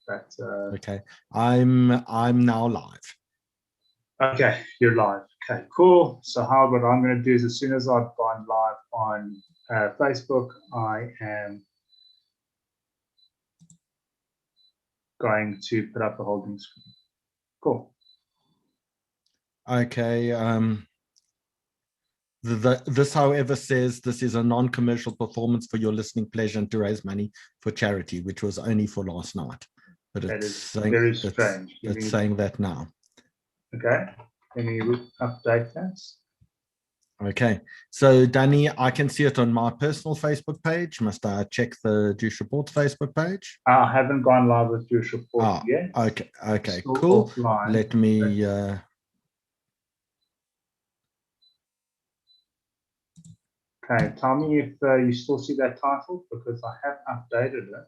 But okay, I'm now live. Okay, you're live. Okay, cool. So what I'm going to do is, as soon as I've gone live on Facebook, I am going to put up a holding screen. Cool. Okay. This, however, says this is a non-commercial performance for your listening pleasure and to raise money for charity, which was only for last night. But it's saying, very strange. It's saying that now. Okay. Let me update that. Okay. So, Dani, I can see it on my personal Facebook page. Must I check the Jewish Report's Facebook page? I haven't gone live with Jewish Report yet. Okay. Okay. Still cool. Offline. Let me. Okay. Tell me if you still see that title, because I have updated it.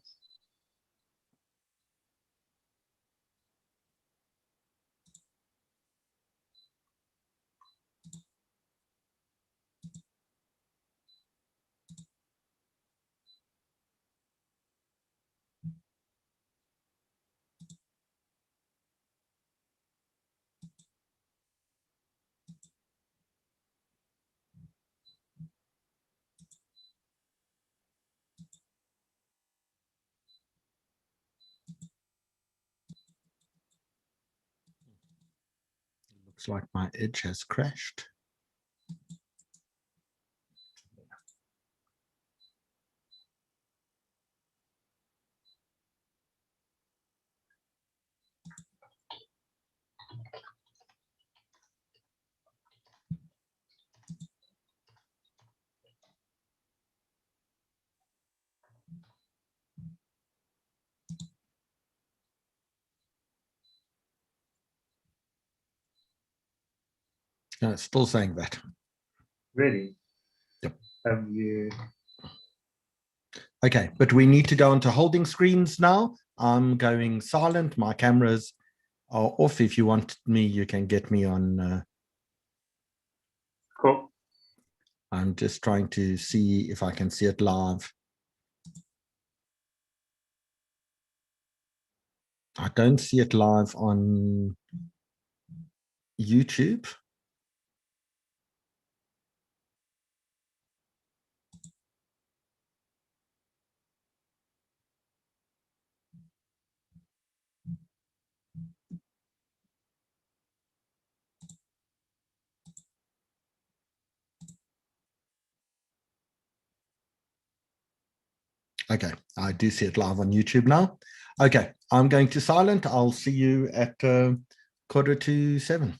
Looks like my edge has crashed. No, it's still saying that. Really? Yep. Have you? Okay, but we need to go into holding screens now. I'm going silent. My cameras are off. If you want me, you can get me on. Cool. I'm just trying to see if I can see it live. I don't see it live on YouTube. Okay, I do see it live on YouTube now. Okay, I'm going to silent. I'll see you at 6:45.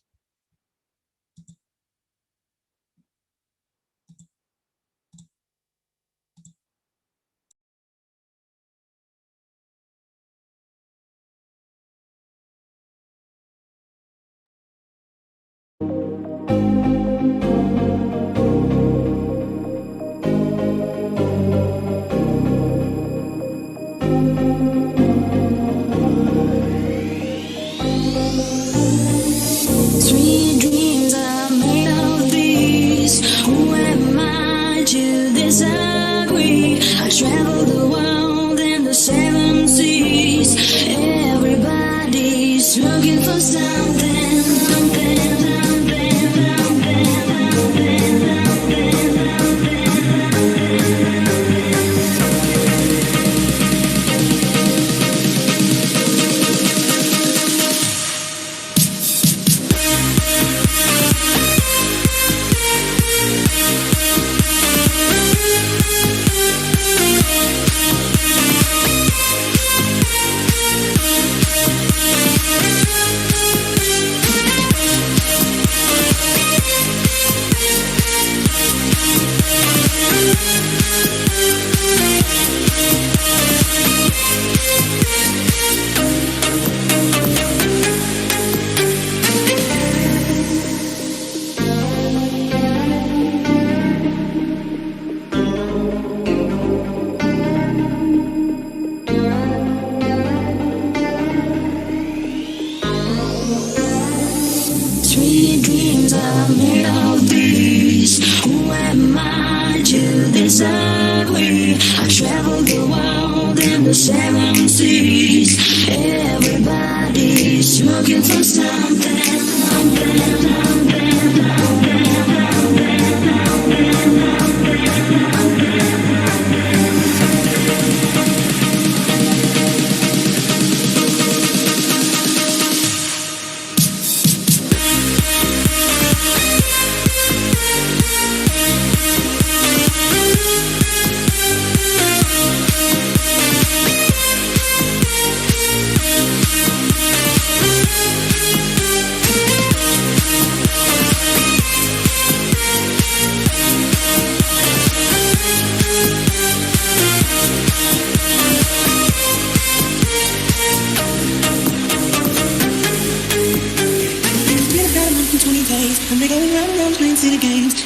disagree. I traveled the world and the seven seas.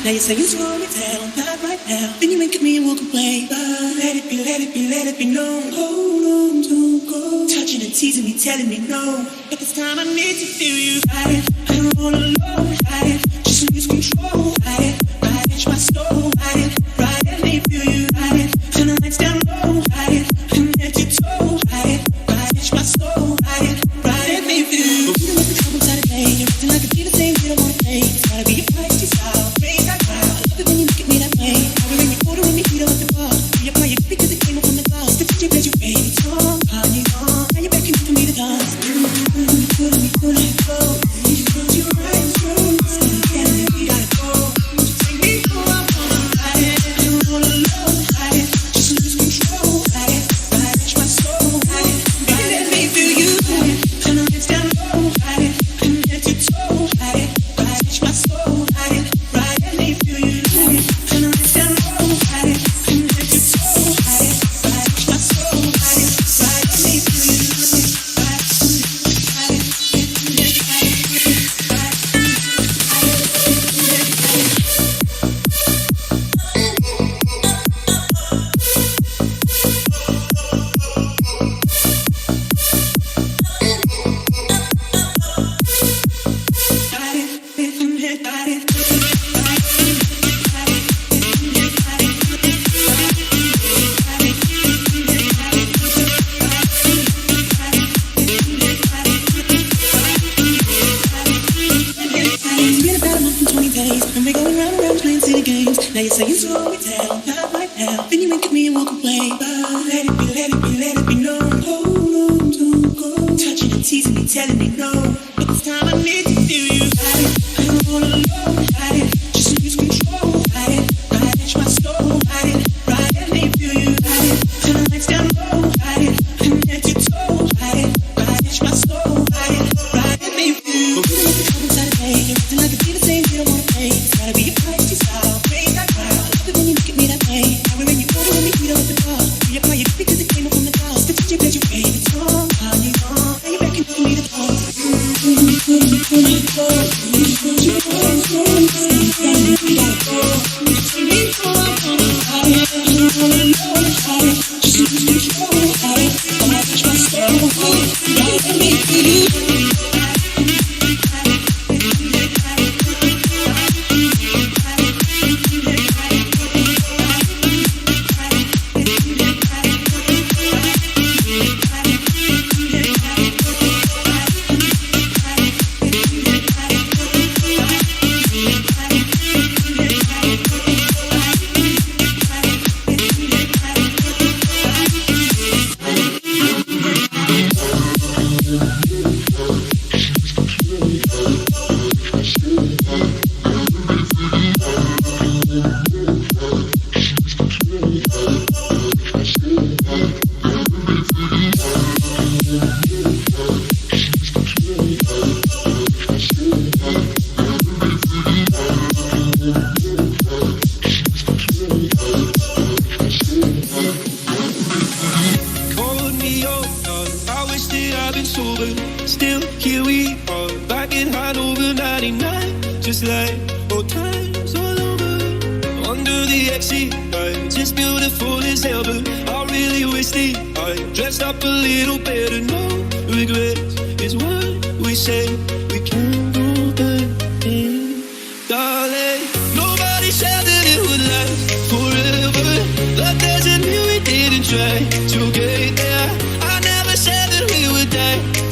Now you say you slow me down, not right now. Then you make me walk away. But let it be, let it be, let it be known. Hold on, don't go. Touching and teasing me, telling me no. But this time I need to feel you. Ride it, I don't wanna alone. Ride it, just lose control. Ride it, catch my soul. Ride it, let me feel you. Ride it, turn the lights down low. Ride it, connect your toe. Ride it, catch my soul. Ride it, let me feel you. You know the trouble inside of me. You're acting like a diva saying you don't wanna play. It's gotta be your feisty style.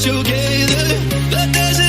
Together, but there's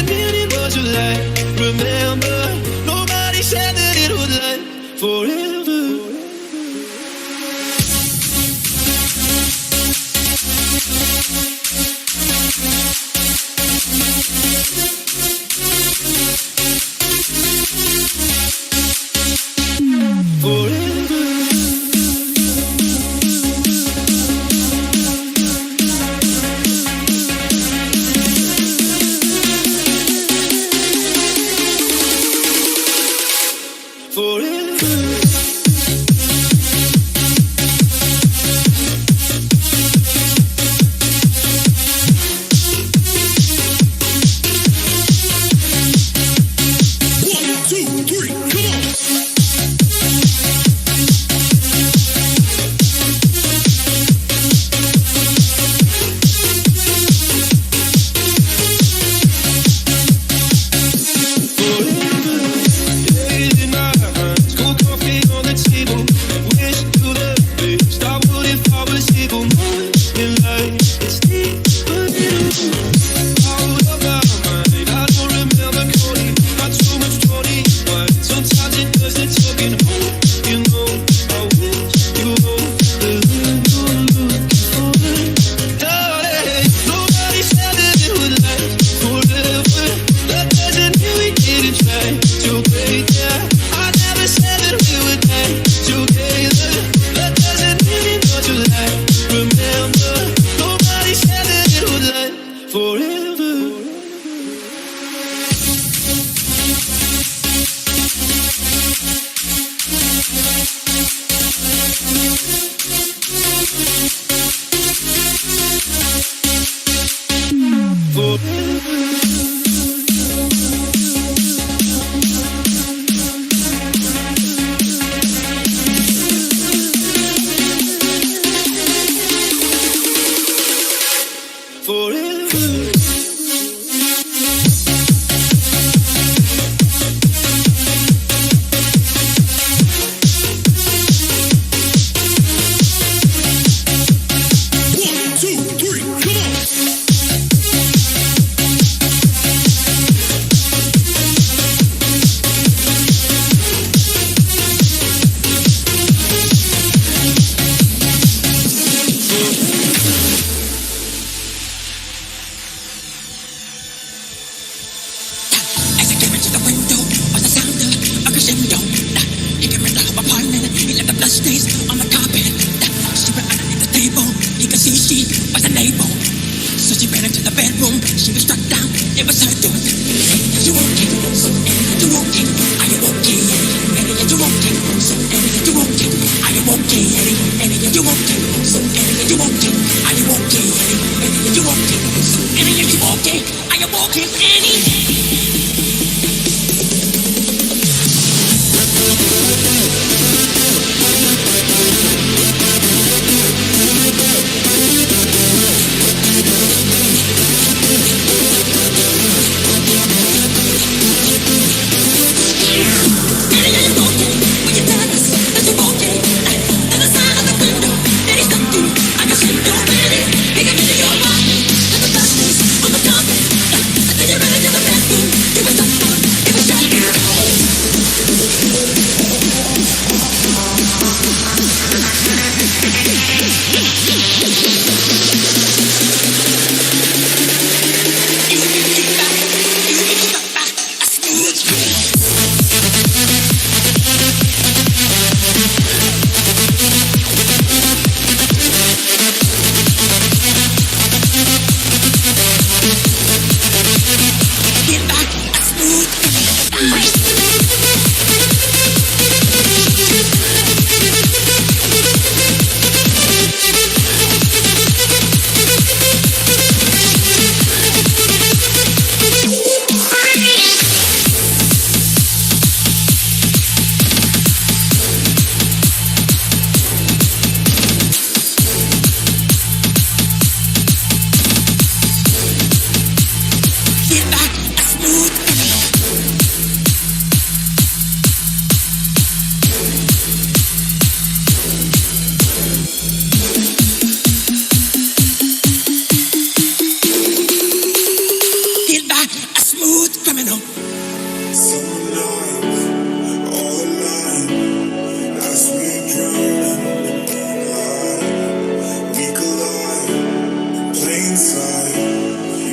inside.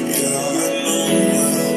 Yeah, I know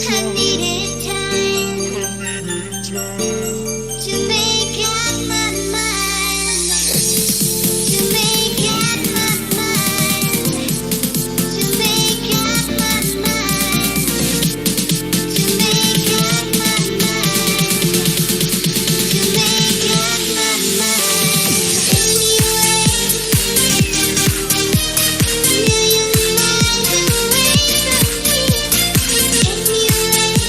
needed time to make up my mind. To make up my mind. To make up my mind. To make up my mind. To make up my mind. Anyway, million miles away from me. Anyway.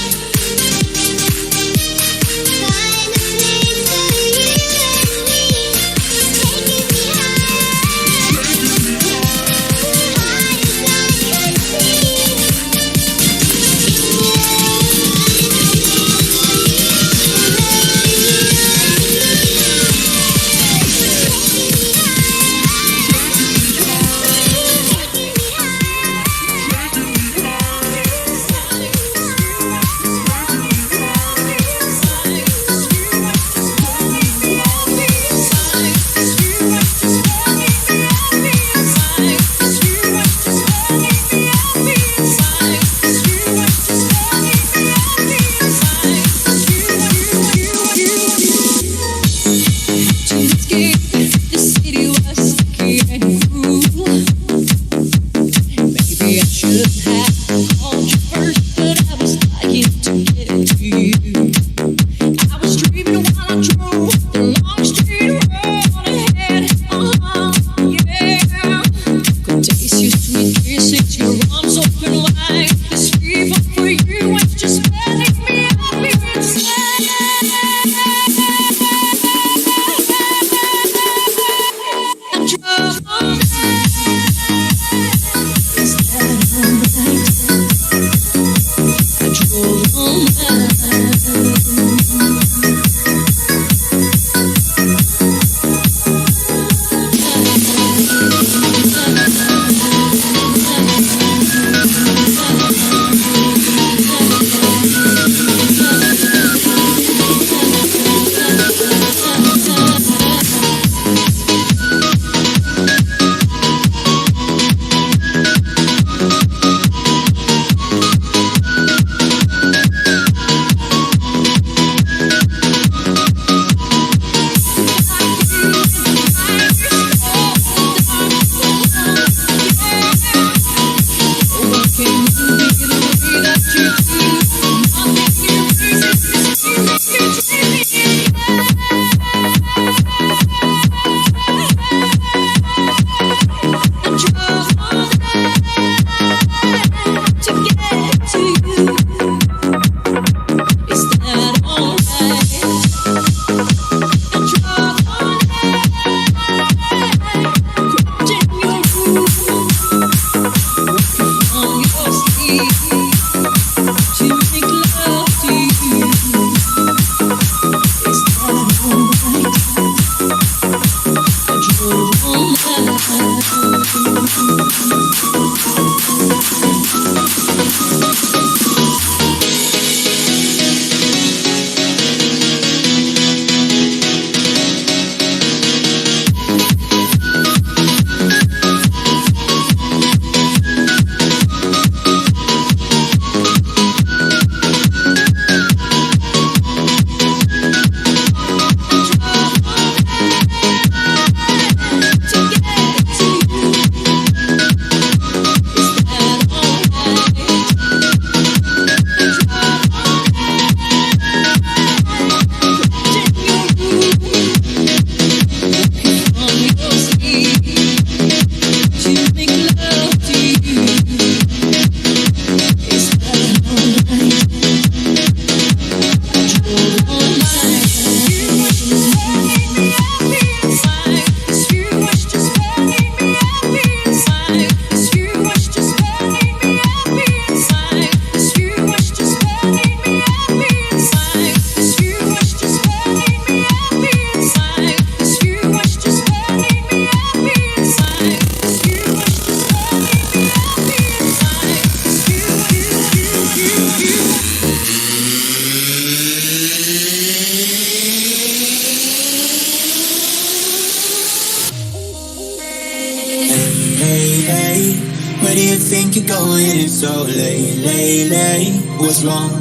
so late, what's wrong?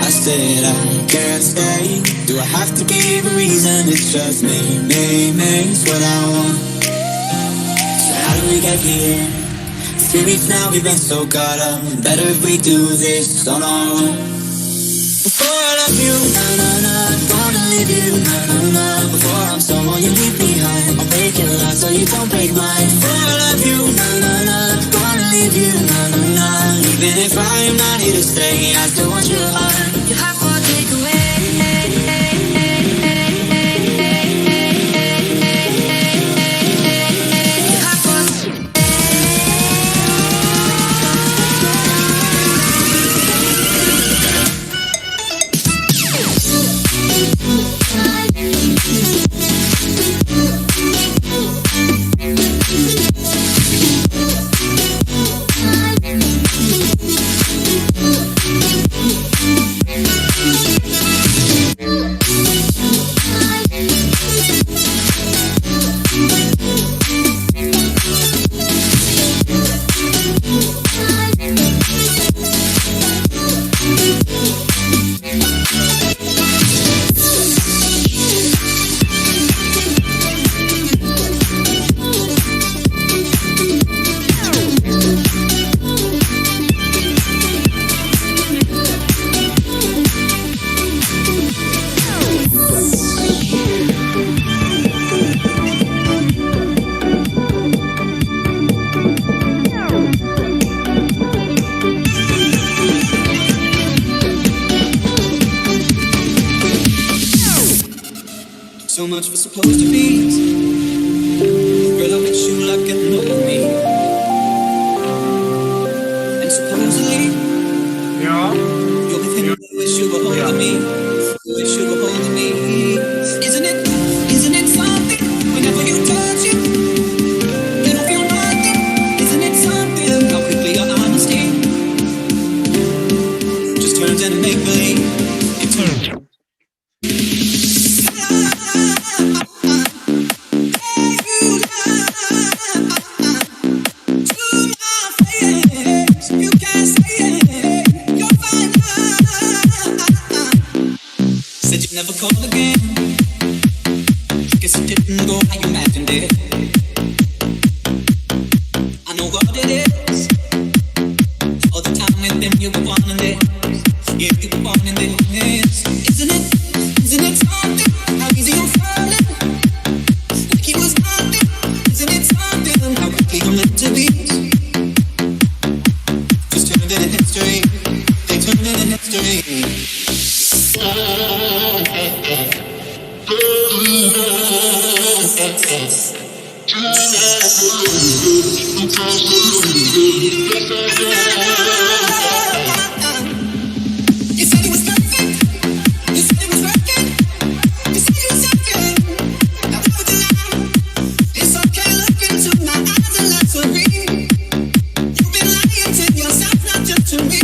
I said I can't stay. Do I have to give a reason? It's just me, it's what I want. So how do we get here? 3 weeks now we've been so caught up. Better if we do this on our own. Before I love you, gonna leave you, before I'm someone you leave behind, I'll break your heart so you don't break mine. Before I love you, gonna leave you, even if I am not here to stay, I still want your heart. Your heart won't take away. So much for supposed to be. Girl, I bet you like getting over me. And supposedly, you'll be thinking you wish you were holding me. You wish you were holding me. Isn't it something? Whenever you touch it, you don't feel nothing. Isn't it something? How quickly your honesty just turns into make believe. It turns. Never call again. Guess it didn't go how you imagined it. I know what it is. All the time with them you were wanting this. Yeah, you were wanting this. Isn't it something? How easy you're falling. Like he was nothing. Isn't it something? How quickly I'm meant to be. Just turned into history. They turned into history. You said it was perfect. You said it was working. You said it was okay. Now what would you lie? It's okay, look into my eyes and let to read. You've been lying to yourself, not just to me.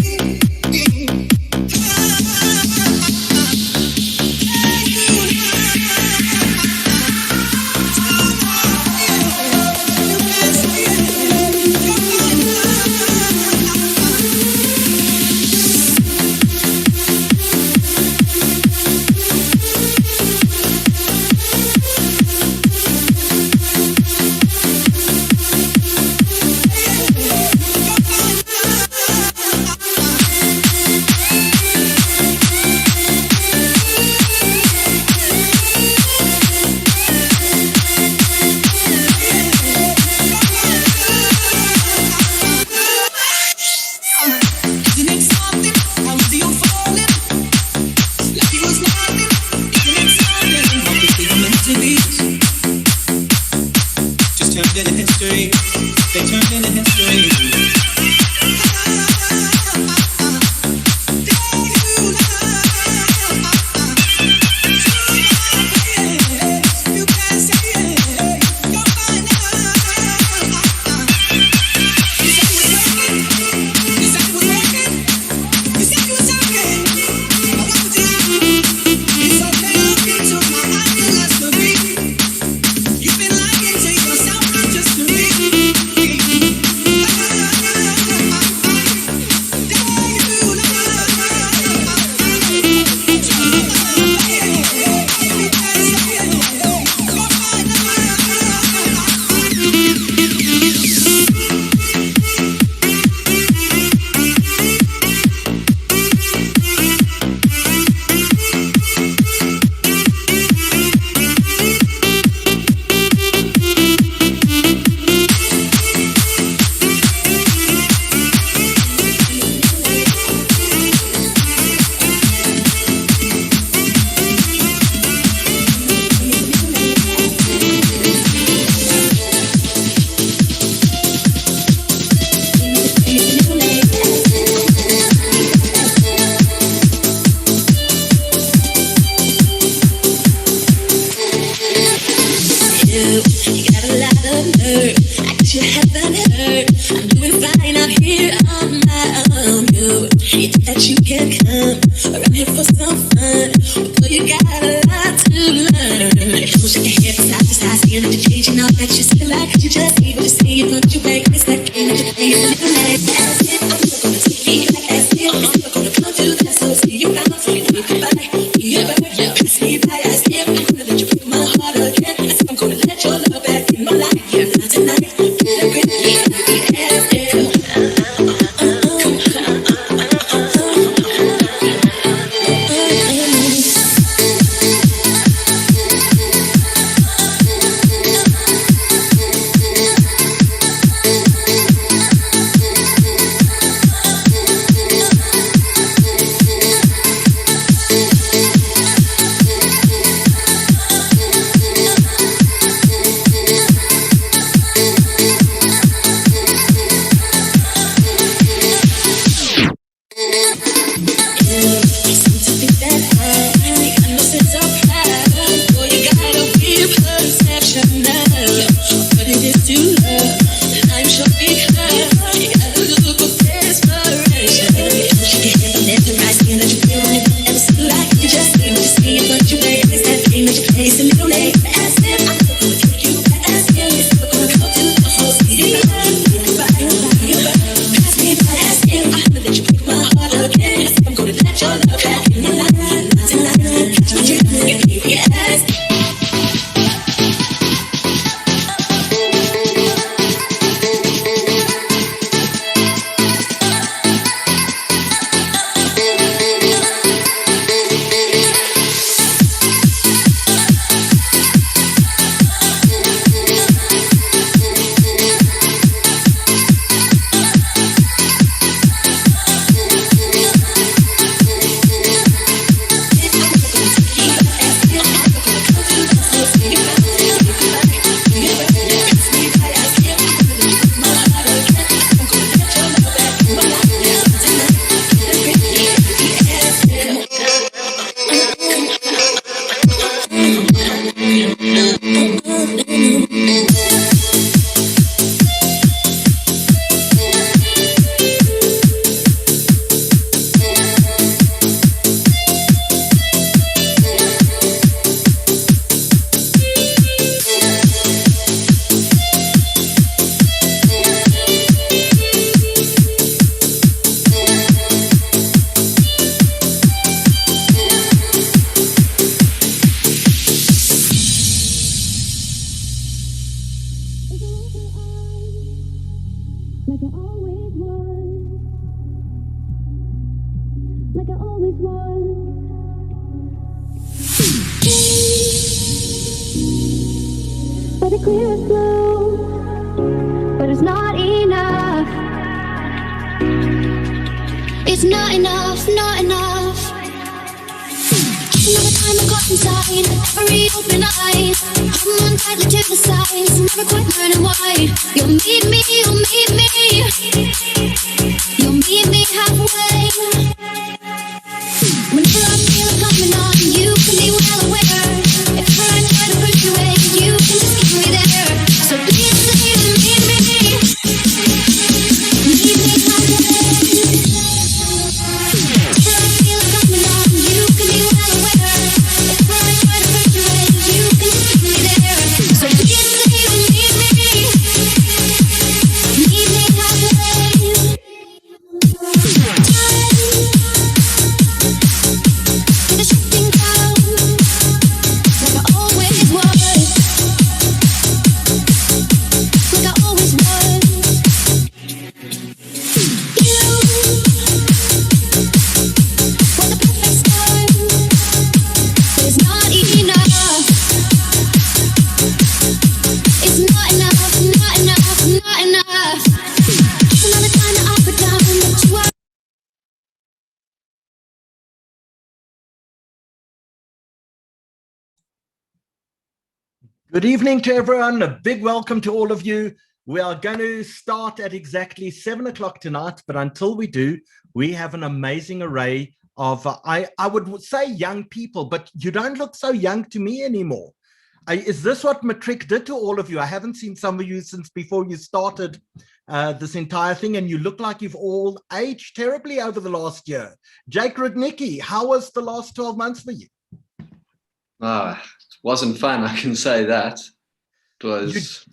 wish you can come around here for some fun. Although you got a lot to learn. Don't shake your head from side to side, seeing that you're changing all that you still like. You just need to see it, put you back. It's that game that you're playing a little night. As if I'm still gonna take you back. As if I'm still gonna come to that. So see you around, so you need to buy. You better pass me by. As if I'm gonna let you break my heart again. As if I'm gonna let your love back in my life. Yeah, not tonight. Get a grip, as if. Good evening to everyone. A big welcome to all of you. We are going to start at exactly 7 o'clock tonight, but until we do, we have an amazing array of, I would say young people, but you don't look so young to me anymore. Is this what Matric did to all of you? I haven't seen some of you since before you started this entire thing, and you look like you've all aged terribly over the last year. Jake Rudnicki, how was the last 12 months for you? It wasn't fun, I can say that. It was.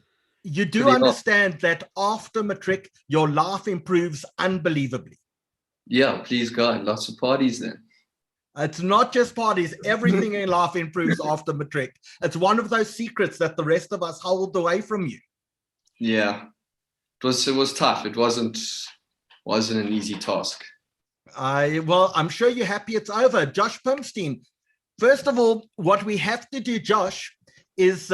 You do understand that after Matric, your life improves unbelievably. Yeah, please God, lots of parties then. It's not just parties. Everything in life improves after Matric. It's one of those secrets that the rest of us hold away from you. Yeah, it was tough. It wasn't an easy task. Well, I'm sure you're happy it's over. Josh Pimstein, first of all, what we have to do, Josh, is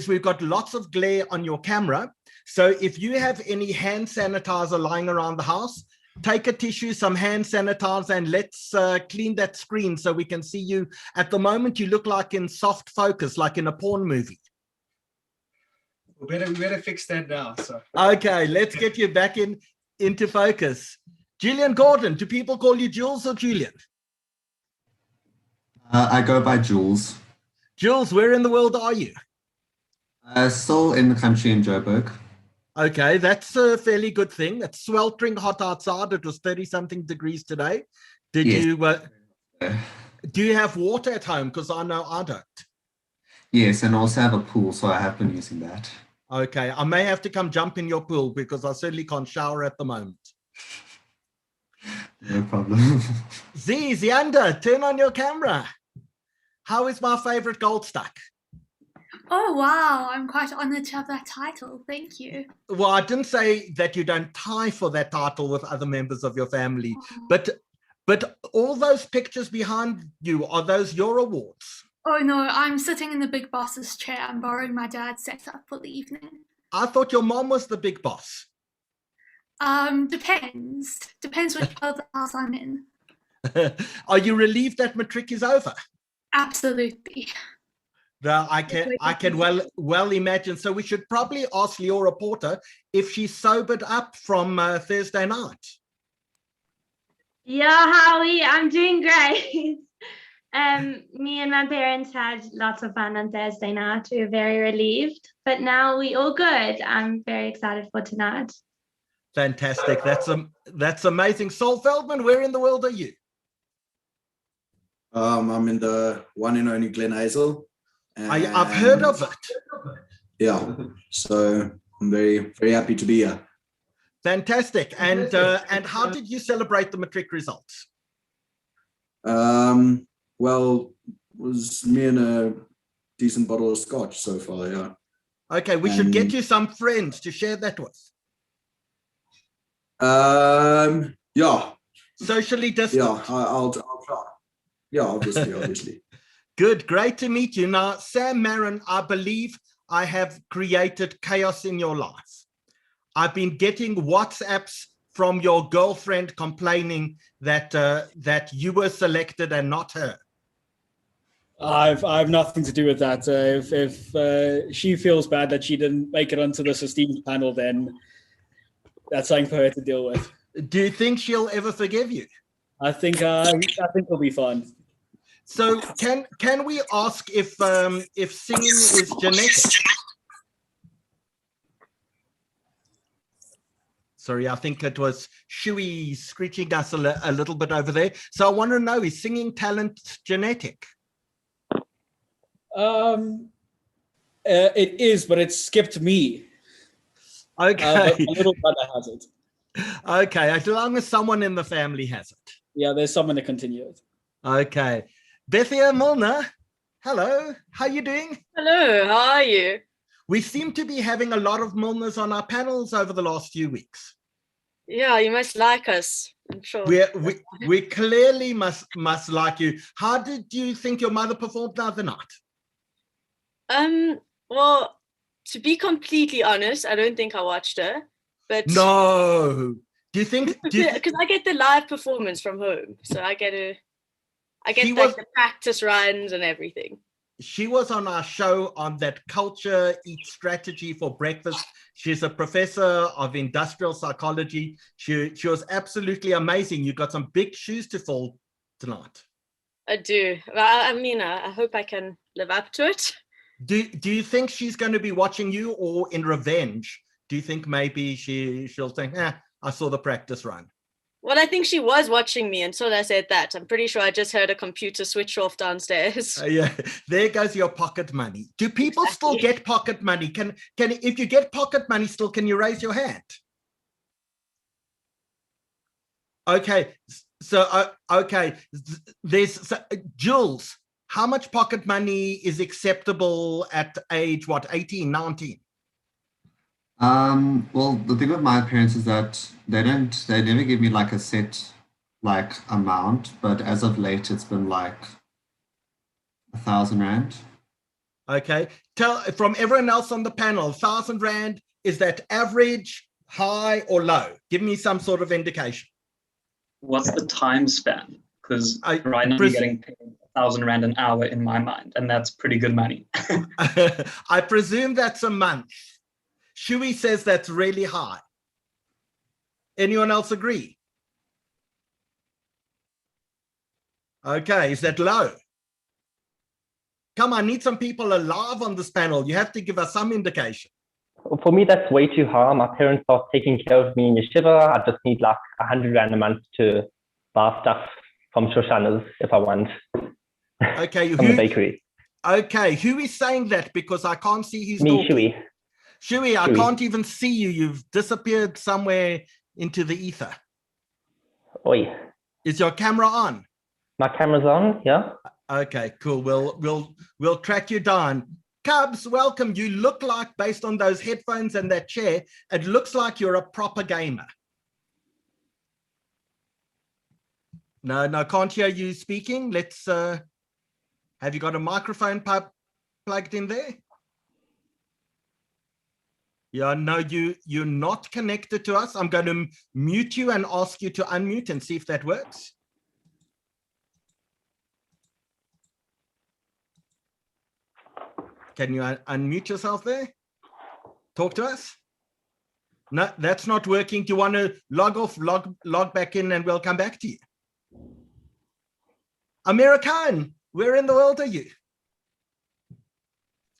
we've got lots of glare on your camera. So if you have any hand sanitizer lying around the house, take a tissue, some hand sanitizer, and let's clean that screen so we can see you. At the moment, you look like in soft focus, like in a porn movie. We better fix that now. So. Okay, let's get you back into focus. Julian Gordon, do people call you Jules or Julian? I go by Jules. Jules, where in the world are you? Still in the country in Joburg. Okay, that's a fairly good thing. It's sweltering hot outside. It was 30-something degrees today. Do you have water at home? Because I know I don't. Yes, and also have a pool, so I have been using that. Okay, I may have to come jump in your pool because I certainly can't shower at the moment. No problem. Zianda, turn on your camera. How is my favorite Goldstuck? Oh, wow. I'm quite honored to have that title. Thank you. Well, I didn't say that you don't tie for that title with other members of your family, but all those pictures behind you, are those your awards? Oh, no, I'm sitting in the big boss's chair. I'm borrowing my dad's setup for the evening. I thought your mom was the big boss. Depends. Depends which part of the house I'm in. Are you relieved that Matric is over? Absolutely. No, I can well imagine. So we should probably ask Leora Porter if she's sobered up from Thursday night. Yeah, Howie, I'm doing great. Me and my parents had lots of fun on Thursday night. We were very relieved, but now we all good. I'm very excited for tonight. Fantastic. That's amazing. Sol Feldman, where in the world are you? I'm in the one and only Glen Hazel. I've heard of it. Yeah, so I'm very, very happy to be here. Fantastic. And how did you celebrate the Matric results? Well, it was me and a decent bottle of scotch so far, yeah. Okay, we should get you some friends to share that with. Yeah. Socially distant. Yeah, I'll try. Yeah, obviously. Good, great to meet you. Now, Sam Maron, I believe I have created chaos in your life. I've been getting WhatsApps from your girlfriend complaining that you were selected and not her. I've nothing to do with that. If she feels bad that she didn't make it onto this esteemed panel, then that's something for her to deal with. Do you think she'll ever forgive you? I think it'll be fun. So can we ask if singing is genetic? Sorry, I think it was Shui screeching us a little bit over there. So I want to know, is singing talent genetic? It is, but it skipped me. Okay. But my little brother has it. Okay, as long as someone in the family has it. Yeah, there's someone to continue it. Okay. Bethia Milner, hello. How are you doing? Hello, how are you? We seem to be having a lot of Milners on our panels over the last few weeks. Yeah, you must like us, I'm sure. We clearly must like you. How did you think your mother performed the other night? Well, to be completely honest, I don't think I watched her. But no. Do you think? Because I get the live performance from home, so I get the practice runs and everything. She was on our show on that Culture Eat Strategy for Breakfast. She's a professor of industrial psychology. She was absolutely amazing. You got some big shoes to fill tonight. I do. Well, I mean, I hope I can live up to it. Do you think she's going to be watching you, or in revenge, do you think maybe she'll think, I saw the practice run? Well, I think she was watching me until I said that. I'm pretty sure I just heard a computer switch off downstairs. Yeah, there goes your pocket money. Do people still get pocket money? Can if you get pocket money still, can you raise your hand? Okay, so okay, Jules, how much pocket money is acceptable at age, what, 18, 19? Well, the thing with my parents is that they never give me like a set like amount, but as of late it's been like 1,000 rand. Okay, tell from everyone else on the panel, 1,000 rand, is that average, high, or low? Give me some sort of indication. What's the time span? Because right now I'm getting paid 1,000 rand an hour in my mind, and that's pretty good money. I presume that's a month. Shui says that's really high. Anyone else agree? Okay, is that low? Come on, I need some people alive on this panel. You have to give us some indication. For me, that's way too high. My parents are taking care of me in yeshiva. I just need like 100 rand a month to buy stuff from Shoshana's if I want. Okay, from the bakery. Okay, who is saying that? Because I can't see his Me, Shui. Shui, I can't even see you. You've disappeared somewhere into the ether. Oi. Is your camera on? My camera's on, yeah. Okay, cool. We'll track you down. Cubs, welcome. You look like, based on those headphones and that chair, it looks like you're a proper gamer. No, can't hear you speaking. Let's, have you got a microphone plugged in there? Yeah, no, you're not connected to us. I'm going to mute you and ask you to unmute and see if that works. Can you unmute yourself there? Talk to us. No, that's not working. Do you want to log off, log back in, and we'll come back to you? Amira Khan, where in the world are you?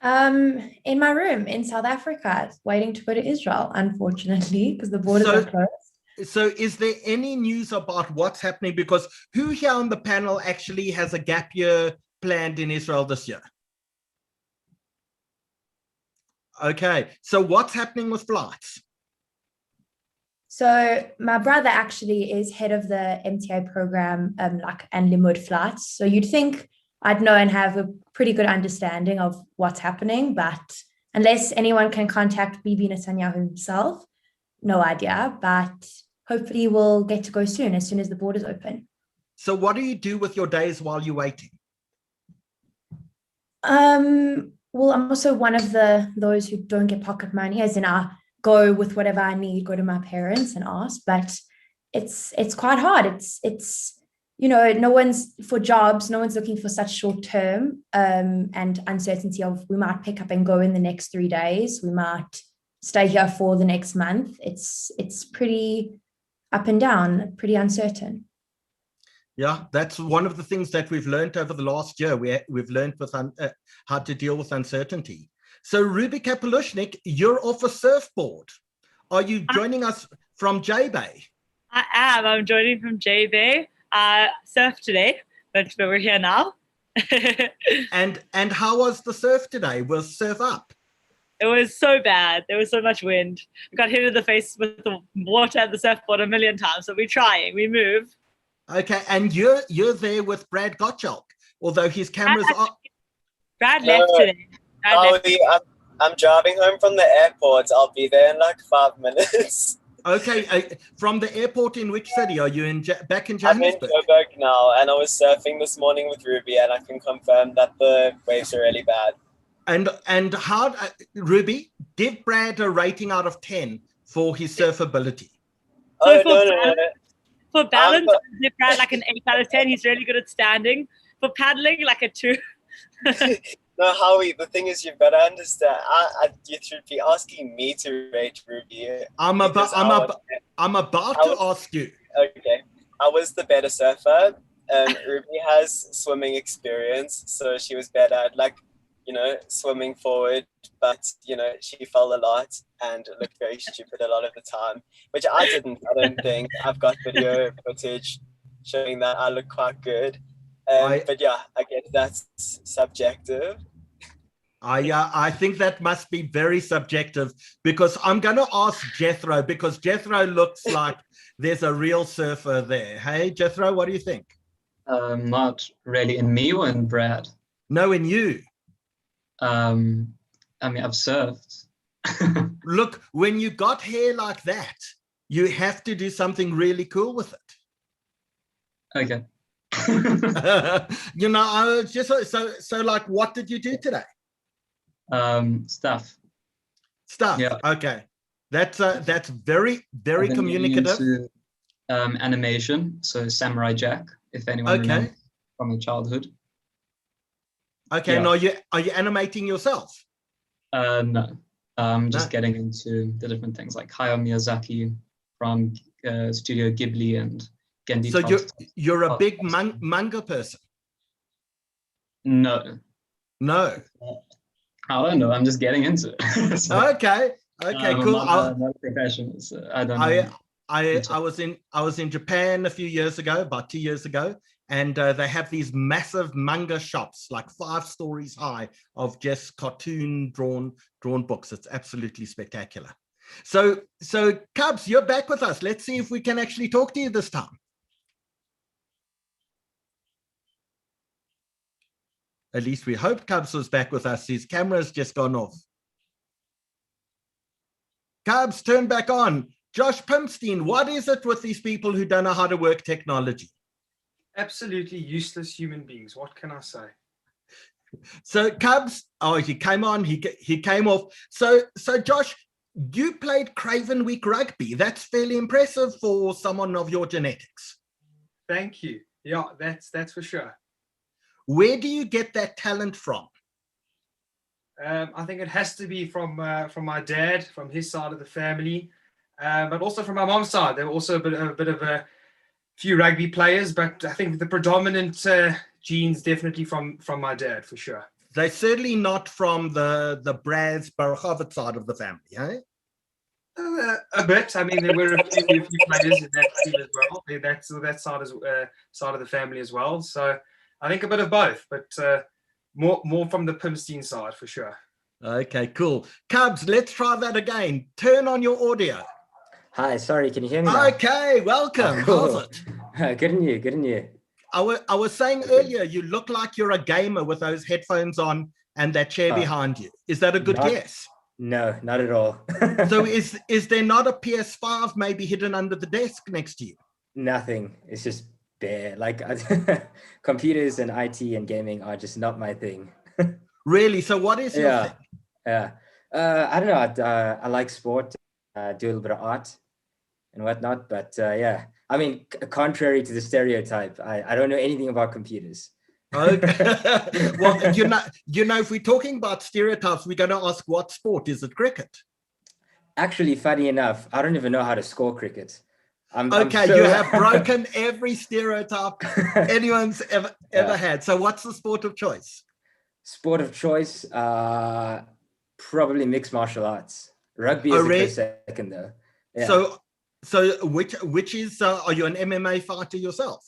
In my room in South Africa, waiting to go to Israel, unfortunately, because the borders are closed. So is there any news about what's happening? Because who here on the panel actually has a gap year planned in Israel this year? Okay, so what's happening with flights? So my brother actually is head of the MTA program, and limud flights. So you'd think I'd know and have a pretty good understanding of what's happening, but unless anyone can contact Bibi Netanyahu himself, no idea, but hopefully we'll get to go soon as the borders open. So what do you do with your days while you're waiting? Well, I'm also one of those who don't get pocket money, as in I go with whatever I need, go to my parents and ask, but it's quite hard. It's no one's for jobs, no one's looking for such short term and uncertainty of we might pick up and go in the next 3 days, we might stay here for the next month. It's pretty up and down, pretty uncertain. Yeah, that's one of the things that we've learned over the last year. We've learned with how to deal with uncertainty. So Ruby Kapelushnik, you're off a surfboard. Are you joining us from J-Bay? I am. I'm joining from J-Bay. Surf today, but we're here now. And how was the surf today? Was surf up? It was so bad. There was so much wind. We got hit in the face with the water at the surfboard a million times. So we're trying. We move. Okay, and you're there with Brad Gottschalk, although his camera's off. Brad left today. I'm driving home from the airport. I'll be there in like 5 minutes. Okay, from the airport in which city? Are you back in Johannesburg? I'm in Joburg now, and I was surfing this morning with Ruby, and I can confirm that the waves are really bad. And how, Ruby, give Brad a rating out of 10 for his surf ability. So no. For balance, I give Brad like an 8 out of 10. He's really good at standing. For paddling, like a 2. No, Howie, the thing is, you've got to understand, you should be asking me to rate Ruby. I'm about to ask you. Okay. I was the better surfer. Ruby has swimming experience, so she was better. Like, you know, swimming forward, but, you know, she fell a lot and looked very stupid a lot of the time, which I didn't, I don't think. I've got video footage showing that I look quite good. But yeah, I guess that's subjective. I think that must be very subjective, because I'm going to ask Jethro, because Jethro looks like there's a real surfer there. Hey, Jethro, what do you think? Not really in me or in Brad. No, in you. I mean, I've surfed. Look, when you got hair like that, you have to do something really cool with it. Okay. You know, I was just so like, what did you do today? Stuff. Yeah. Okay. That's very communicative. Into, animation, so Samurai Jack, if anyone remembers from the childhood. Okay. And are you animating yourself? No. Just getting into the different things like Hayao Miyazaki from Studio Ghibli and Gendy. So you're a big manga person? No. I don't know. I'm just getting into it. So, okay, cool. I'm not a professional, so I don't know. I was in Japan a few years ago, about 2 years ago, and they have these massive manga shops, like 5 stories high, of just cartoon drawn books. It's absolutely spectacular. So Cubs, you're back with us. Let's see if we can actually talk to you this time. At least we hope Cubs was back with us. His camera's just gone off. Cubs, turn back on. Josh Pimstein, what is it with these people who don't know how to work technology? Absolutely useless human beings. What can I say? So Cubs, he came on, he came off. So Josh, you played Craven Week Rugby. That's fairly impressive for someone of your genetics. Thank you. Yeah, that's for sure. Where do you get that talent from? I think it has to be from my dad, from his side of the family, but also from my mom's side. There were also a bit of a few rugby players, but I think the predominant genes definitely from my dad, for sure. They're certainly not from the Braz Barachovit side of the family, eh? A bit. I mean, there were a few players in that team as well. That side of the family as well. So I think a bit of both, but more from the Pimstein side for sure. Okay, cool. Cubs, let's try that again. Turn on your audio. Hi, sorry, can you hear me now? Okay, welcome. Oh, cool. How's it? Good and you. I was saying earlier, you look like you're a gamer with those headphones on and that chair behind you. Is that a good guess? No, not at all. So is there not a PS5 maybe hidden under the desk next to you? Nothing. It's just bare. Like computers and IT and gaming are just not my thing. Really? So what is your thing? Yeah. I don't know. I like sport, do a little bit of art and whatnot. But yeah, I mean, contrary to the stereotype, I don't know anything about computers. Okay. Well, you know, if we're talking about stereotypes, we're going to ask what sport is it? Cricket? Actually, funny enough, I don't even know how to score cricket. You have broken every stereotype anyone's ever had. So what's the sport of choice? Sport of choice, probably mixed martial arts. Rugby is a close second though. Yeah. So which is are you an MMA fighter yourself?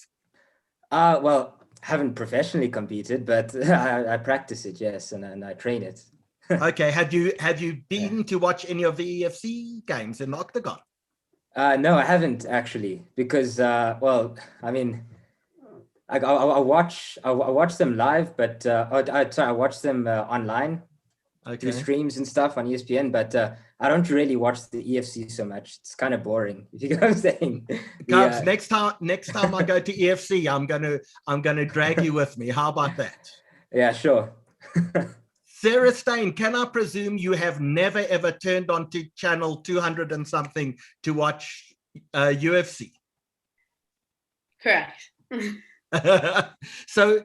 Well, haven't professionally competed, but I practice it, yes, and I train it. Okay. Have you been to watch any of the EFC games in the Octagon? No, I haven't actually, because well, I mean, I watch them live, but I watch them online through streams and stuff on ESPN, but I don't really watch the EFC so much. It's kind of boring, if you know what I'm saying. Cubs, next time I go to EFC, I'm gonna drag you with me. How about that? Yeah, sure. Sarah Stein, can I presume you have never ever turned on to channel 200 and something to watch UFC? Correct. So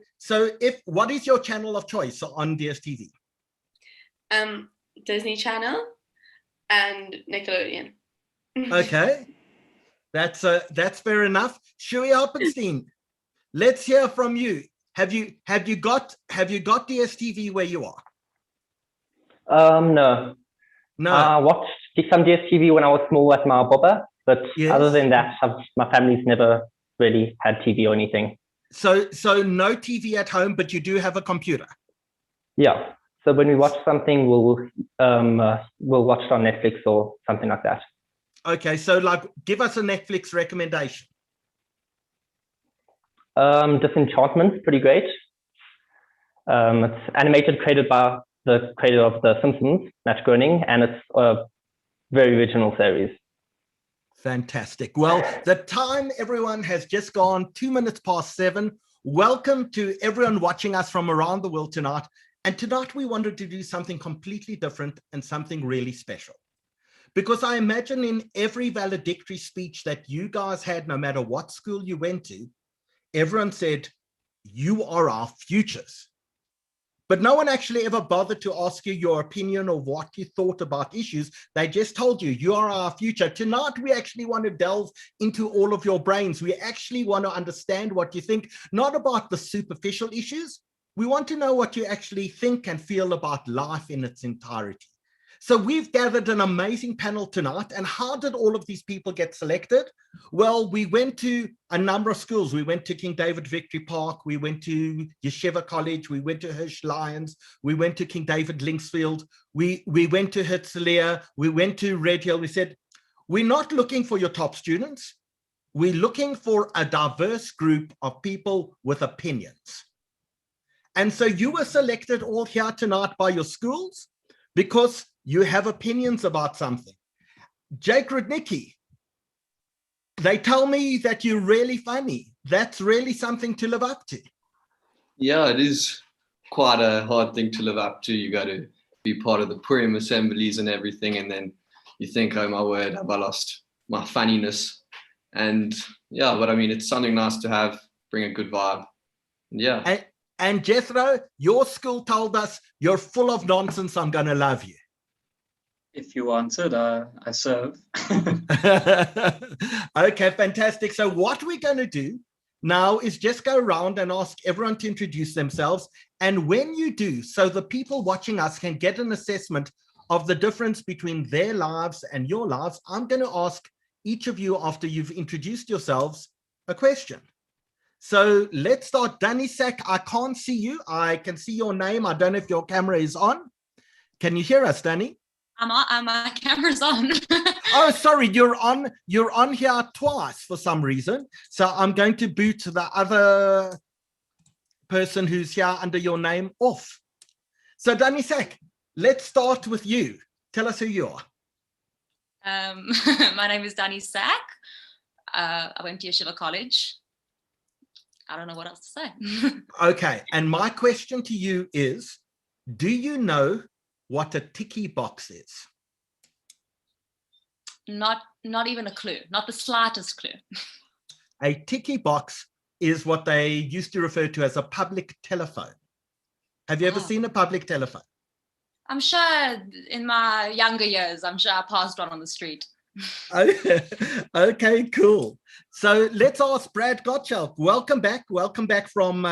what is your channel of choice on DSTV? Disney Channel and Nickelodeon. Okay, that's fair enough. Shui Hoppenstein, let's hear from you. Have you got DSTV where you are? No. No. I watched some DSTV when I was small at my Boba, but Yes. other than that, my family's never really had TV or anything. So no TV at home, but you do have a computer. Yeah. So when we watch something, we'll watch it on Netflix or something like that. Okay. So like, give us a Netflix recommendation. Disenchantment's pretty great. It's animated, created by the creator of The Simpsons, Matt Groening, and it's a very original series. Fantastic. Well, the time, everyone, has just gone 2 minutes past 7. Welcome to everyone watching us from around the world tonight. And tonight we wanted to do something completely different and something really special. Because I imagine in every valedictory speech that you guys had, no matter what school you went to, everyone said, you are our futures. But no one actually ever bothered to ask you your opinion or what you thought about issues. They just told you, you are our future. Tonight, we actually want to delve into all of your brains. We actually want to understand what you think, not about the superficial issues. We want to know what you actually think and feel about life in its entirety. So we've gathered an amazing panel tonight. And how did all of these people get selected? Well, we went to a number of schools. We went to King David Victory Park. We went to Yeshiva College. We went to Hirsch Lions. We went to King David Linksfield. We went to Herzliya. We went to Red Hill. We said, we're not looking for your top students. We're looking for a diverse group of people with opinions. And so you were selected all here tonight by your schools because you have opinions about something. Jake Rudnicki, they tell me that you're really funny. That's really something to live up to. Yeah, it is quite a hard thing to live up to. You got to be part of the Purim assemblies and everything. And then you think, oh my word, have I lost my funniness? And yeah, but I mean, it's something nice to have, bring a good vibe. Yeah. And Jethro, your school told us you're full of nonsense. I'm going to love you. If you wanted, I serve. Okay, fantastic. So what we're going to do now is just go around and ask everyone to introduce themselves. And when you do, so the people watching us can get an assessment of the difference between their lives and your lives, I'm going to ask each of you, after you've introduced yourselves, a question. So let's start. Dani Sack, I can't see you. I can see your name. I don't know if your camera is on. Can you hear us, Dani? I'm on. My camera's on. Oh, sorry, you're on here twice for some reason. So I'm going to boot the other person who's here under your name off. So Dani Sack, let's start with you. Tell us who you are. My name is Dani Sack. I went to Yeshiva College. I don't know what else to say. Okay, and my question to you is, do you know what a ticky box is? Not even a clue, not the slightest clue. A ticky box is what they used to refer to as a public telephone. Have you ever seen a public telephone? I'm sure in my younger years, I'm sure I passed one on the street. Okay, cool. So let's ask Brad Gottschalk. Welcome back from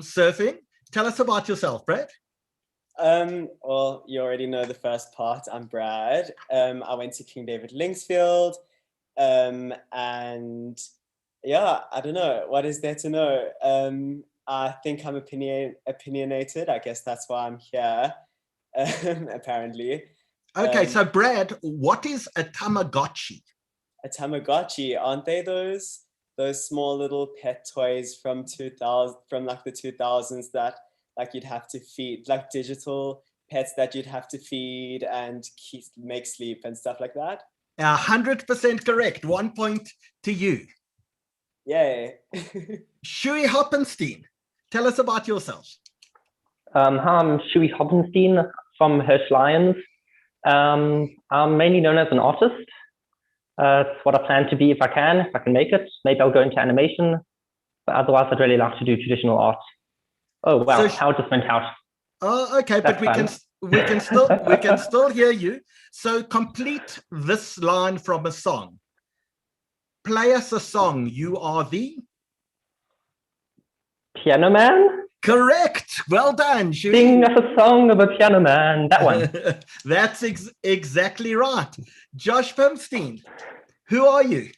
surfing. Tell us about yourself, Brad. Well, you already know the first part. I'm Brad. I went to King David Linksfield. And yeah, I don't know. What is there to know? I think I'm opinionated. I guess that's why I'm here, apparently. Okay, so Brad, what is a Tamagotchi? A Tamagotchi, aren't they those small little pet toys from like the 2000s that like you'd have to feed, like digital pets that you'd have to feed and make sleep and stuff like that? 100% correct. 1 point to you. Yay. Shui Hoppenstein, tell us about yourself. Hi, I'm Shui Hoppenstein from Hirsch Lions. I'm mainly known as an artist. It's what I plan to be if I can make it. Maybe I'll go into animation, but otherwise I'd really like to do traditional art. Oh wow, so, how it just went out. Oh, okay, but we can still hear you. So complete this line from a song. Play us a song. You are the Piano Man. Correct. Well done, Shui. Sing us a song of a piano man. That one. That's exactly right. Josh Pimstein, who are you?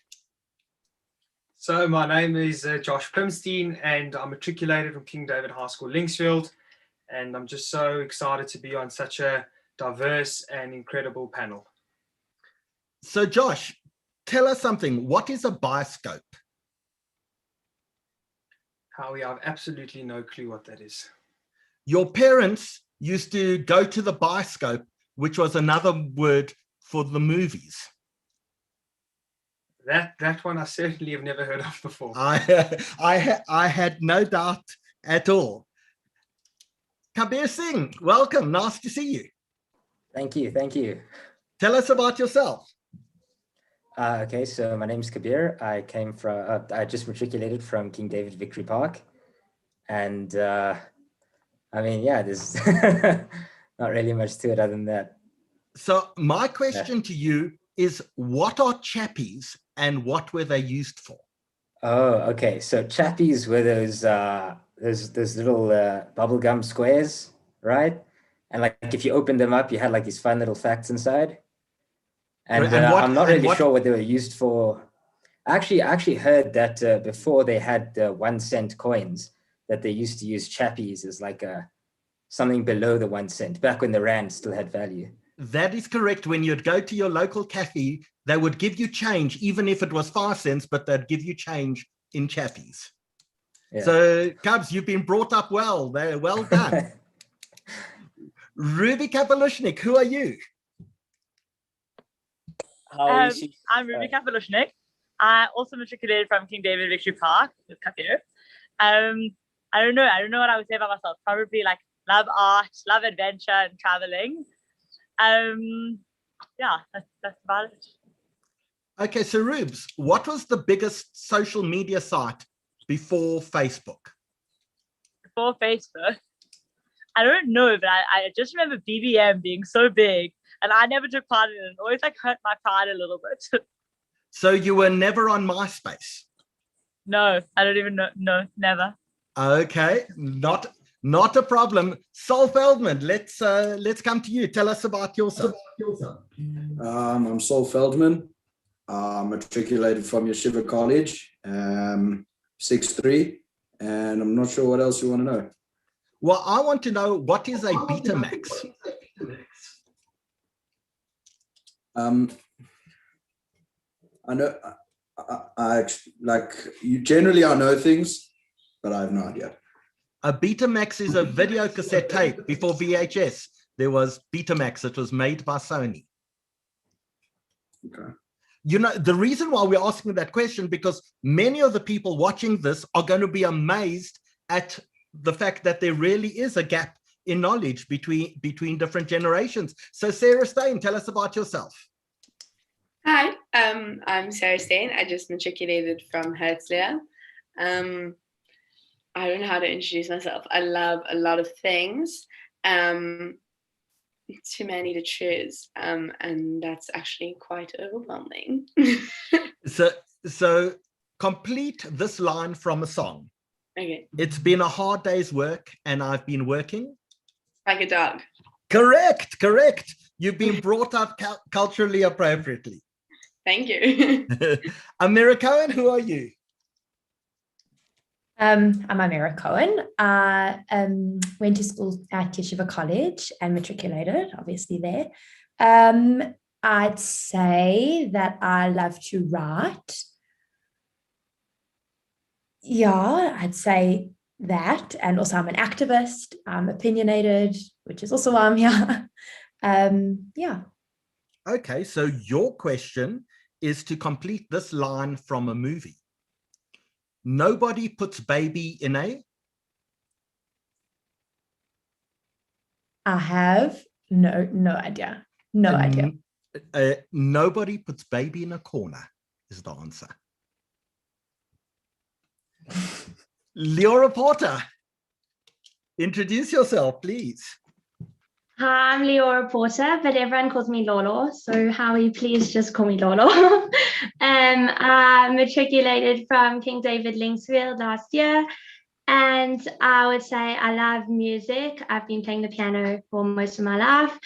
So my name is Josh Pimstein, and I'm matriculated from King David High School, Linksfield. And I'm just so excited to be on such a diverse and incredible panel. So Josh, tell us something. What is a bioscope? Howie, I have absolutely no clue what that is. Your parents used to go to the bioscope, which was another word for the movies. That one I certainly have never heard of before. I had no doubt at all. Kabir Singh, welcome. Nice to see you. Thank you. Thank you. Tell us about yourself. Okay, so my name's Kabir. I came from, I just matriculated from King David Victory Park. And I mean, yeah, there's not really much to it other than that. So my question to you is, what are chappies and what were they used for? Oh, okay. So chappies were those little bubblegum squares, right? And like if you opened them up, you had like these fun little facts inside. And I'm not really sure what they were used for. I actually heard that before they had 1 cent coins, that they used to use chappies as like something below the 1 cent, back when the rand still had value. That is correct. When you'd go to your local cafe, they would give you change, even if it was 5 cents, but they'd give you change in chappies. Yeah. So, Cubs, you've been brought up well. They're well done. Ruby Kapelushnik, who are you? I'm Ruby Kapelushnik. I also matriculated from King David Victory Park with Kabir. I don't know what I would say about myself. Probably like love art, love adventure and traveling. Yeah, that's about it. Okay, so Rubes, what was the biggest social media site before Facebook? Before Facebook? I don't know, but I just remember BBM being so big, and I never took part in it. It always like hurt my pride a little bit. So you were never on MySpace? No, I don't even know. No, never. Okay, not a problem. Sol Feldman, let's come to you. Tell us about yourself. I'm Sol Feldman. I'm matriculated from Yeshiva College, 6'3", and I'm not sure what else you want to know. Well, I want to know, what is a Betamax? I know, I like you. Generally, I know things, but I have no idea. A Betamax is a video cassette tape. Before VHS, there was Betamax. It was made by Sony. Okay. You know, the reason why we're asking that question, because many of the people watching this are going to be amazed at the fact that there really is a gap in knowledge between different generations. So Sarah Stein, tell us about yourself. Hi, I'm Sarah Stein. I just matriculated from Herzliya. I don't know how to introduce myself. I love a lot of things. Too many to choose, and that's actually quite overwhelming. So complete this line from a song. Okay. It's been a hard day's work, and I've been working like a dog. Correct. You've been brought up culturally appropriately. Thank you. Amira Cohen, who are you? I'm Amira Cohen. Went to school at Yeshiva College and matriculated, obviously there. I'd say that I love to write. Yeah, I'd say that. And also I'm an activist. I'm opinionated, which is also why I'm here. Yeah. Okay, so your question is to complete this line from a movie. Nobody puts baby in a? I have no idea. No idea. Nobody puts baby in a corner is the answer. Leora Porter, introduce yourself, please. Hi, I'm Leora Porter, but everyone calls me Lolo. So Howie, please just call me Lolo. I matriculated from King David Linksfield last year. And I would say I love music. I've been playing the piano for most of my life.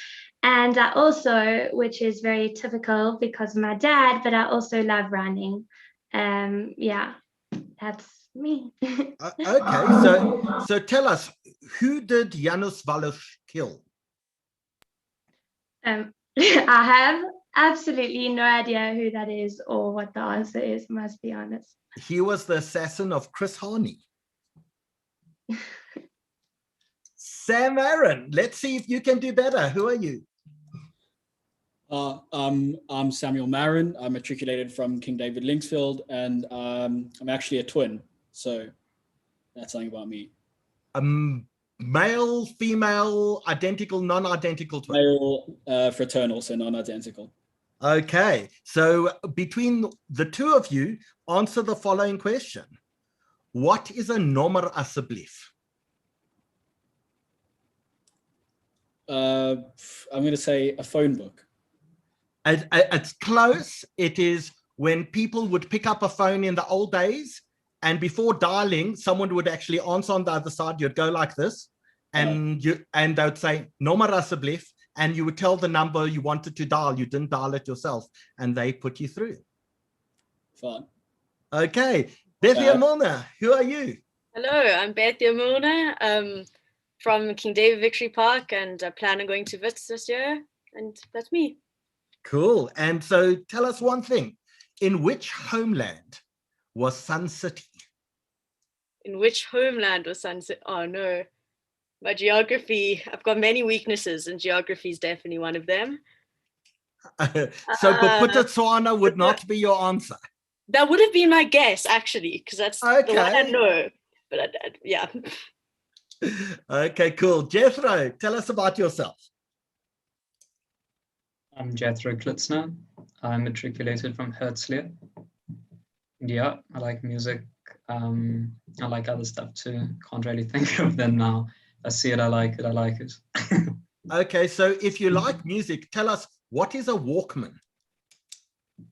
And I also, which is very typical because of my dad, but I also love running. Yeah, that's me. Okay, so tell us, who did Janusz Waller's kill? I have absolutely no idea who that is or what the answer is, must be honest. He was the assassin of Chris Harney. Sam Maron, let's see if you can do better. Who are you? I'm Samuel Maron. I'm matriculated from King David Linksfield, and I'm actually a twin. So that's something about me. Male, female, identical, non-identical twin? Male, fraternal, so non-identical. Okay, so between the two of you, answer the following question. What is a nomer asseblief? I'm going to say a phone book. It's close. It is when people would pick up a phone in the old days, and before dialing, someone would actually answer on the other side. You'd go like this, and they would say nomer asseblief, and you would tell the number you wanted to dial. You didn't dial it yourself, and they put you through. Fine. Okay, Bethia Milner, who are you? Hello, I'm Bethia Milner from King David Victory Park, and I plan on going to Wits this year, and that's me. Cool. And so tell us one thing. In which homeland was Sun City? In which homeland was Sun City? Oh, no. My geography, I've got many weaknesses, and geography is definitely one of them. So Bophuthatswana would not be your answer. That would have been my guess, actually, because that's the one I know. But yeah. Okay, cool. Jethro, tell us about yourself. I'm Jethro Klitzner. I'm matriculated from Herzliya. Yeah, I like music. I like other stuff too. Can't really think of them now. I see it, I like it, I like it. Okay, so if you like music, tell us, what is a Walkman?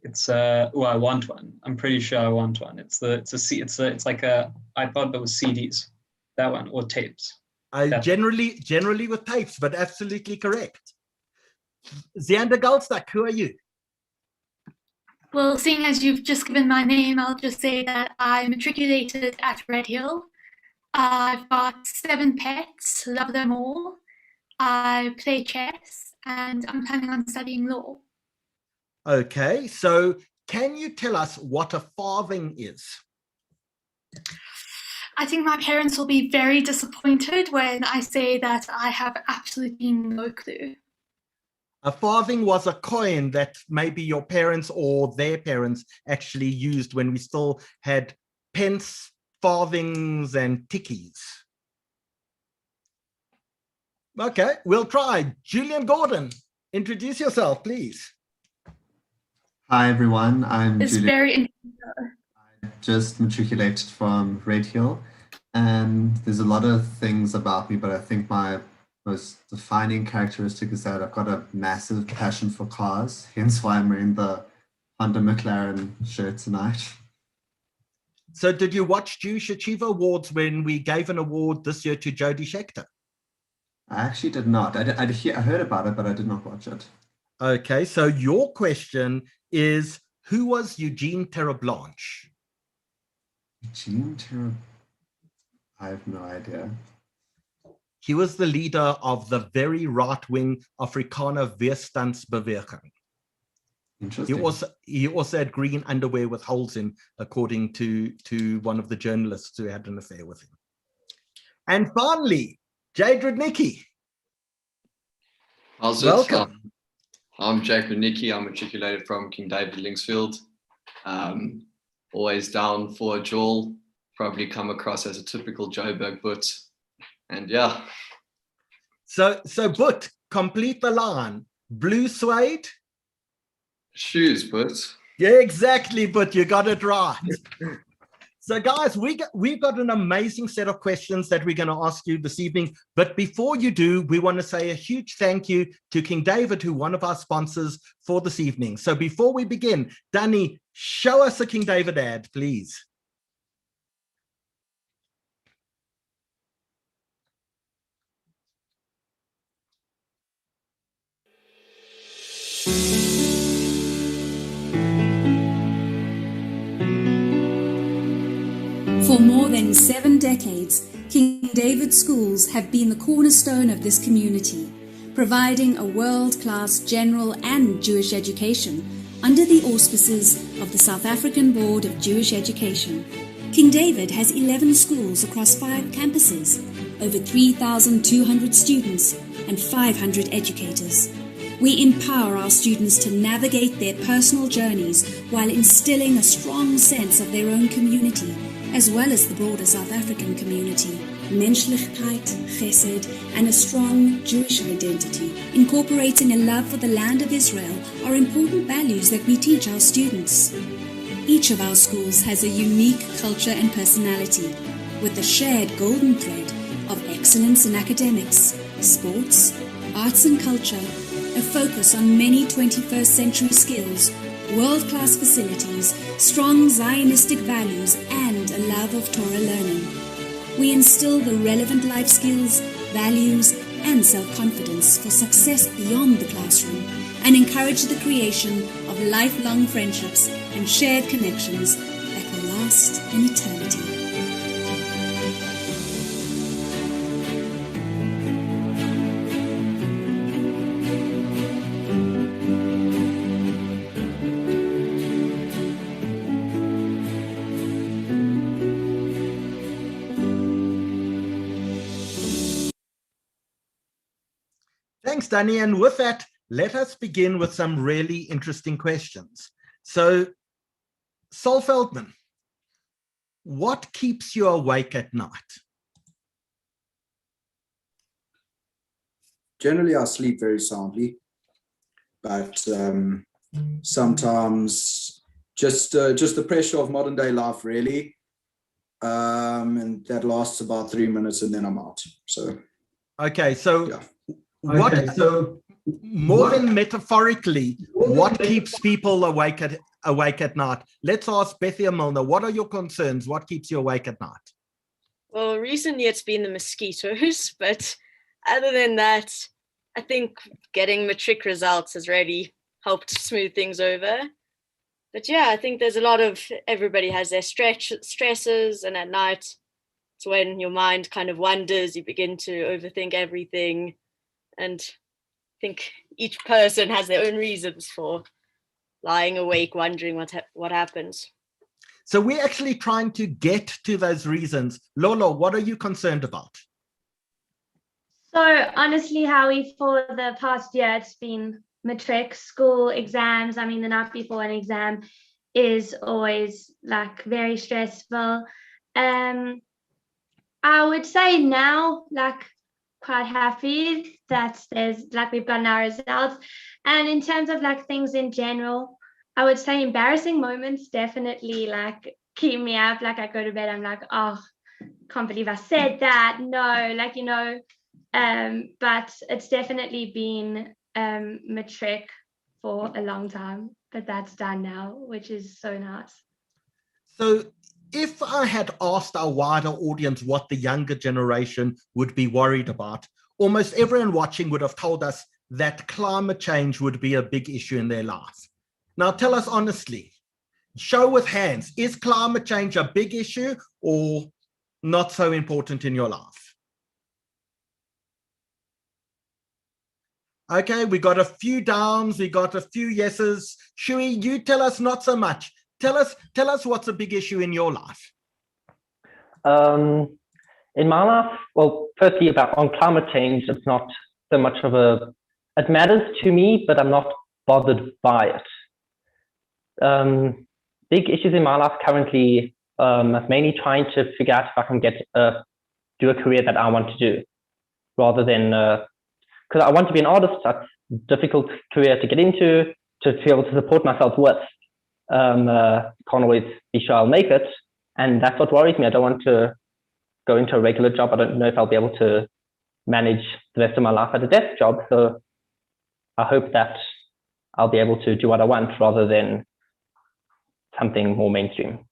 It's well, I want one. I'm pretty sure I want one. It's like a iPod but with CDs. That one, or tapes. Generally with tapes, but absolutely correct. Zianda Goldstuck, who are you? Well, seeing as you've just given my name, I'll just say that I matriculated at Red Hill. I've got 7 pets, love them all. I play chess, and I'm planning on studying law. Okay, so can you tell us what a farthing is? I think my parents will be very disappointed when I say that I have absolutely no clue. A farthing was a coin that maybe your parents or their parents actually used when we still had pence, farthings, and tickies. Okay, we'll try. Julian Gordon, introduce yourself, please. Hi, everyone. I'm It's Julian. very interesting. I just matriculated from Red Hill, and there's a lot of things about me, but I think my most defining characteristic is that I've got a massive passion for cars, hence why I'm wearing the Honda McLaren shirt tonight. So did you watch Jewish Achiever Awards when we gave an award this year to Jody Schechter? I actually did not. I heard about it, but I did not watch it. Okay, so your question is, who was Eugene Terreblanche? Eugene Terreblanche? I have no idea. He was the leader of the very right-wing Afrikaner Weerstandsbeweging. Interesting. He also had green underwear with holes in, according to one of the journalists who had an affair with him. And finally, Jade Rudnicki. Welcome. I'm Jake Rudnicki. I'm matriculated from King David Linksfield. Always down for a jawl. Probably come across as a typical Joburg Boot. And yeah. So Boot, complete the line. Blue suede. Shoes, Boot. Yeah, exactly, Boot. You got it right. So guys, we've got an amazing set of questions that we're going to ask you this evening. But before you do, we want to say a huge thank you to King David, who one of our sponsors for this evening. So before we begin, Dani, show us a King David ad, please. nearly 7 decades, King David schools have been the cornerstone of this community, providing a world-class general and Jewish education under the auspices of the South African Board of Jewish Education. King David has 11 schools across 5 campuses, over 3,200 students and 500 educators. We empower our students to navigate their personal journeys while instilling a strong sense of their own community, as well as the broader South African community. Menschlichkeit, chesed, and a strong Jewish identity, incorporating a love for the land of Israel, are important values that we teach our students. Each of our schools has a unique culture and personality, with the shared golden thread of excellence in academics, sports, arts and culture, a focus on many 21st century skills, world-class facilities, strong Zionistic values, and a love of Torah learning. We instill the relevant life skills, values, and self-confidence for success beyond the classroom, and encourage the creation of lifelong friendships and shared connections that will last an eternity. Thanks, Dani. And with that, let us begin with some really interesting questions. So, Sol Feldman, what keeps you awake at night? Generally, I sleep very soundly, but sometimes just the pressure of modern day life, really, and that lasts about 3 minutes, and then I'm out. So, okay, so. Yeah. More than metaphorically, what keeps people awake at night? Let's ask Bethia Milner, what are your concerns? What keeps you awake at night? Well, recently it's been the mosquitoes, but other than that, I think getting matric results has really helped smooth things over. But yeah, I think there's a lot of, everybody has their stresses, and at night it's when your mind kind of wanders, you begin to overthink everything. And I think each person has their own reasons for lying awake, wondering what happens. So we're actually trying to get to those reasons. Lolo, what are you concerned about? So honestly, Howie, for the past year, it's been matric, school, exams. I mean, the night before an exam is always like very stressful. I would say now, like, quite happy that there's like we've gotten our results. And in terms of like things in general, I would say embarrassing moments definitely like keep me up. Like I go to bed, I'm like, oh, can't believe I said that. No, like, you know, but it's definitely been matric for a long time, but that's done now, which is so nice. So if I had asked our wider audience what the younger generation would be worried about, almost everyone watching would have told us that climate change would be a big issue in their life. Now tell us honestly, show with hands, is climate change a big issue or not so important in your life? Okay, we got a few downs, we got a few yeses. Shui, you tell us not so much. Tell us what's a big issue in your life. In my life, well, firstly on climate change, it's not so much of it matters to me, but I'm not bothered by it. Big issues in my life currently, I'm mainly trying to figure out if I can do a career that I want to do, rather than, because I want to be an artist. That's a difficult career to get into, to be able to support myself with. Can't always be sure I'll make it, and that's what worries me. I don't want to go into a regular job. I don't know if I'll be able to manage the rest of my life at a desk job, so I hope that I'll be able to do what I want rather than something more mainstream.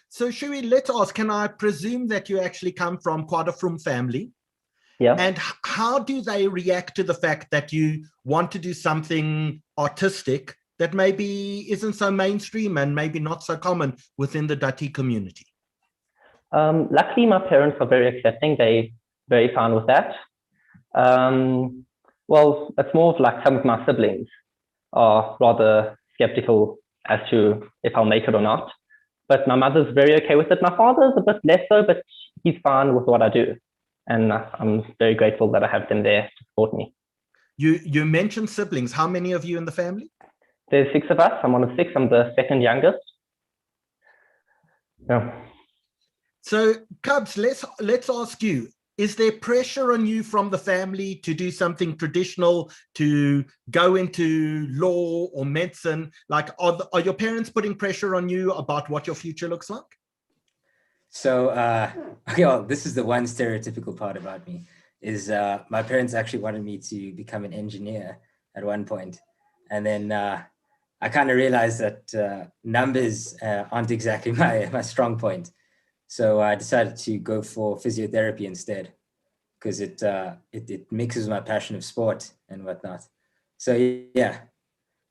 So Shui, let's ask, can I presume that you actually come from quite a frum family? Yeah. And how do they react to the fact that you want to do something artistic that maybe isn't so mainstream and maybe not so common within the Dati community? Luckily, my parents are very accepting. They're very fine with that. Well, it's more of like some of my siblings are rather skeptical as to if I'll make it or not. But my mother's very okay with it. My father's a bit less so, but he's fine with what I do. And I'm very grateful that I have them there to support me. You mentioned siblings. How many of you in the family? There's 6 of us. I'm one of 6. I'm the second youngest. Yeah. So, Cubs, let's ask you, is there pressure on you from the family to do something traditional, to go into law or medicine? Like, are your parents putting pressure on you about what your future looks like? So, okay, well, this is the one stereotypical part about me, is my parents actually wanted me to become an engineer at one point. And then I kind of realized that numbers aren't exactly my strong point. So I decided to go for physiotherapy instead, because it mixes my passion of sport and whatnot. So yeah,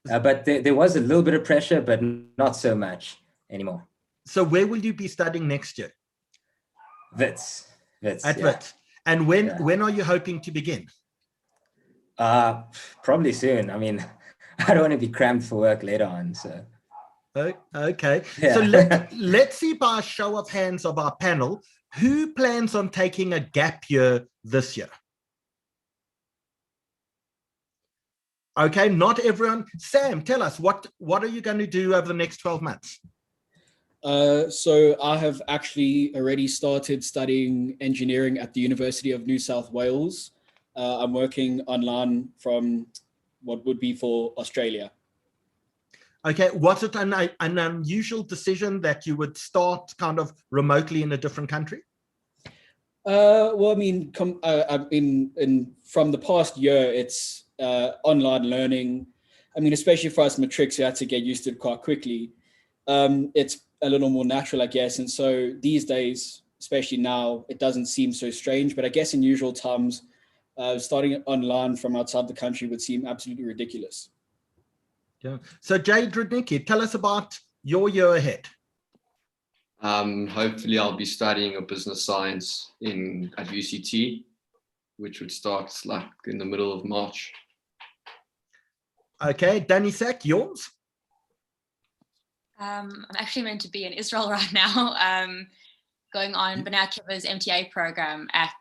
but there was a little bit of pressure, but not so much anymore. So where will you be studying next year? Wits. At Yeah. Wits. And when are you hoping to begin? Probably soon. I mean, I don't want to be crammed for work later on, so. Okay. Yeah. So let's see by a show of hands of our panel, who plans on taking a gap year this year? Okay, not everyone. Sam, tell us, what are you going to do over the next 12 months? So I have actually already started studying engineering at the University of New South Wales. I'm working online from what would be for Australia. Okay, was it an unusual decision that you would start kind of remotely in a different country? Well, I mean, from the past year, it's online learning. I mean, especially for us matrics, we had to get used to it quite quickly. It's a little more natural, I guess. And so these days, especially now, it doesn't seem so strange. But I guess in usual times, starting online from outside the country would seem absolutely ridiculous. Yeah. So Jade Rudnicki, tell us about your year ahead. Hopefully I'll be studying a business science at UCT, which would start like in the middle of March. Okay, Dani Sack, yours? I'm actually meant to be in Israel right now, going on Vernacular's MTA program at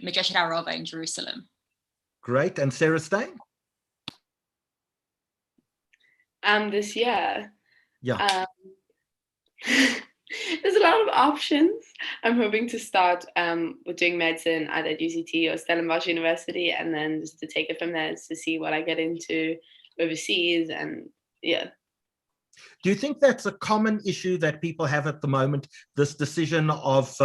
Majeshet Arova in Jerusalem. Great. And Sarah Stein? This year. Yeah. There's a lot of options. I'm hoping to start with doing medicine either at UCT or Stellenbosch University, and then just to take it from there to see what I get into overseas. And yeah. Do you think that's a common issue that people have at the moment, this decision of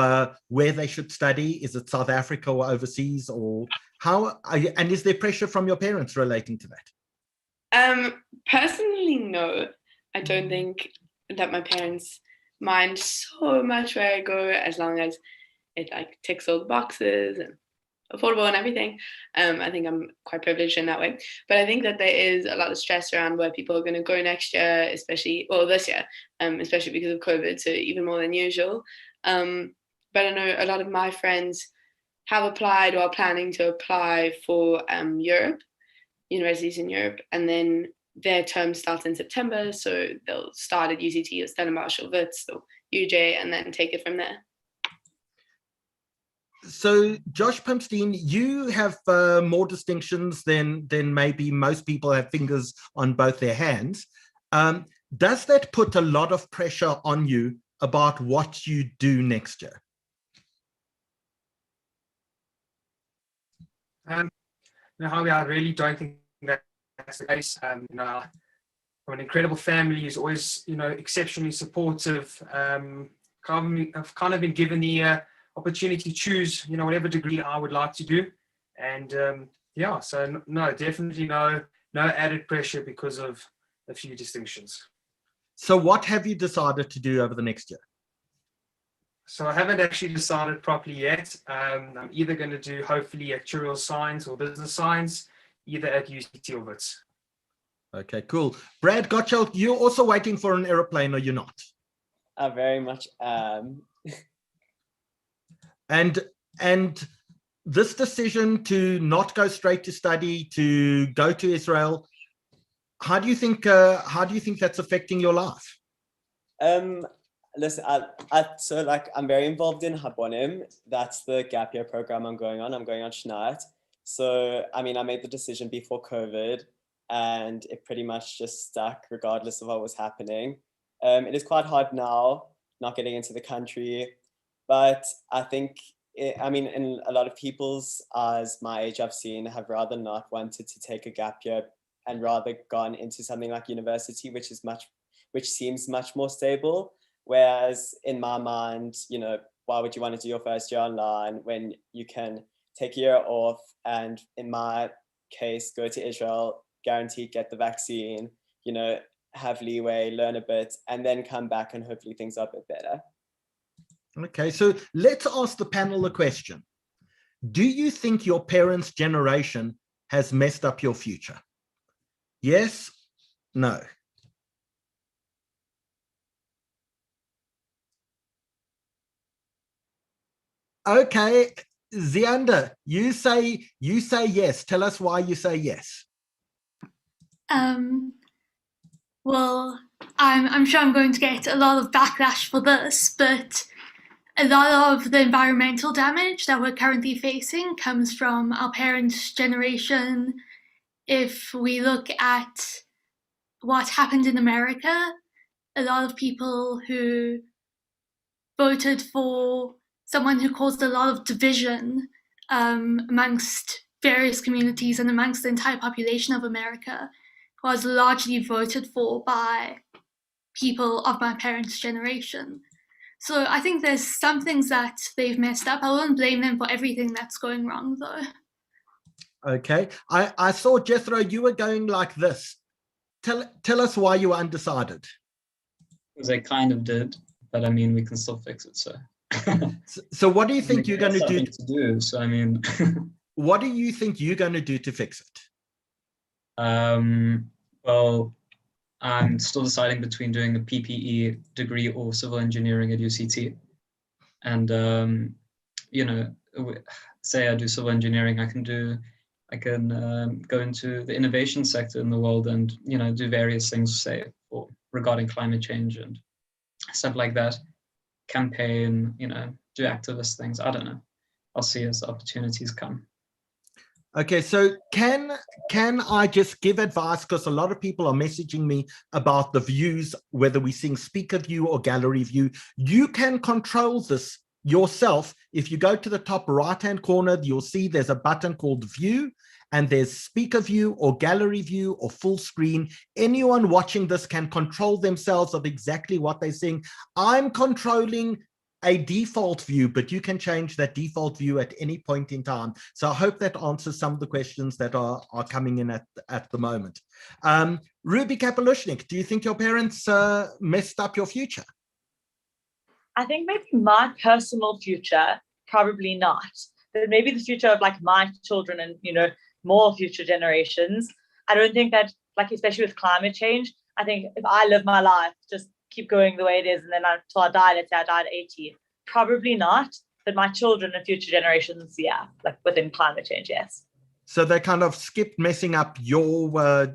where they should study? Is it South Africa or overseas, or how? And is there pressure from your parents relating to that? Personally, no. I don't think that my parents mind so much where I go, as long as it like ticks all the boxes and affordable and everything. I think I'm quite privileged in that way. But I think that there is a lot of stress around where people are going to go next year, especially this year, especially because of COVID, so even more than usual. But I know a lot of my friends have applied or are planning to apply for Europe, universities in Europe, and then their term starts in September, so they'll start at UCT or Stellenbosch or Wits or UJ and then take it from there. So, Josh Pimstein, you have more distinctions than maybe most people have fingers on both their hands. Does that put a lot of pressure on you about what you do next year? No, I really don't think that's the case. I'm an incredible family who's always, exceptionally supportive. I've kind of been given the opportunity to choose, whatever degree I would like to do. And so no, definitely no added pressure because of a few distinctions. So what have you decided to do over the next year? So I haven't actually decided properly yet. I'm either going to do hopefully actuarial science or business science, either at UCT or Wits. Okay, cool. Brad Gottschalk, you're also waiting for an aeroplane, or you're not? I very much am. And this decision to not go straight to study, to go to Israel, how do you think that's affecting your life? Listen, so like I'm very involved in Habonim. That's the gap year program I'm going on. I'm going on Shnat. So I mean, I made the decision before COVID, and it pretty much just stuck regardless of what was happening. It is quite hard now, not getting into the country, but I think in a lot of people's as my age I've seen have rather not wanted to take a gap year and rather gone into something like university, which seems much more stable. Whereas in my mind, you know, why would you want to do your first year online when you can take a year off and in my case, go to Israel, guaranteed get the vaccine, you know, have leeway, learn a bit, and then come back and hopefully things are a bit better. Okay, so let's ask the panel a question. Do you think your parents' generation has messed up your future? Yes? No? Okay, Zianda, you say yes. Tell us why you say yes. Well, I'm sure I'm going to get a lot of backlash for this, but a lot of the environmental damage that we're currently facing comes from our parents' generation. If we look at what happened in America, a lot of people who voted for someone who caused a lot of division amongst various communities and amongst the entire population of America was largely voted for by people of my parents' generation. So I think there's some things that they've messed up. I won't blame them for everything that's going wrong, though. Okay. I saw, Jethro, you were going like this. Tell us why you were undecided. Because I kind of did, but I mean, we can still fix it, so. So what do you think you're going to do? So I mean, what do you think you're going to do to fix it? Well, I'm still deciding between doing a PPE degree or civil engineering at UCT. And you know, say I do civil engineering, I can go into the innovation sector in the world and, you know, do various things, say, regarding climate change and stuff like that. Campaign, you know, do activist things. I don't know. I'll see as opportunities come. Okay, so can I just give advice, because a lot of people are messaging me about the views, whether we're seeing speaker view or gallery view. You can control this yourself. If you go to the top right-hand corner, you'll see there's a button called view, and there's speaker view or gallery view or full screen. Anyone watching this can control themselves of exactly what they're seeing. I'm controlling a default view, but you can change that default view at any point in time. So I hope that answers some of the questions that are coming in at the moment. Ruby Kapelushnik, do you think your parents messed up your future? I think maybe my personal future, probably not. But maybe the future of like my children and, you know, more future generations. I don't think that, like, especially with climate change, I think if I live my life, just keep going the way it is, and then until I die, let's say I died at 80, probably not. But my children and future generations, yeah, like within climate change, yes. So they kind of skipped messing up your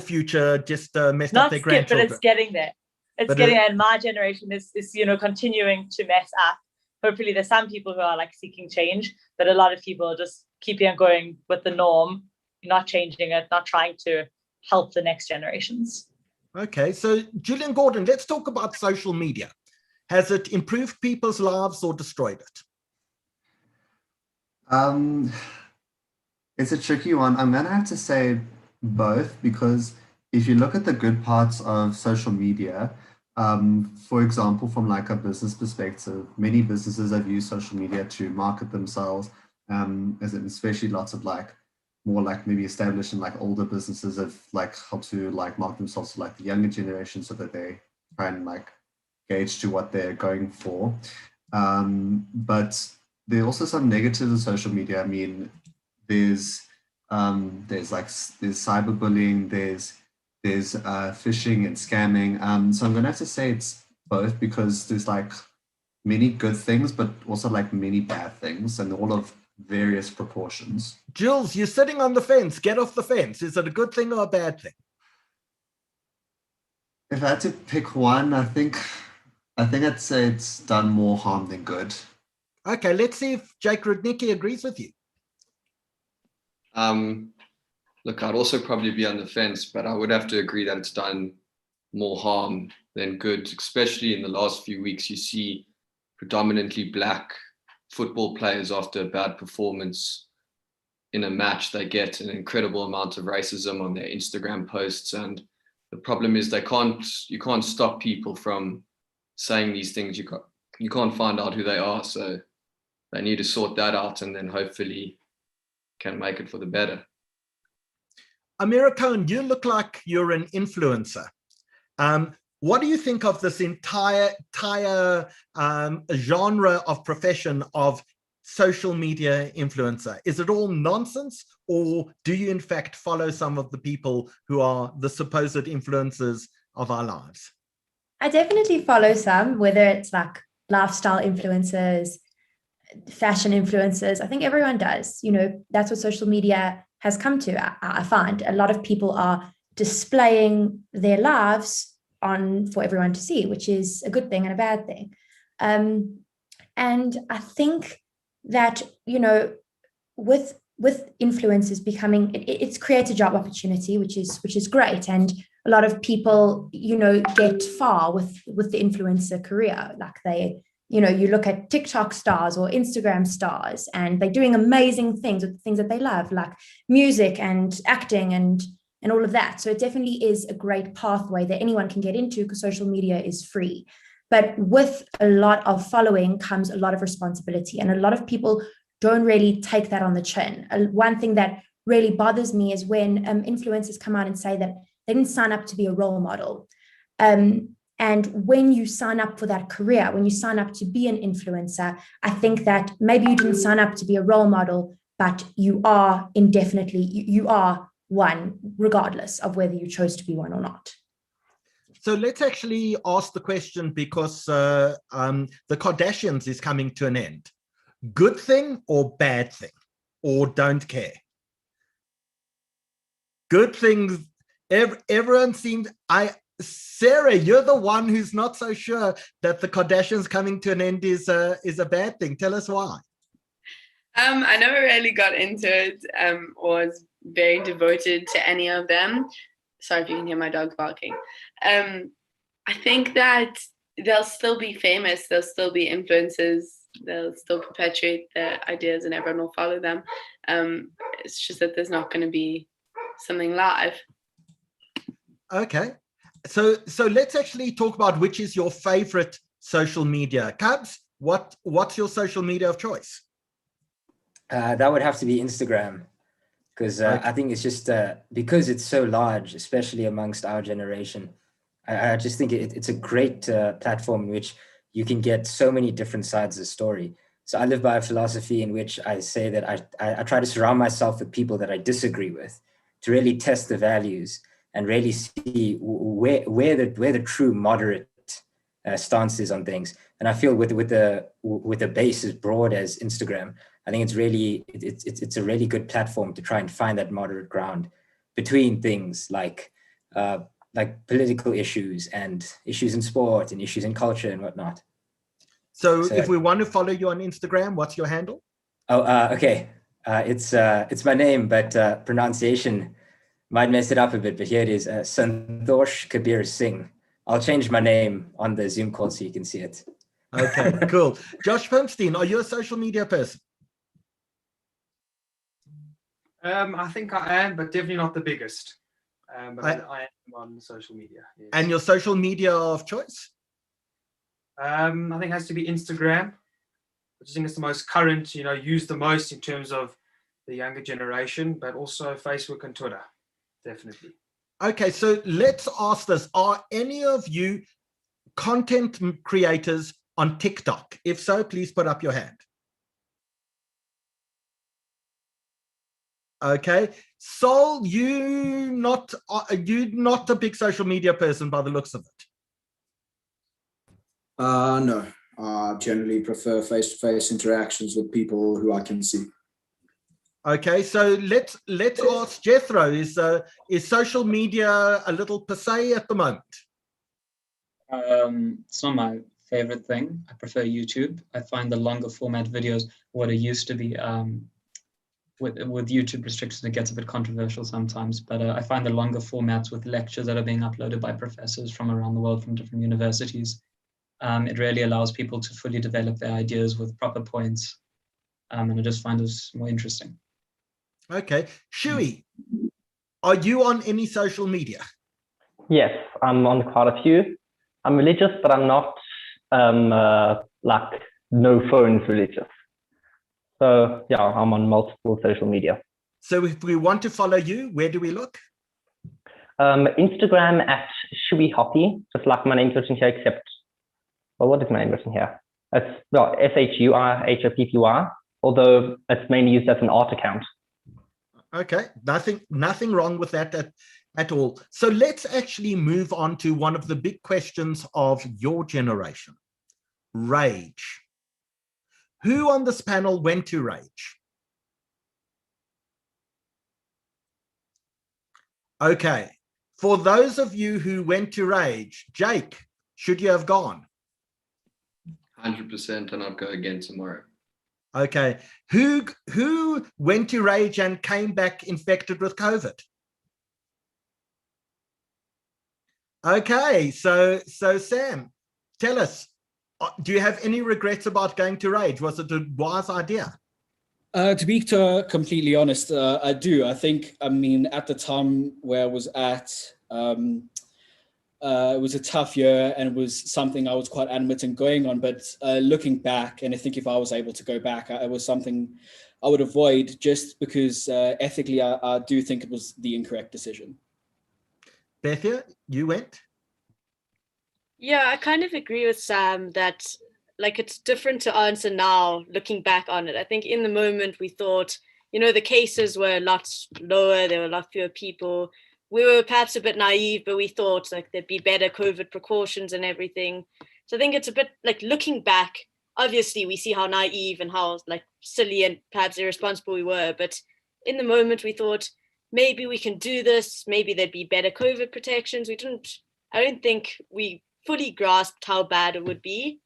future, just messed not up their skip, grandchildren. But it's getting there. It's getting there, and my generation is you know, continuing to mess up. Hopefully there's some people who are like seeking change, but a lot of people are just keeping on going with the norm, not changing it, not trying to help the next generations. Okay, so Julian Gordon, let's talk about social media. Has it improved people's lives or destroyed it? It's a tricky one. I'm going to have to say both, because if you look at the good parts of social media, for example, from like a business perspective, many businesses have used social media to market themselves, as in especially lots of like more like maybe established and like older businesses have like helped to like market themselves to like the younger generation so that they try and like gauge to what they're going for. But there are also some negatives of social media. I mean, there's cyberbullying, there's phishing and scamming. So I'm gonna have to say it's both, because there's like many good things, but also like many bad things, and all of various proportions. Jules, you're sitting on the fence. Get off the fence. Is it a good thing or a bad thing? If I had to pick one, I think I'd say it's done more harm than good. Okay, let's see if Jake Rudnicki agrees with you. Look, I'd also probably be on the fence, but I would have to agree that it's done more harm than good, especially in the last few weeks. You see predominantly black football players after a bad performance in a match, they get an incredible amount of racism on their Instagram posts. And the problem is you can't stop people from saying these things. You can't find out who they are. So they need to sort that out, and then hopefully can make it for the better. Amira Cohen, you look like you're an influencer. What do you think of this entire genre of profession of social media influencer? Is it all nonsense, or do you in fact follow some of the people who are the supposed influencers of our lives? I definitely follow some, whether it's like lifestyle influencers, fashion influencers. I think everyone does. You know, that's what social media has come to. I find a lot of people are displaying their lives for everyone to see, which is a good thing and a bad thing. And I think that, you know, with influencers becoming, it's creates a job opportunity, which is great. And a lot of people, you know, get far with the influencer career. Like you know, you look at TikTok stars or Instagram stars, and they're doing amazing things with the things that they love, like music and acting and all of that. So it definitely is a great pathway that anyone can get into, because social media is free. But with a lot of following comes a lot of responsibility, and a lot of people don't really take that on the chin. One thing that really bothers me is when influencers come out and say that they didn't sign up to be a role model. And when you sign up for that career, when you sign up to be an influencer, I think that maybe you didn't sign up to be a role model, but you are indefinitely, you are one, regardless of whether you chose to be one or not. So let's actually ask the question, because the Kardashians is coming to an end. Good thing or bad thing, or don't care? Good things. Everyone seems. Sarah, you're the one who's not so sure that the Kardashians coming to an end is a bad thing. Tell us why. I never really got into it or was very devoted to any of them. Sorry if you can hear my dog barking. I think that they'll still be famous. They'll still be influencers. They'll still perpetuate their ideas, and everyone will follow them. It's just that there's not going to be something live. Okay. So let's actually talk about which is your favorite social media. Cubs, what's your social media of choice? That would have to be Instagram, because I think it's just because it's so large, especially amongst our generation. I just think it's a great platform in which you can get so many different sides of the story. So I live by a philosophy in which I say that I try to surround myself with people that I disagree with, to really test the values and really see where the true moderate stance is on things. And I feel with the base as broad as Instagram, I think it's a really good platform to try and find that moderate ground between things like political issues and issues in sport and issues in culture and whatnot. So if we want to follow you on Instagram, what's your handle? Okay. It's my name, but pronunciation might mess it up a bit, but here it is, Santosh Kabir Singh. I'll change my name on the Zoom call so you can see it. Okay, cool. Josh Pimstein, are you a social media person? I think I am, but definitely not the biggest. But I am on social media. Yes. And your social media of choice? I think it has to be Instagram, which I think is the most current, used the most in terms of the younger generation, but also Facebook and Twitter, definitely. Okay, so let's ask this. Are any of you content creators on TikTok? If so, please put up your hand. Okay, Sol, you're not a big social media person by the looks of it. No. I generally prefer face-to-face interactions with people who I can see. Okay, so let's ask Jethro. Is social media a little passé at the moment? It's not my favorite thing. I prefer YouTube. I find the longer format videos what it used to be. With YouTube restrictions, it gets a bit controversial sometimes, but I find the longer formats with lectures that are being uploaded by professors from around the world from different universities, it really allows people to fully develop their ideas with proper points, and I just find this more interesting. Okay, Shui, are you on any social media? Yes, I'm on quite a few. I'm religious, but I'm not like no phones religious. So yeah, I'm on multiple social media. So if we want to follow you, where do we look? Instagram at Shui Hoppy, just like my name's written here, except, well, what is my name written here? It's well, SHUI, although it's mainly used as an art account. Okay, nothing wrong with that at all. So let's actually move on to one of the big questions of your generation, rage. Who on this panel went to rage? Okay, for those of you who went to rage, Jake, should you have gone? 100%, and I'd go again tomorrow. Okay, who went to rage and came back infected with COVID? Okay, so Sam, tell us, do you have any regrets about going to rage? Was it a wise idea? To be completely honest, I do. I think, I mean, at the time where I was at, it was a tough year and it was something I was quite adamant in going on. But looking back, and I think if I was able to go back, it was something I would avoid just because ethically, I do think it was the incorrect decision. Bethia, you went? Yeah, I kind of agree with Sam that like it's different to answer now looking back on it. I think in the moment we thought, you know, the cases were a lot lower, there were a lot fewer people. We were perhaps a bit naive, but we thought like there'd be better COVID precautions and everything. So I think it's a bit like looking back, obviously we see how naive and how like silly and perhaps irresponsible we were. But in the moment we thought maybe we can do this, maybe there'd be better COVID protections. I don't think we fully grasped how bad it would be.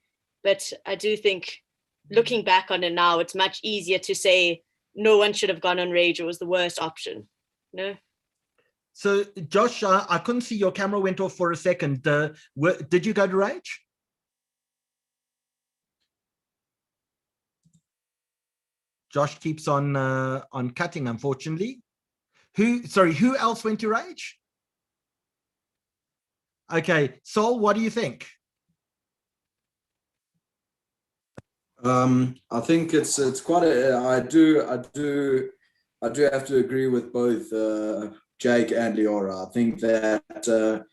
But I do think looking back on it now, it's much easier to say no one should have gone on rage. It was the worst option. No. So Josh, I couldn't see your camera went off for a second. Did you go to rage? Josh keeps on cutting, unfortunately. Who else went to rage? Okay, Sol, what do you think? I think it's quite a. I do have to agree with both Jake and Leora. I think that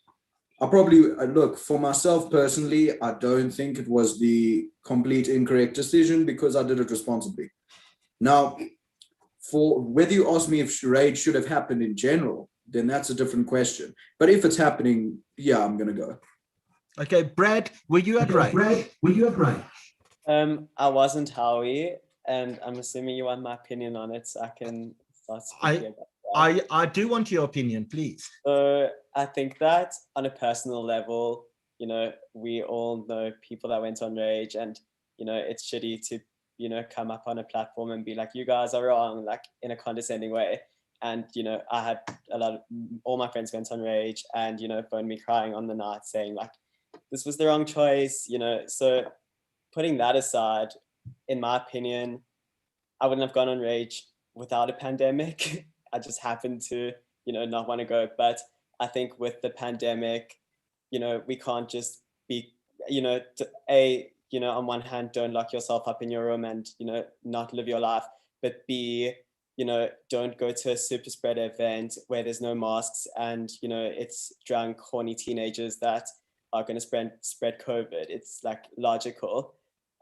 I probably look for myself personally. I don't think it was the complete incorrect decision because I did it responsibly. Now, for whether you ask me if rage should have happened in general, then that's a different question. But if it's happening, yeah, I'm gonna go. Okay, Brad, were you at rage? I wasn't Howie, and I'm assuming you want my opinion on it, so I can start speaking about that. I do want your opinion, please. So I think that on a personal level, you know, we all know people that went on rage, and you know, it's shitty to, you know, come up on a platform and be like, you guys are wrong, like in a condescending way. And, you know, I had all my friends went on rage and, you know, phoned me crying on the night saying like, this was the wrong choice, you know. So putting that aside, in my opinion, I wouldn't have gone on rage without a pandemic. I just happened to, you know, not want to go. But I think with the pandemic, you know, we can't just be, you know, you know, on one hand, don't lock yourself up in your room and, you know, not live your life, but B, you know, don't go to a super spreader event where there's no masks and, you know, it's drunk, horny teenagers that are going to spread COVID. It's like logical.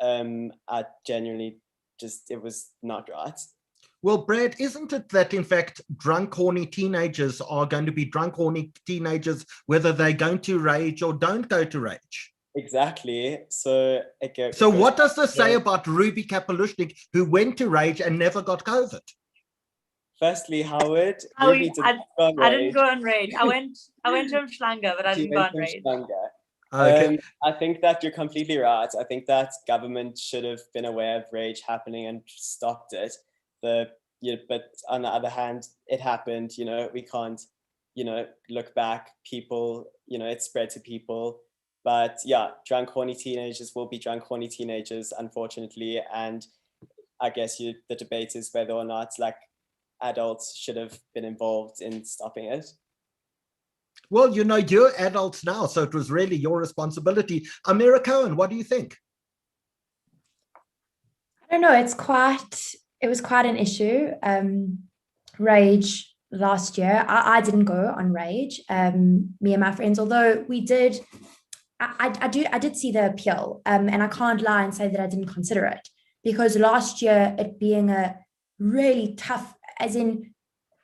I genuinely just, it was not right. Well, Brad, isn't it that in fact drunk, horny teenagers are going to be drunk, horny teenagers, whether they're going to rage or don't go to rage? Exactly. So So what does this say about Ruby Kapelushnik, who went to Rage and never got COVID? Firstly, Howard, Oh, Ruby I didn't go on Rage. I went to Schlanger, but I didn't go on Rage. Okay. I think that you're completely right. I think that government should have been aware of Rage happening and stopped it. But on the other hand, it happened. We can't, look back. People, it spread to people. But yeah, drunk, horny teenagers will be drunk, horny teenagers, unfortunately. And I guess the debate is whether or not adults should have been involved in stopping it. Well, you're adults now, so it was really your responsibility. Amira Cohen, what do you think? I don't know. It was quite an issue. Rage last year, I didn't go on Rage. Me and my friends, although we did. I did see the appeal, and I can't lie and say that I didn't consider it, because last year, it being a really tough, as in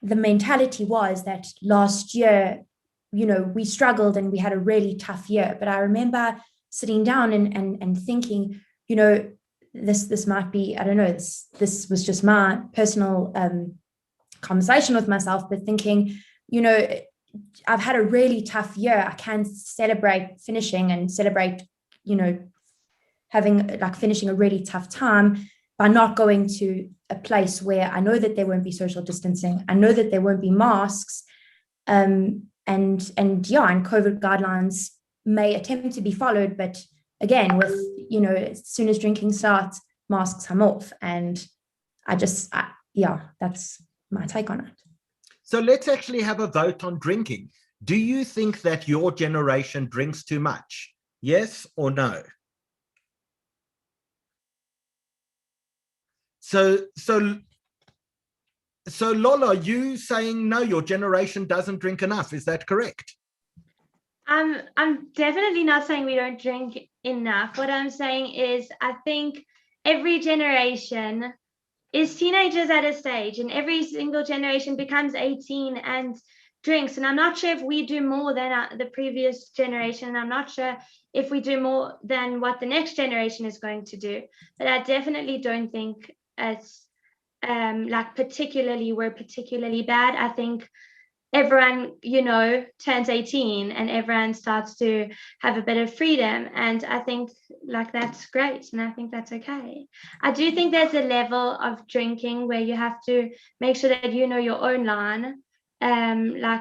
the mentality was that last year, we struggled and we had a really tough year. But I remember sitting down and thinking, this might be, I don't know, this was just my personal conversation with myself, but thinking, I've had a really tough year. I can celebrate finishing and celebrate, having finishing a really tough time by not going to a place where I know that there won't be social distancing. I know that there won't be masks. And COVID guidelines may attempt to be followed, but again, with, as soon as drinking starts, masks come off. And that's my take on it. So let's actually have a vote on drinking. Do you think that your generation drinks too much? Yes or no? So Lola, are you saying no, your generation doesn't drink enough? Is that correct? I'm definitely not saying we don't drink enough. What I'm saying is I think every generation is teenagers at a stage, and every single generation becomes 18 and drinks. And I'm not sure if we do more than the previous generation. And I'm not sure if we do more than what the next generation is going to do. But I definitely don't think it's we're particularly bad. I think everyone, turns 18 and everyone starts to have a bit of freedom. And I think that's great. And I think that's okay. I do think there's a level of drinking where you have to make sure that you know your own line,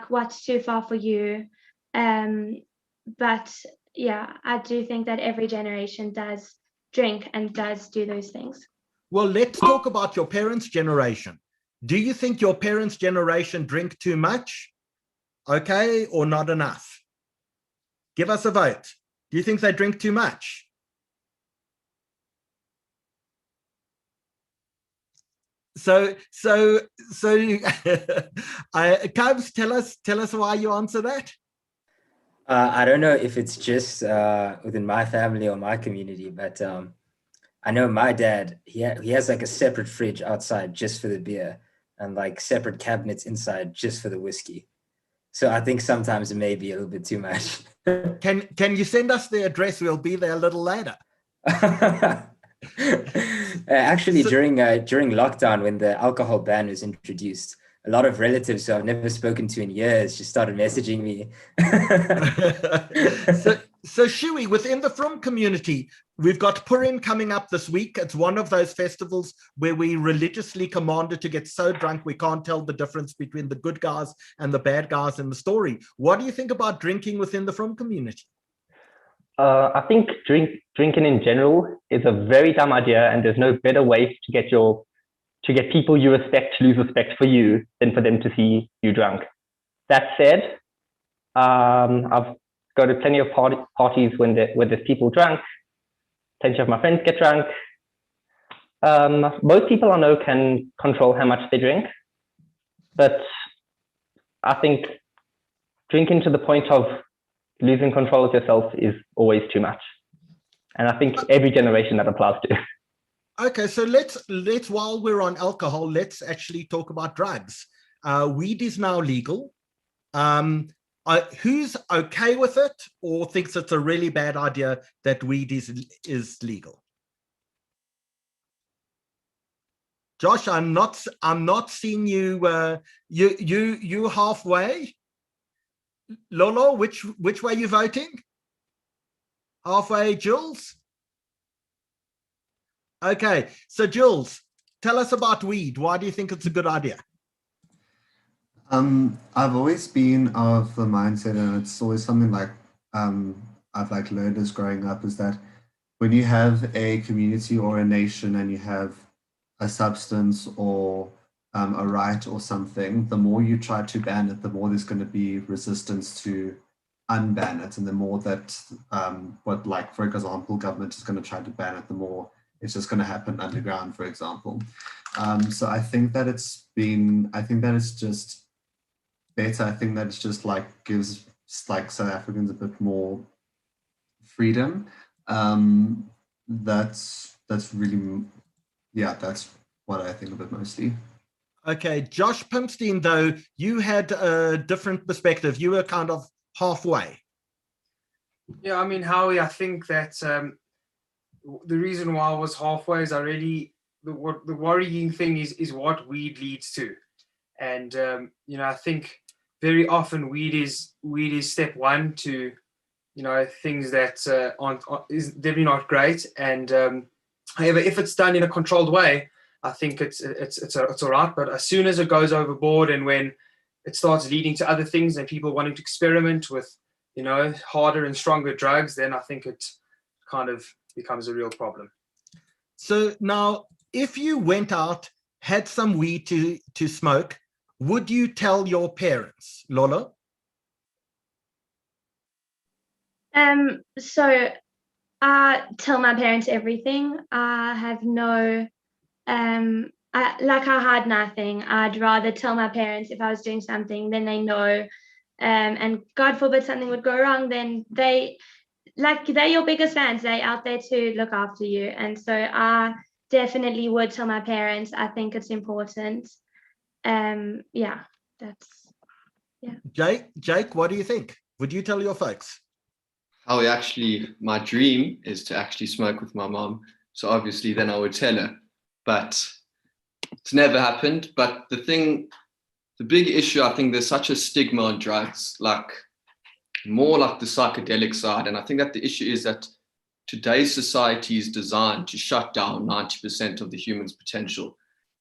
what's too far for you. But yeah, I do think that every generation does drink and does do those things. Well, let's talk about your parents' generation. Do you think your parents' generation drink too much? Okay, or not enough? Give us a vote. Do you think they drink too much? So, Cubs, tell us why you answer that. I don't know if it's just within my family or my community, but I know my dad, he has a separate fridge outside just for the beer and separate cabinets inside just for the whiskey. So I think sometimes it may be a little bit too much. Can you send us the address? We'll be there a little later. Actually, during lockdown, when the alcohol ban was introduced, a lot of relatives who I've never spoken to in years just started messaging me. So Shui, within the From community, we've got Purim coming up this week. It's one of those festivals where we religiously commanded to get so drunk we can't tell the difference between the good guys and the bad guys in the story. What do you think about drinking within the From community? I think drinking in general is a very dumb idea, and there's no better way to get people you respect to lose respect for you than for them to see you drunk. That said, I've go to plenty of parties where there's people drunk. Plenty of my friends get drunk. Most people I know can control how much they drink, but I think drinking to the point of losing control of yourself is always too much. And I think every generation that applies to. Okay, so let's while we're on alcohol, let's actually talk about drugs. Weed is now legal. who's okay with it or thinks it's a really bad idea that weed is legal? Josh, I'm not seeing you. You halfway. Lolo, which way are you voting? Halfway, Jules? Okay, so Jules, tell us about weed. Why do you think it's a good idea? I've always been of the mindset, and it's always something like I've like learned as growing up, is that when you have a community or a nation and you have a substance or a right or something, the more you try to ban it, the more there's going to be resistance to unban it, and the more that what, like, for example, government is going to try to ban it, the more it's just going to happen underground, for example. So I think that it's just better. I think that it's just like gives like South Africans a bit more freedom. That's really, yeah, that's what I think of it mostly. Okay, Josh Pimstein, though, you had a different perspective. You were kind of halfway. Yeah, I mean, Howie, I think that the reason why I was halfway is the worrying thing is what weed leads to. And, you know, I think very often weed is step one to, you know, things that is definitely not great. And however, if it's done in a controlled way, I think it's all right. But as soon as it goes overboard and when it starts leading to other things and people wanting to experiment with, you know, harder and stronger drugs, then I think it kind of becomes a real problem. So now, if you went out, had some weed to smoke, would you tell your parents, Lola? So I tell my parents everything. I have no, I hide nothing. I'd rather tell my parents if I was doing something, then they know, and God forbid something would go wrong, then they're your biggest fans. They're out there to look after you. And so I definitely would tell my parents. I think it's important. Yeah. Jake, what do you think? Would you tell your folks? My dream is to actually smoke with my mom. So obviously then I would tell her, but it's never happened. But the big issue, I think there's such a stigma on drugs, like more like the psychedelic side. And I think that the issue is that today's society is designed to shut down 90% of the human's potential.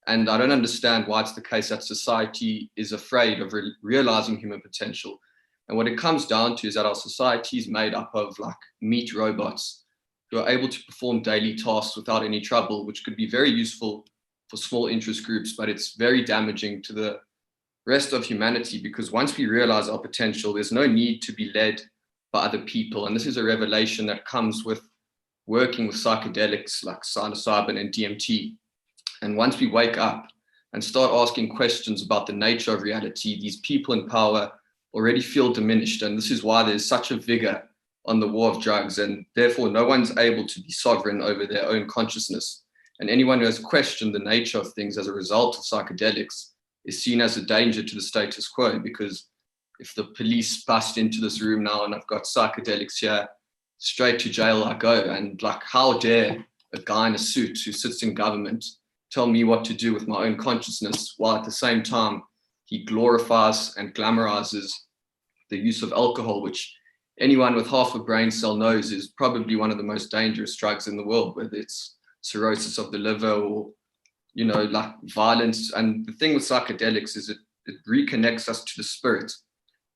And I don't understand why it's the case that society is afraid of realizing human potential. And what it comes down to is that our society is made up of like meat robots who are able to perform daily tasks without any trouble, which could be very useful for small interest groups, but it's very damaging to the rest of humanity, because once we realize our potential, there's no need to be led by other people. And this is a revelation that comes with working with psychedelics like psilocybin and DMT. And once we wake up and start asking questions about the nature of reality, these people in power already feel diminished. And this is why there's such a vigor on the war of drugs. And therefore, no one's able to be sovereign over their own consciousness. And anyone who has questioned the nature of things as a result of psychedelics is seen as a danger to the status quo, because if the police bust into this room now and I've got psychedelics here, straight to jail I go. And like, how dare a guy in a suit who sits in government tell me what to do with my own consciousness, while at the same time he glorifies and glamorizes the use of alcohol, which anyone with half a brain cell knows is probably one of the most dangerous drugs in the world, whether it's cirrhosis of the liver or, you know, like violence. And the thing with psychedelics is it reconnects us to the spirit.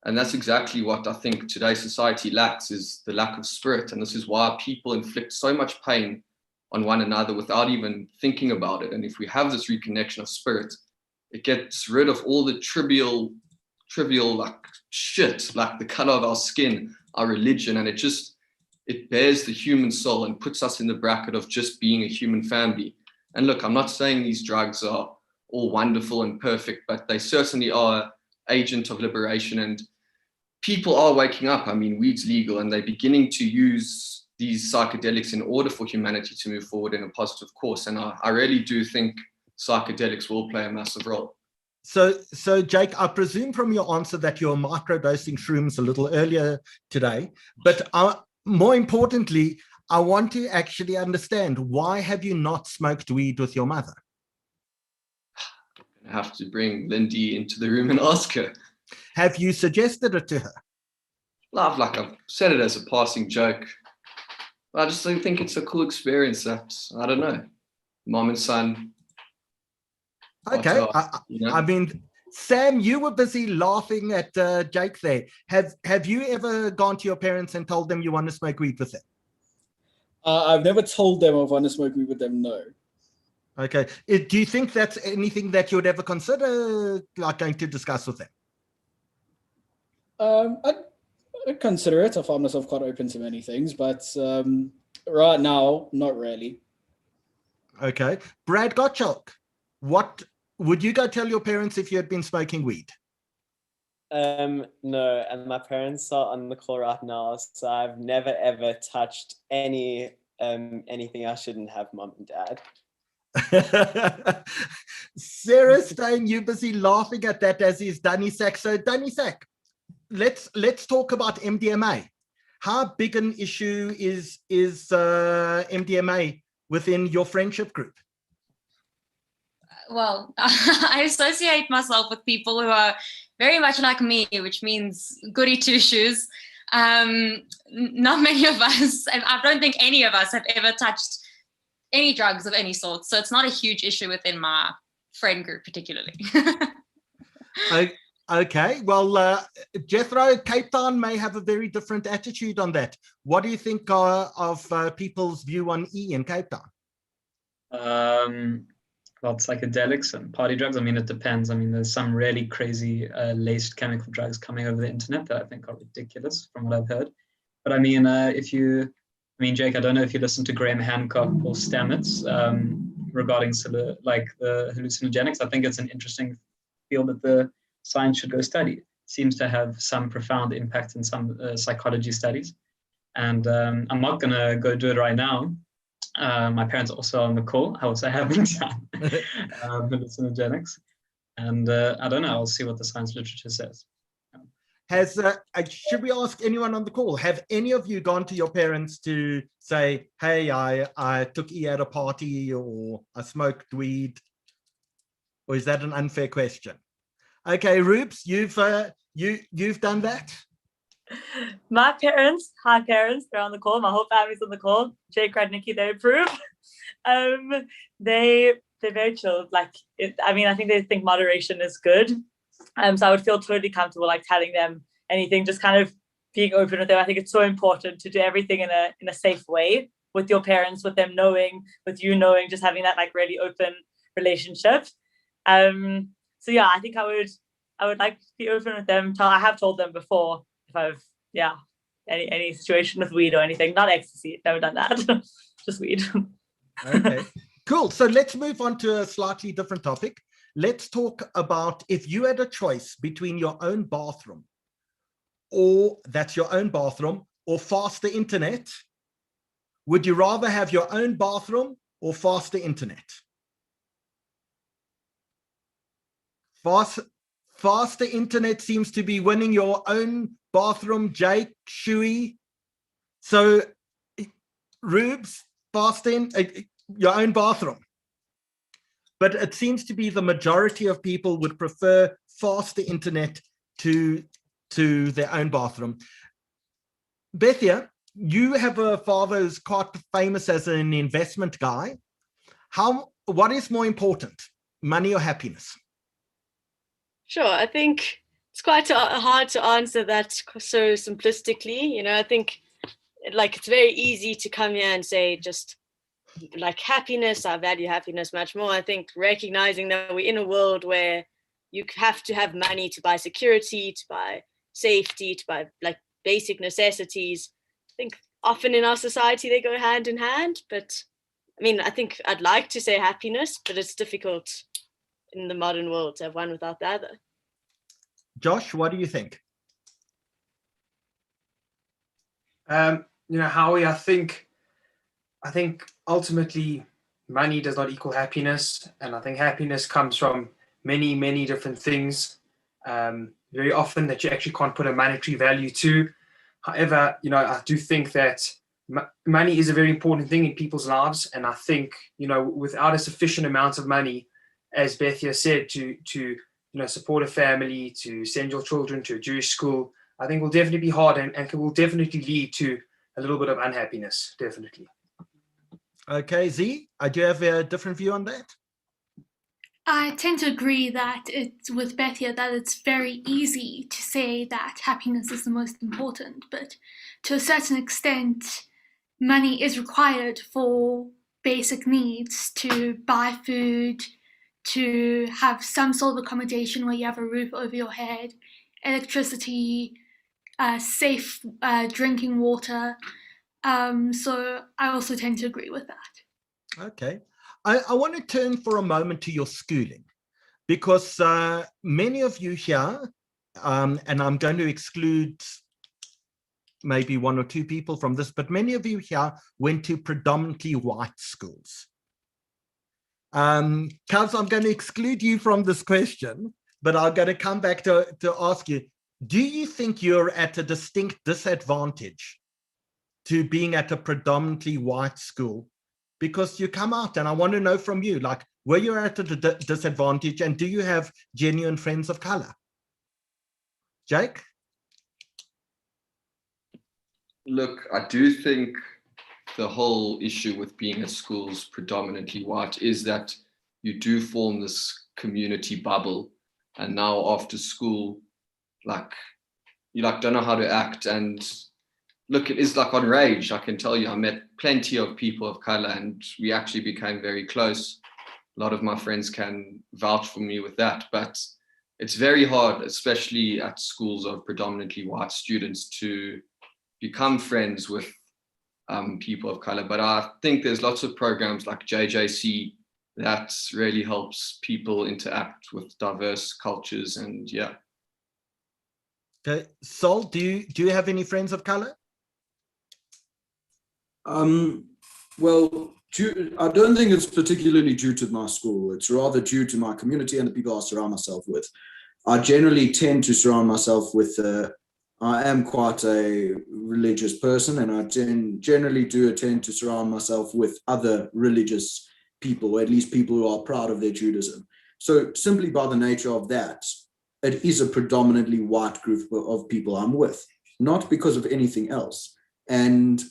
And that's exactly what I think today's society lacks, is the lack of spirit. And this is why people inflict so much pain on one another without even thinking about it. And if we have this reconnection of spirit, it gets rid of all the trivial like shit, like the color of our skin, our religion, and it bears the human soul and puts us in the bracket of just being a human family. And look, I'm not saying these drugs are all wonderful and perfect, but they certainly are an agent of liberation, and people are waking up. I mean, weed's legal and they're beginning to use these psychedelics in order for humanity to move forward in a positive course. And I really do think psychedelics will play a massive role. So Jake, I presume from your answer that you're microdosing shrooms a little earlier today, but more importantly, I want to actually understand, why have you not smoked weed with your mother? I have to bring Lindy into the room and ask her. Have you suggested it to her? I've said it as a passing joke. I just don't think it's a cool experience. I don't know, mom and son. Okay, I mean, Sam, you were busy laughing at Jake there. Have you ever gone to your parents and told them you want to smoke weed with them? I've never told them I want to smoke weed with them, no. Okay. Do you think that's anything that you would ever consider going to discuss with them? I'd consider it. I find myself quite open to many things, but right now, not really. Okay. Brad Gottschalk, what would you go tell your parents if you had been smoking weed? No, and my parents are on the call right now, so I've never ever touched anything I shouldn't have, mom and dad. Sarah Stein, you busy laughing at that, as is Dani Sack. So Dani Sack, let's talk about MDMA. How big an issue is MDMA within your friendship group? Well, I associate myself with people who are very much like me, which means goody two-shoes. Not many of us, and I don't think any of us have ever touched any drugs of any sort. So it's not a huge issue within my friend group particularly. Okay, well, Jethro, Cape Town may have a very different attitude on that. What do you think of people's view on E in Cape Town? Well, psychedelics and party drugs. I mean, it depends. I mean, there's some really crazy laced chemical drugs coming over the internet that I think are ridiculous from what I've heard. But I mean, Jake, I don't know if you listen to Graham Hancock or Stamets regarding like the hallucinogenics. I think it's an interesting field that the science should go study. Seems to have some profound impact in some psychology studies. And I'm not going to go do it right now. My parents are also on the call. I also haven't done hallucinogenics. And I don't know, I'll see what the science literature says. Should we ask anyone on the call, have any of you gone to your parents to say, hey, I took E at a party, or I smoked weed? Or is that an unfair question? Okay, Rubes, you've done that? My parents, hi parents, they're on the call. My whole family's on the call. Jake, Rudnicki, they approve. They're very chilled. I think they think moderation is good. So I would feel totally comfortable telling them anything, just kind of being open with them. I think it's so important to do everything in a safe way with your parents, with them knowing, with you knowing, just having that really open relationship. So yeah, I think I would like to be open with them. I have told them before if I've any situation with weed or anything, not ecstasy, never done that. Just weed. Okay, cool. So let's move on to a slightly different topic. Let's talk about, if you had a choice between your own bathroom, or faster internet, would you rather have your own bathroom or faster internet? Faster internet seems to be winning. Your own bathroom, Jake, Shui. So, Rubes, your own bathroom. But it seems to be the majority of people would prefer faster internet to their own bathroom. Bethia, you have a father who's quite famous as an investment guy. What is more important, money or happiness? Sure, I think it's quite hard to answer that so simplistically. I think it's very easy to come here and say just happiness, I value happiness much more. I think recognizing that we're in a world where you have to have money to buy security, to buy safety, to buy basic necessities. I think often in our society they go hand in hand, but I think I'd like to say happiness, but it's difficult in the modern world to have one without the other. Josh, what do you think? Howie, I think ultimately money does not equal happiness, and I think happiness comes from many different things. Very often that you actually can't put a monetary value to. However, I do think that money is a very important thing in people's lives, and I think without a sufficient amount of money, as Bethia said, to support a family, to send your children to a Jewish school, I think will definitely be hard and will definitely lead to a little bit of unhappiness, definitely. Okay, Z, do you have a different view on that? I tend to agree that it's with Bethia that it's very easy to say that happiness is the most important, but to a certain extent, money is required for basic needs, to buy food, to have some sort of accommodation where you have a roof over your head, electricity, safe drinking water. So I also tend to agree with that. Okay. I want to turn for a moment to your schooling, because many of you here, and I'm going to exclude maybe one or two people from this, but many of you here went to predominantly white schools. Kaz, I'm going to exclude you from this question, but I'm going to come back to ask you, do you think you're at a distinct disadvantage to being at a predominantly white school? Because you come out, and I want to know from you, like, were you at a disadvantage, and do you have genuine friends of color? Jake? Look, I do think the whole issue with being at schools predominantly white is that you do form this community bubble, and now after school, you don't know how to act. And look, it is like on Rage. I can tell you, I met plenty of people of color, and we actually became very close. A lot of my friends can vouch for me with that, but it's very hard, especially at schools of predominantly white students, to become friends with people of color. But I think there's lots of programs like JJC that really helps people interact with diverse cultures, and yeah. Okay, Sol, do you have any friends of color? Well, I don't think it's particularly due to my school. It's rather due to my community and the people I surround myself with. I generally tend to surround myself with, I am quite a religious person, and I generally do tend to surround myself with other religious people, or at least people who are proud of their Judaism. So simply by the nature of that, it is a predominantly white group of people I'm with, not because of anything else. And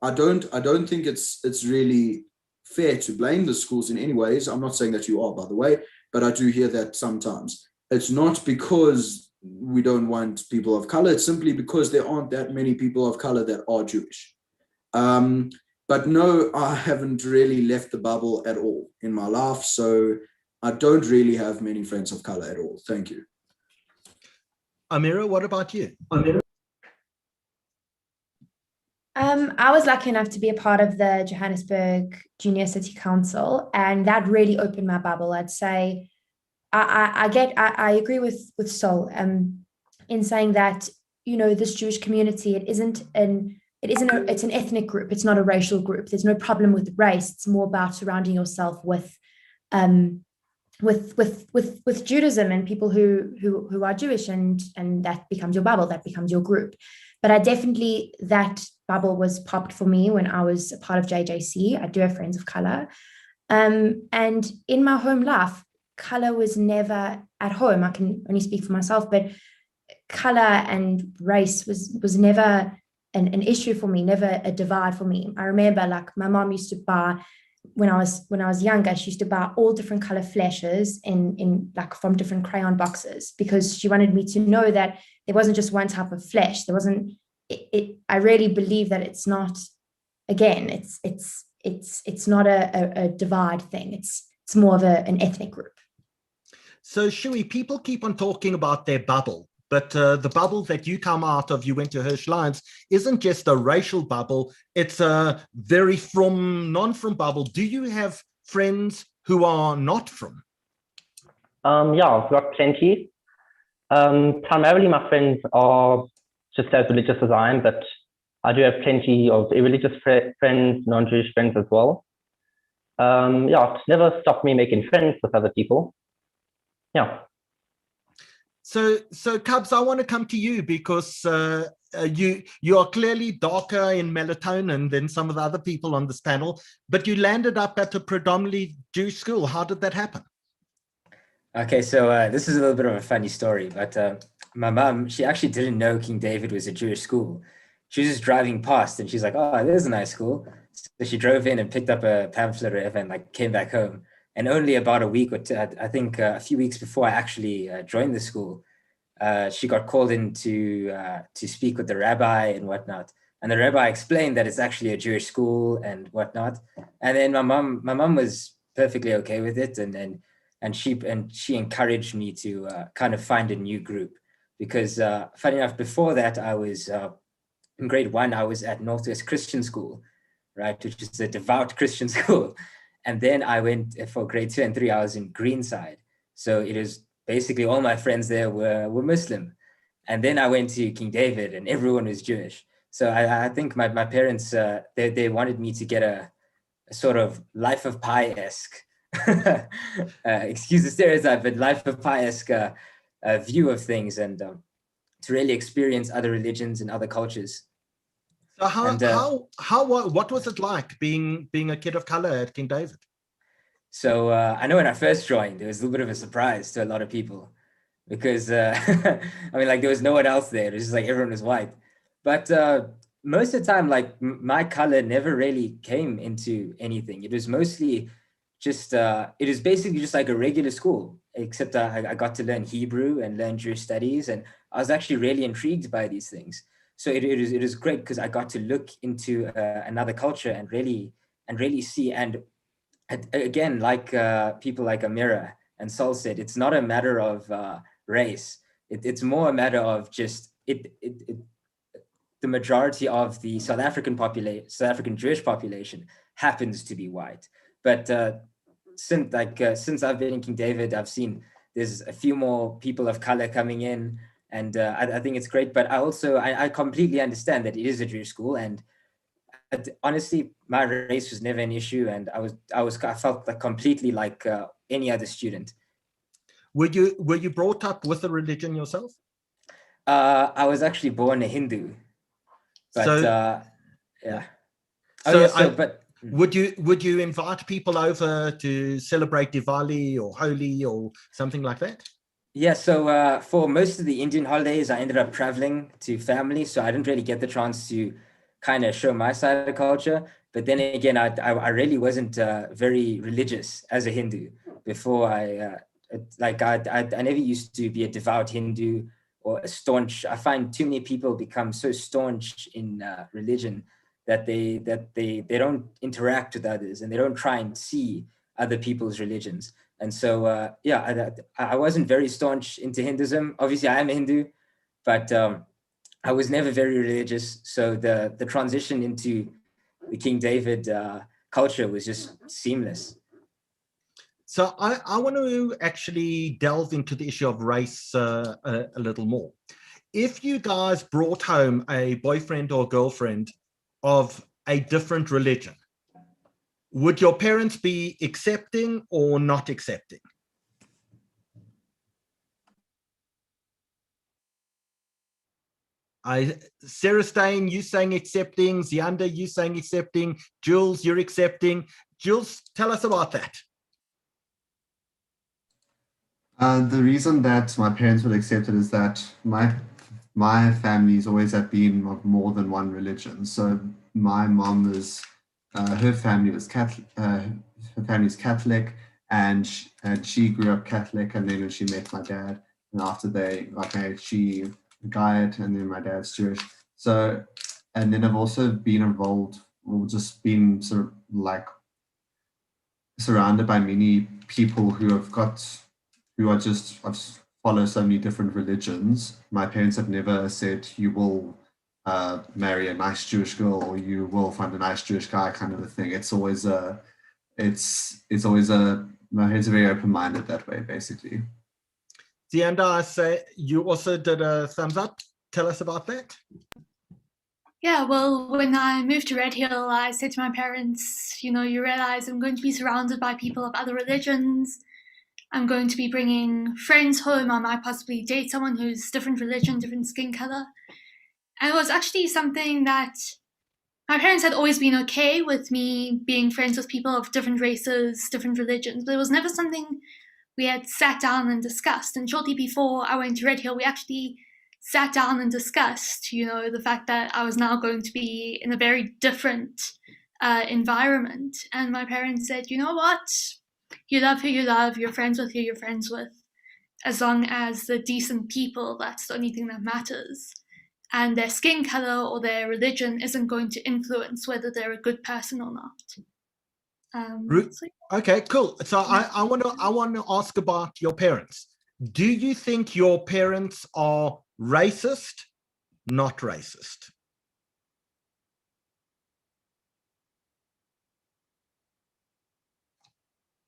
I don't think it's really fair to blame the schools in any ways. I'm not saying that you are, by the way, but I do hear that sometimes. It's not because we don't want people of color. It's simply because there aren't that many people of color that are Jewish. But no, I haven't really left the bubble at all in my life. So I don't really have many friends of color at all. Thank you. Amira, what about you? I was lucky enough to be a part of the Johannesburg Junior City Council, and that really opened my bubble. I'd say I agree with Sol in saying that, this Jewish community, it's an ethnic group. It's not a racial group. There's no problem with race. It's more about surrounding yourself with Judaism and people who are Jewish, and that becomes your bubble, that becomes your group. But that bubble was popped for me when I was a part of JJC. I do have friends of color. And in my home life, color was never at home. I can only speak for myself, but color and race was never an issue for me, never a divide for me. I remember, my mom used to buy, when I was younger, she used to buy all different color flashes in from different crayon boxes, because she wanted me to know that there wasn't just one type of flash. There wasn't. I really believe that it's not. Again, it's not a divide thing. It's more of an ethnic group. So, Shui, people keep on talking about their bubble, but the bubble that you come out of, you went to Hirsch Lions, isn't just a racial bubble. It's a very non-from bubble. Do you have friends who are not from? Yeah, I've got plenty. Primarily my friends are just as religious as I am, but I do have plenty of irreligious friends, non-Jewish friends as well. Yeah, it's never stopped me making friends with other people. Yeah. So Cubs, I want to come to you because you are clearly darker in melatonin than some of the other people on this panel, but you landed up at a predominantly Jewish school. How did that happen? Okay, so this is a little bit of a funny story, but my mom, she actually didn't know King David was a Jewish school. She was just driving past and she's like, oh, there's a nice school. So she drove in and picked up a pamphlet or whatever and like came back home. And only about a week or two, I think a few weeks before I actually joined the school, she got called in to speak with the rabbi and whatnot. And the rabbi explained that it's actually a Jewish school and whatnot. And then my mom was perfectly okay with it. And she encouraged me to kind of find a new group because funny enough, before that, I was in grade 1, I was at Northwest Christian School, right, which is a devout Christian school. And then I went for grade 2 and 3, I was in Greenside. So it was basically all my friends there were Muslim. And then I went to King David and everyone was Jewish. So I think my parents, they wanted me to get a sort of life of pi-esque, excuse the stereotype, but life of pi-esque view of things and to really experience other religions and other cultures. So what was it like being a kid of color at King David? So I know when I first joined, it was a little bit of a surprise to a lot of people because I mean, like there was no one else there. It was just like everyone was white. But most of the time, like my color never really came into anything. It was mostly just, it was basically just like a regular school, except I got to learn Hebrew and learn Jewish studies. And I was actually really intrigued by these things. So it is great because I got to look into another culture and really see. And again, like people like Amira and Sol said, it's not a matter of race. It's more a matter of just the majority of the South African Jewish population happens to be white. But since I've been in King David, I've seen there's a few more people of color coming in. And I think it's great, but I completely understand that it is a Jewish school, and honestly, my race was never an issue, and I felt like completely like any other student. Were you brought up with a religion yourself? I was actually born a Hindu, but yeah. Would you invite people over to celebrate Diwali or Holi or something like that? Yeah, so for most of the Indian holidays, I ended up traveling to family, so I didn't really get the chance to kind of show my side of culture. But then again, I really wasn't very religious as a Hindu before I never used to be a devout Hindu or a staunch. I find too many people become so staunch in religion that they don't interact with others and they don't try and see other people's religions. And so, I wasn't very staunch into Hinduism. Obviously, I am a Hindu, but I was never very religious. So the transition into the King David culture was just seamless. So I want to actually delve into the issue of race a little more. If you guys brought home a boyfriend or girlfriend of a different religion, would your parents be accepting or not accepting? Sarah Stein, you saying accepting. Zianda, you saying accepting. Jules, you're accepting. Jules, tell us about that. The reason that my parents would accept it is that my family's always had been of more than one religion. So my mom is, her family was Catholic. Her family's Catholic, and she grew up Catholic. And then when she met my dad, and after they got married, she Guyed, and then my dad's Jewish. So, and then I've also been involved, or just been sort of like surrounded by many people who are just follow so many different religions. My parents have never said you will marry a nice Jewish girl or you will find a nice Jewish guy, kind of a thing. It's always my parents are very open-minded that way, basically. Zianda, I say you also did a thumbs up. Tell us about that. Yeah, well, when I moved to Red Hill, I said to my parents, you realize I'm going to be surrounded by people of other religions. I'm going to be bringing friends home. I might possibly date someone who's different religion, different skin color. And it was actually something that my parents had always been okay with me being friends with people of different races, different religions, but it was never something we had sat down and discussed. And shortly before I went to Red Hill, we actually sat down and discussed, the fact that I was now going to be in a very different environment. And my parents said, you know what? You love who you love, you're friends with who you're friends with. As long as they're decent people, that's the only thing that matters. And their skin color or their religion isn't going to influence whether they're a good person or not. Okay, cool. So I want to ask about your parents. Do you think your parents are racist, not racist?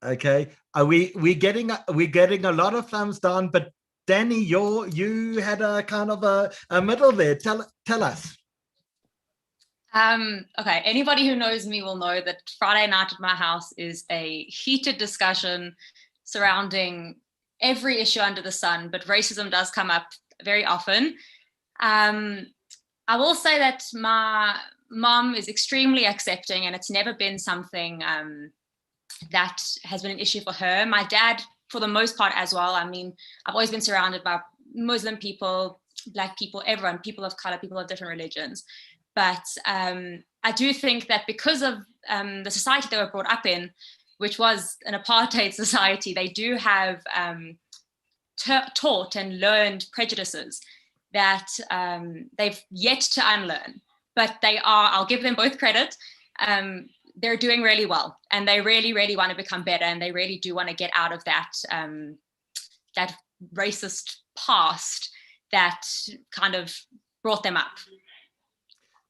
Okay, we're getting a lot of thumbs down, but Dani, you had a kind of a middle there. Tell us. Okay, anybody who knows me will know that Friday night at my house is a heated discussion surrounding every issue under the sun, but racism does come up very often. I will say that my mom is extremely accepting, and it's never been something that has been an issue for her. My dad, for the most part as well. I mean, I've always been surrounded by Muslim people, Black people, everyone, people of color, people of different religions. But I do think that because of the society they were brought up in, which was an apartheid society, they do have taught and learned prejudices that they've yet to unlearn. But they are, I'll give them both credit, they're doing really well, and they really, really want to become better, and they really do want to get out of that that racist past that kind of brought them up.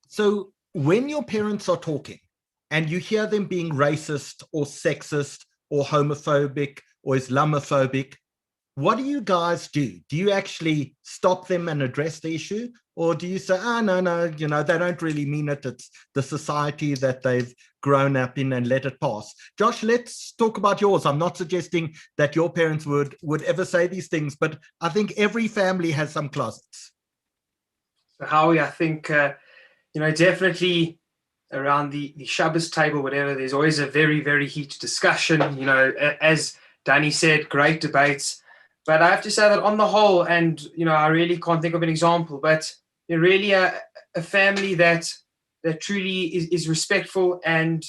So when your parents are talking and you hear them being racist or sexist or homophobic or Islamophobic, what do you guys do? Do you actually stop them and address the issue? Or do you say, no, they don't really mean it. It's the society that they've grown up in, and let it pass. Josh, let's talk about yours. I'm not suggesting that your parents would ever say these things, but I think every family has some closets. So Howie, I think, definitely around the Shabbos table, whatever, there's always a very, very heated discussion. As Dani said, great debates. But I have to say that on the whole, and, I really can't think of an example, but they're really a family that truly is respectful and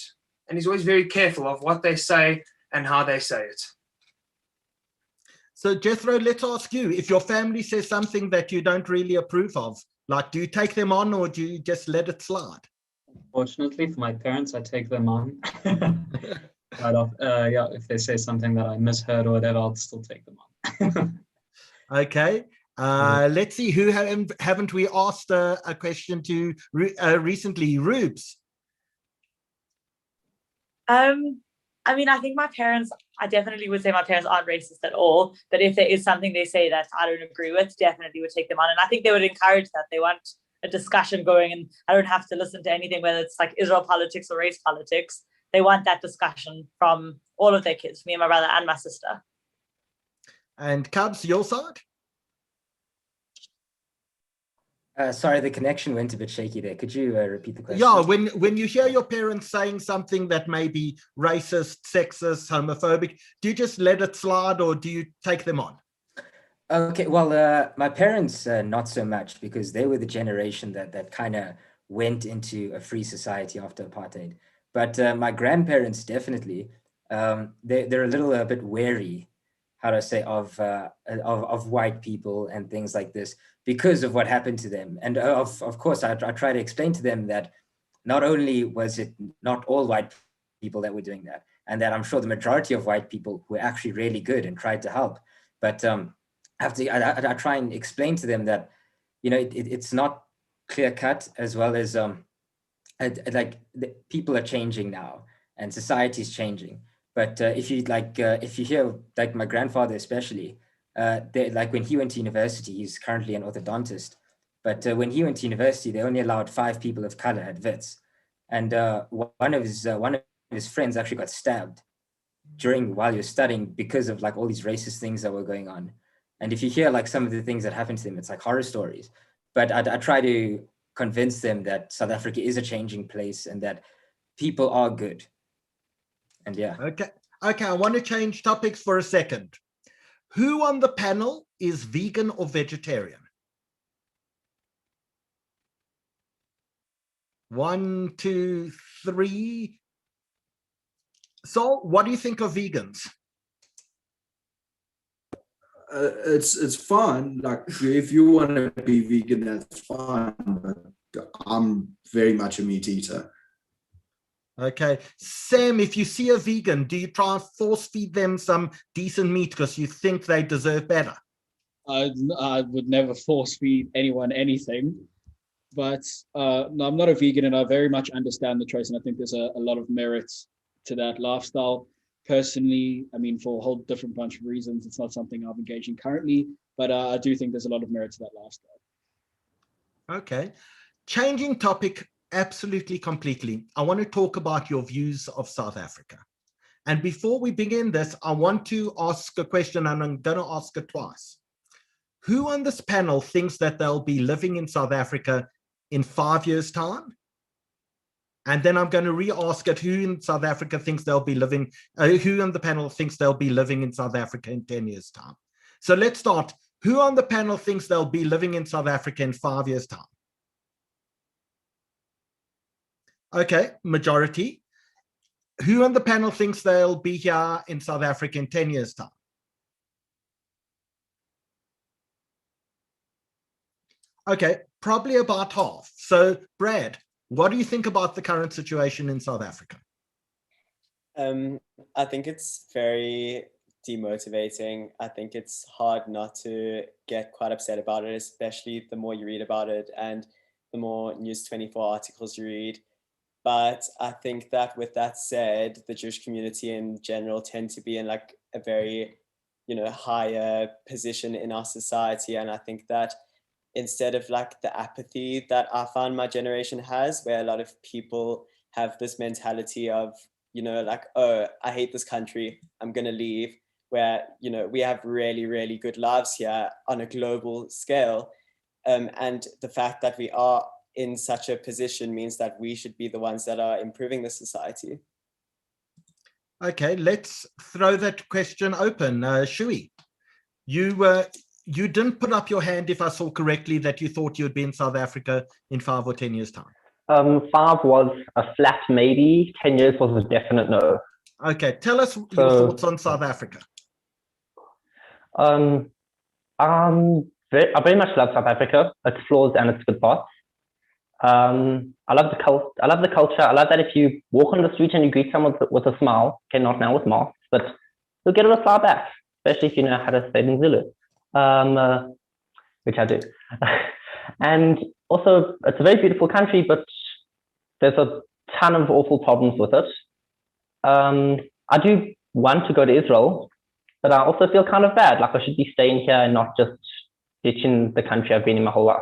is always very careful of what they say and how they say it. So Jethro, let's ask you, if your family says something that you don't really approve of, like, do you take them on or do you just let it slide? Fortunately for my parents, I take them on. If they say something that I misheard or whatever, I'll still take them on. Okay. Let's see, who haven't we asked a question to recently? Rubes. I think my parents, I definitely would say my parents aren't racist at all, but if there is something they say that I don't agree with, definitely would take them on. And I think they would encourage that. They want a discussion going, and I don't have to listen to anything, whether it's like Israel politics or race politics. They want that discussion from all of their kids, me and my brother and my sister. And Cubs, your side? Sorry, the connection went a bit shaky there. Could you repeat the question? Yeah, when you hear your parents saying something that may be racist, sexist, homophobic, do you just let it slide or do you take them on? Okay, well, my parents, not so much, because they were the generation that kind of went into a free society after apartheid. But my grandparents definitely, they're a little bit wary, how do I say, of white people and things like this, because of what happened to them. And of course, I try to explain to them that not only was it not all white people that were doing that, and that I'm sure the majority of white people were actually really good and tried to help. But I try and explain to them that, it's not clear cut, as well as people are changing now and society is changing. But if you hear, like my grandfather especially, when he went to university, he's currently an orthodontist. But when he went to university, they only allowed 5 people of color at Wits, and one of his friends actually got stabbed. while you're studying because of like all these racist things that were going on. And if you hear like some of the things that happened to them, it's like horror stories. But I try to convince them that South Africa is a changing place and that people are good. And yeah. Okay, I want to change topics for a second. Who on the panel is vegan or vegetarian? 1, 2, 3. So, what do you think of vegans? It's fine. Like if you want to be vegan, that's fine. But I'm very much a meat eater. Okay, Sam, if you see a vegan, do you try and force feed them some decent meat because you think they deserve better? I would never force feed anyone anything, but no, I'm not a vegan, and I very much understand the choice, and I think there's a lot of merit to that lifestyle. Personally, I mean, for a whole different bunch of reasons, it's not something I'm engaged in currently, but I do think there's a lot of merit to that lifestyle. Okay, changing topic absolutely completely. I want to talk about your views of South Africa. And before we begin this, I want to ask a question, and I'm going to ask it twice. Who on this panel thinks that they'll be living in South Africa in 5 years' time? And then I'm going to re-ask it, who in South Africa thinks they'll be living, who on the panel thinks they'll be living in South Africa in 10 years' time? So let's start. Who on the panel thinks they'll be living in South Africa in 5 years' time? Okay, majority. Who on the panel thinks they'll be here in South Africa in 10 years' time? Okay, probably about half. So, Brad, what do you think about the current situation in South Africa? I think it's very demotivating. I think it's hard not to get quite upset about it, especially the more you read about it and the more News 24 articles you read. But I think that with that said, the Jewish community in general tend to be in like a very, higher position in our society. And I think that instead of like the apathy that I found my generation has, where a lot of people have this mentality of, like, oh, I hate this country, I'm going to leave, where, we have really, really good lives here on a global scale. And the fact that we are in such a position means that we should be the ones that are improving the society. Okay, let's throw that question open. Shui, you didn't put up your hand, if I saw correctly, that you thought you'd be in South Africa in 5 or 10 years' time. 5 was a flat maybe, 10 years was a definite no. Okay, tell us your thoughts on South Africa. I very much love South Africa, its flaws and its good parts. I love the culture. I love that if you walk on the street and you greet someone with a smile, okay, not now with masks, but you'll get a smile back, especially if you know how to say it in Zulu, which I do. And also, it's a very beautiful country, but there's a ton of awful problems with it. I do want to go to Israel, but I also feel kind of bad, like I should be staying here and not just ditching the country I've been in my whole life.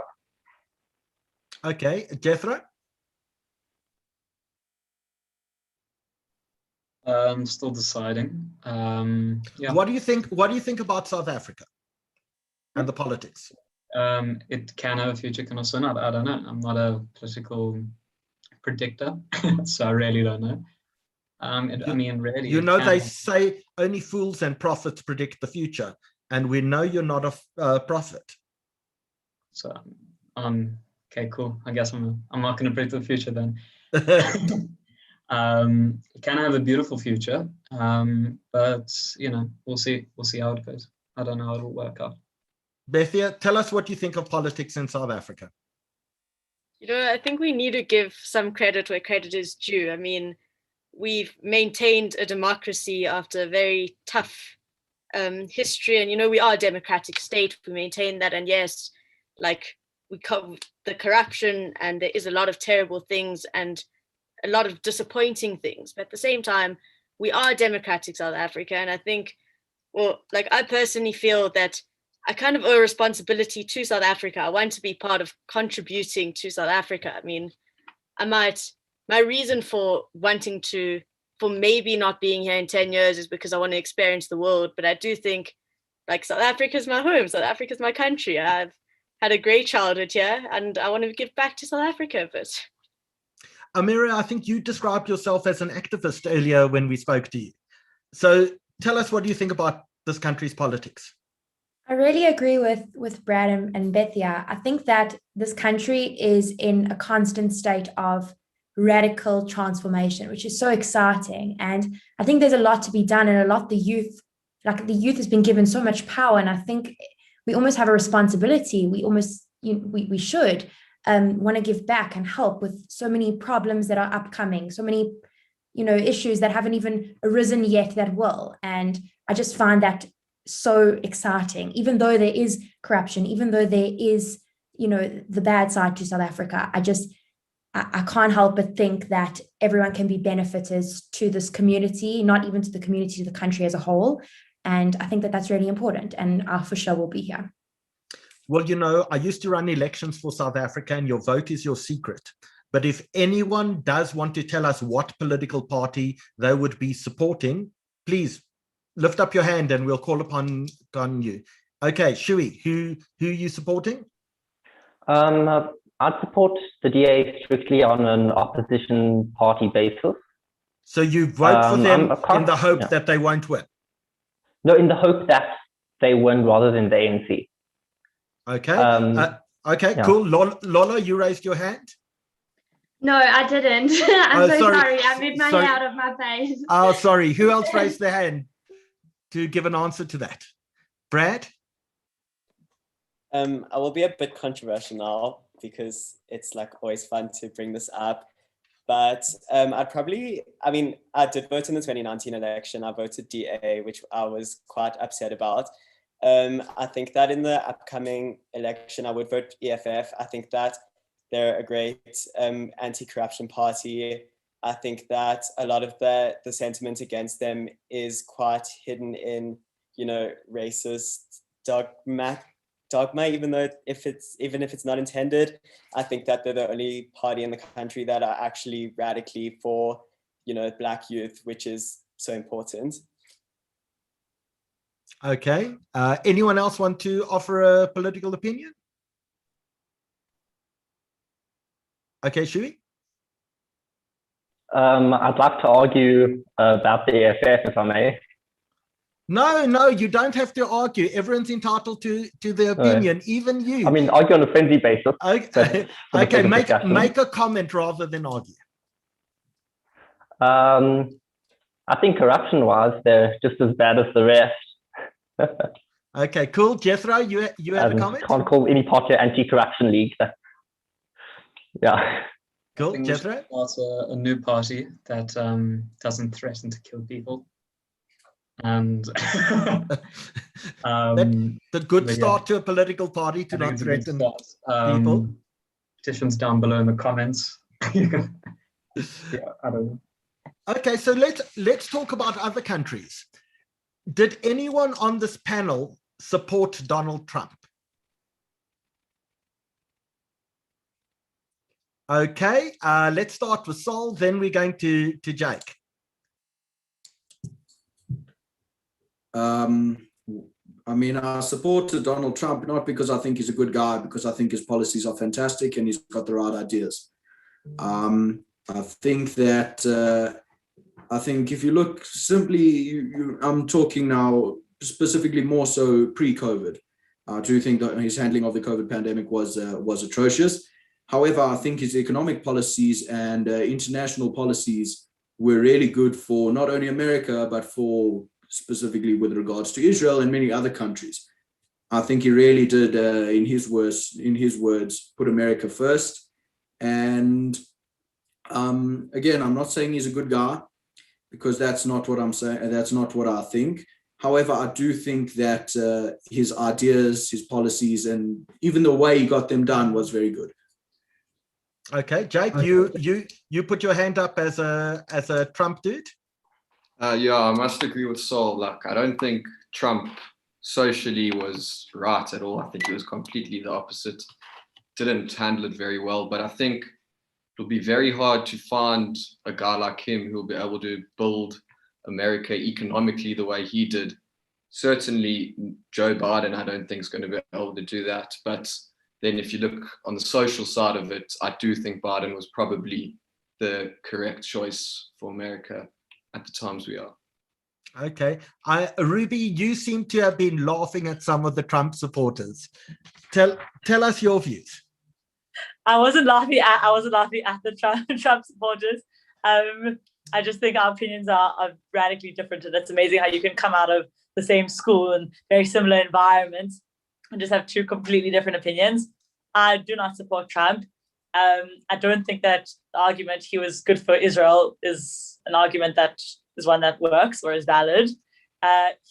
Okay, Jethro? I'm still deciding. Yeah. What do you think about South Africa and the politics? It can have a future, can also not. I don't know. I'm not a political predictor, so I really don't know. I mean, really. They say only fools and prophets predict the future, and we know you're not a prophet. So, okay, cool. I guess I'm not going to predict the future then. It can have a beautiful future, but we'll see. We'll see how it goes. I don't know how it'll work out. Bethia, tell us what you think of politics in South Africa. I think we need to give some credit where credit is due. I mean, we've maintained a democracy after a very tough history, and we are a democratic state. We maintain that, and yes, like we cover the corruption, and there is a lot of terrible things and a lot of disappointing things. But at the same time, we are a democratic South Africa, and I think, I personally feel that I kind of owe a responsibility to South Africa. I want to be part of contributing to South Africa. I mean, my reason for wanting to for maybe not being here in 10 years is because I want to experience the world. But I do think like South Africa's my home. South Africa's my country. I've had a great childhood here and I want to give back to South Africa. But Amira, I think you described yourself as an activist earlier when we spoke to you. So tell us, what do you think about this country's politics? I really agree with Brad and Bethia. I think that this country is in a constant state of radical transformation, which is so exciting. And I think there's a lot to be done, and a lot the youth has been given so much power. And I think we almost have a responsibility. We should want to give back and help with so many problems that are upcoming, so many, issues that haven't even arisen yet that will. And I just find that so exciting, even though there is corruption, even though there is, the bad side to South Africa. I can't help but think that everyone can be benefiters to this community, not even to the community, to the country as a whole. And I think that that's really important, and I for sure will be here. Well, I used to run elections for South Africa, and your vote is your secret. But if anyone does want to tell us what political party they would be supporting, please lift up your hand and we'll call upon you. Okay, Shui, who are you supporting? I'd support the DA strictly on an opposition party basis. So you vote for them in the hope that they won't win? No, in the hope that they win rather than the ANC. Okay, cool. Lola, you raised your hand? No, I didn't. I'm so sorry. I moved my hair out of my face. Oh, sorry. Who else raised their hand to give an answer to that? Brad? I will be a bit controversial now because it's like always fun to bring this up. But I did vote in the 2019 election. I voted DA, which I was quite upset about. I think that in the upcoming election, I would vote EFF. I think that they're a great anti-corruption party. I think that a lot of the sentiment against them is quite hidden in, racist dogma, even if it's not intended. I think that they're the only party in the country that are actually radically for, Black youth, which is so important. Okay. Anyone else want to offer a political opinion? Okay, Shui? I'd like to argue about the EFF, if I may. No, you don't have to argue. Everyone's entitled to their opinion, even you. Argue on a friendly basis. Okay, make a comment rather than argue. I think corruption-wise, they're just as bad as the rest. Okay, cool. Jethro, you have a comment? Can't call any party anti-corruption league. Yeah. Cool, Jethro? Start a new party that doesn't threaten to kill people. And the good start to a political party to not threaten people. Petitions down below in the comments. Yeah, I don't know. Okay, so let's talk about other countries. Did anyone on this panel support Donald Trump? Okay, let's start with Sol, then we're going to Jake. I supported Donald Trump, not because I think he's a good guy, because I think his policies are fantastic and he's got the right ideas. I think that, if you look simply, I'm talking now specifically more so pre-COVID. I do think that his handling of the COVID pandemic was atrocious. However, I think his economic policies and international policies were really good for not only America, but for specifically with regards to Israel and many other countries. I think he really did, in his words, put America first. And again, I'm not saying he's a good guy, because that's not what I'm saying. That's not what I think. However, I do think that his ideas, his policies, and even the way he got them done was very good. Okay, Jake, you put your hand up as a Trump dude? Yeah, I must agree with Saul. Like, I don't think Trump socially was right at all. I think he was completely the opposite. Didn't handle it very well. But I think it it'll be very hard to find a guy like him who'll be able to build America economically the way he did. Certainly Joe Biden, I don't think is going to be able to do that. But then if you look on the social side of it, I do think Biden was probably the correct choice for America at the times we are. Okay. Ruby, you seem to have been laughing at some of the Trump supporters. Tell us your views. I wasn't laughing at the Trump supporters. I just think our opinions are radically different, and it's amazing how you can come out of the same school and very similar environments and just have two completely different opinions. I do not support Trump. I don't think that the argument he was good for Israel is an argument that is one that works or is valid.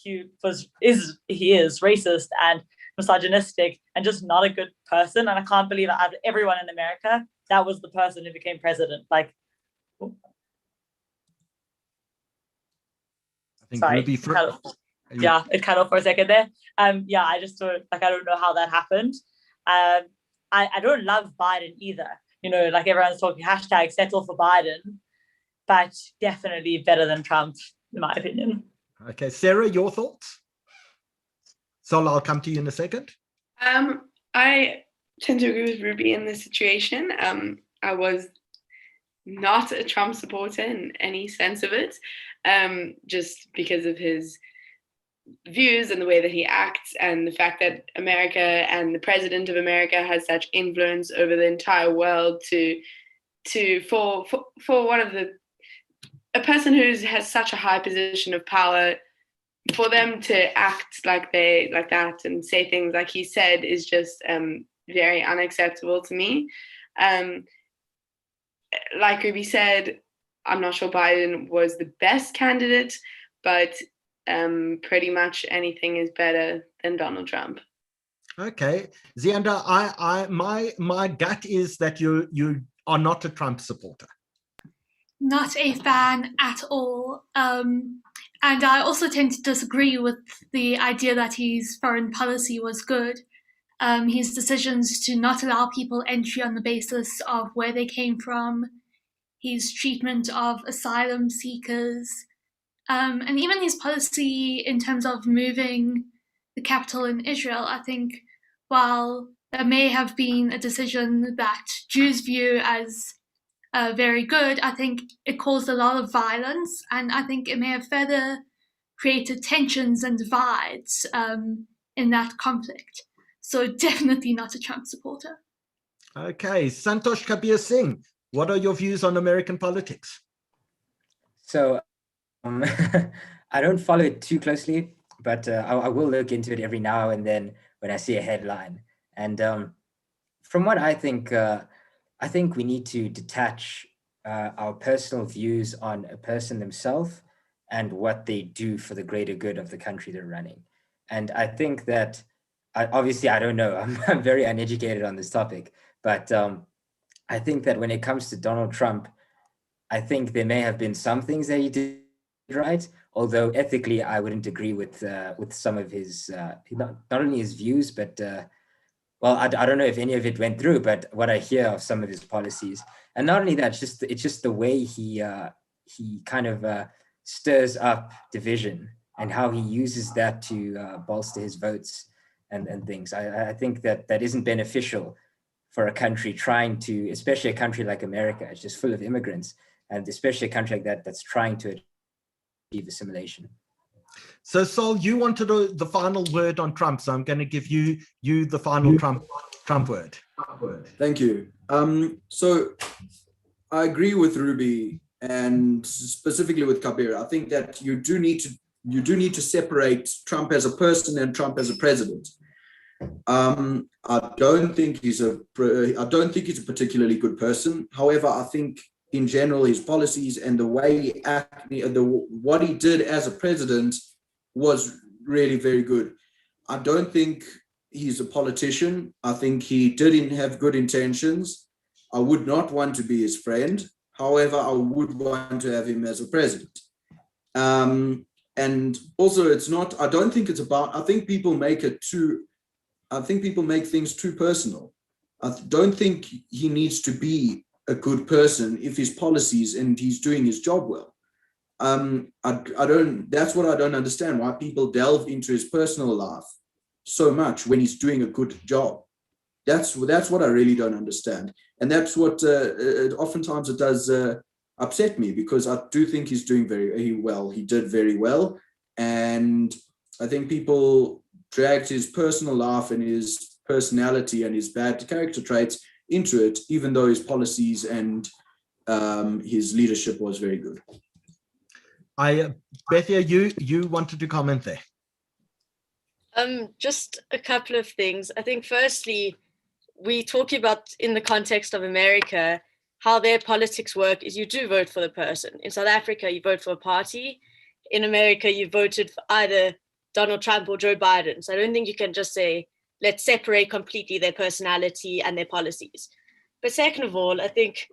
He is racist and misogynistic and just not a good person. And I can't believe that out of everyone in America, that was the person who became president. Like, I think sorry, Ruby it cut off for a second there. I just don't I don't know how that happened. I don't love Biden either. Like everyone's talking hashtag settle for Biden, but definitely better than Trump, in my opinion. Okay, Sarah, your thoughts? Sol, I'll come to you in a second. I tend to agree with Ruby in this situation. I was not a Trump supporter in any sense of it, just because of his views and the way that he acts and the fact that America and the president of America has such influence over the entire world for one of a person who has such a high position of power, for them to act like that and say things like he said is just very unacceptable to me. Like Ruby said, I'm not sure Biden was the best candidate, but pretty much anything is better than Donald Trump. Okay, Zianda, my gut is that you are not a Trump supporter. Not a fan at all. And I also tend to disagree with the idea that his foreign policy was good. His decisions to not allow people entry on the basis of where they came from, his treatment of asylum seekers, and even his policy in terms of moving the capital in Israel. I think while there may have been a decision that Jews view as very good, I think it caused a lot of violence, and I think it may have further created tensions and divides in that conflict. So definitely not a Trump supporter. Okay, Santosh Kabir Singh, what are your views on American politics? So I don't follow it too closely, but I will look into it every now and then when I see a headline. And from what I think we need to detach our personal views on a person themselves and what they do for the greater good of the country they're running. And I think that, obviously, I don't know, I'm very uneducated on this topic, but I think that when it comes to Donald Trump, I think there may have been some things that he did right, although ethically I wouldn't agree with some of his, not only his views, but well, I don't know if any of it went through, but what I hear of some of his policies, and not only that, it's just the way he kind of stirs up division and how he uses that to bolster his votes and things. I think that isn't beneficial for a country trying to, especially a country like America, it's just full of immigrants, and especially a country like that that's trying to achieve assimilation. So, Sol, you wanted the final word on Trump, so I'm going to give you the final Trump word. Thank you. So I agree with Ruby and specifically with Kabir. I think that you do need to separate Trump as a person and Trump as a president. I don't think he's a particularly good person. However, I think in general his policies and the way he acted, what he did as a president was really very good. I don't think he's a politician. I think he didn't have good intentions. I would not want to be his friend. However, I would want to have him as a president. And also it's not, I don't think it's about, I think people make things too personal. I don't think he needs to be a good person if his policies and he's doing his job well. I don't. That's what I don't understand. Why people delve into his personal life so much when he's doing a good job. That's what I really don't understand, and that's what oftentimes it does upset me, because I do think he's doing very well. He did very well, and I think people dragged his personal life and his personality and his bad character traits into it, even though his policies and his leadership was very good. Bethia, you wanted to comment there. Just a couple of things. I think firstly, we talking about in the context of America, how their politics work is you do vote for the person. In South Africa, you vote for a party. In America, you voted for either Donald Trump or Joe Biden. So I don't think you can just say, let's separate completely their personality and their policies. But second of all, I think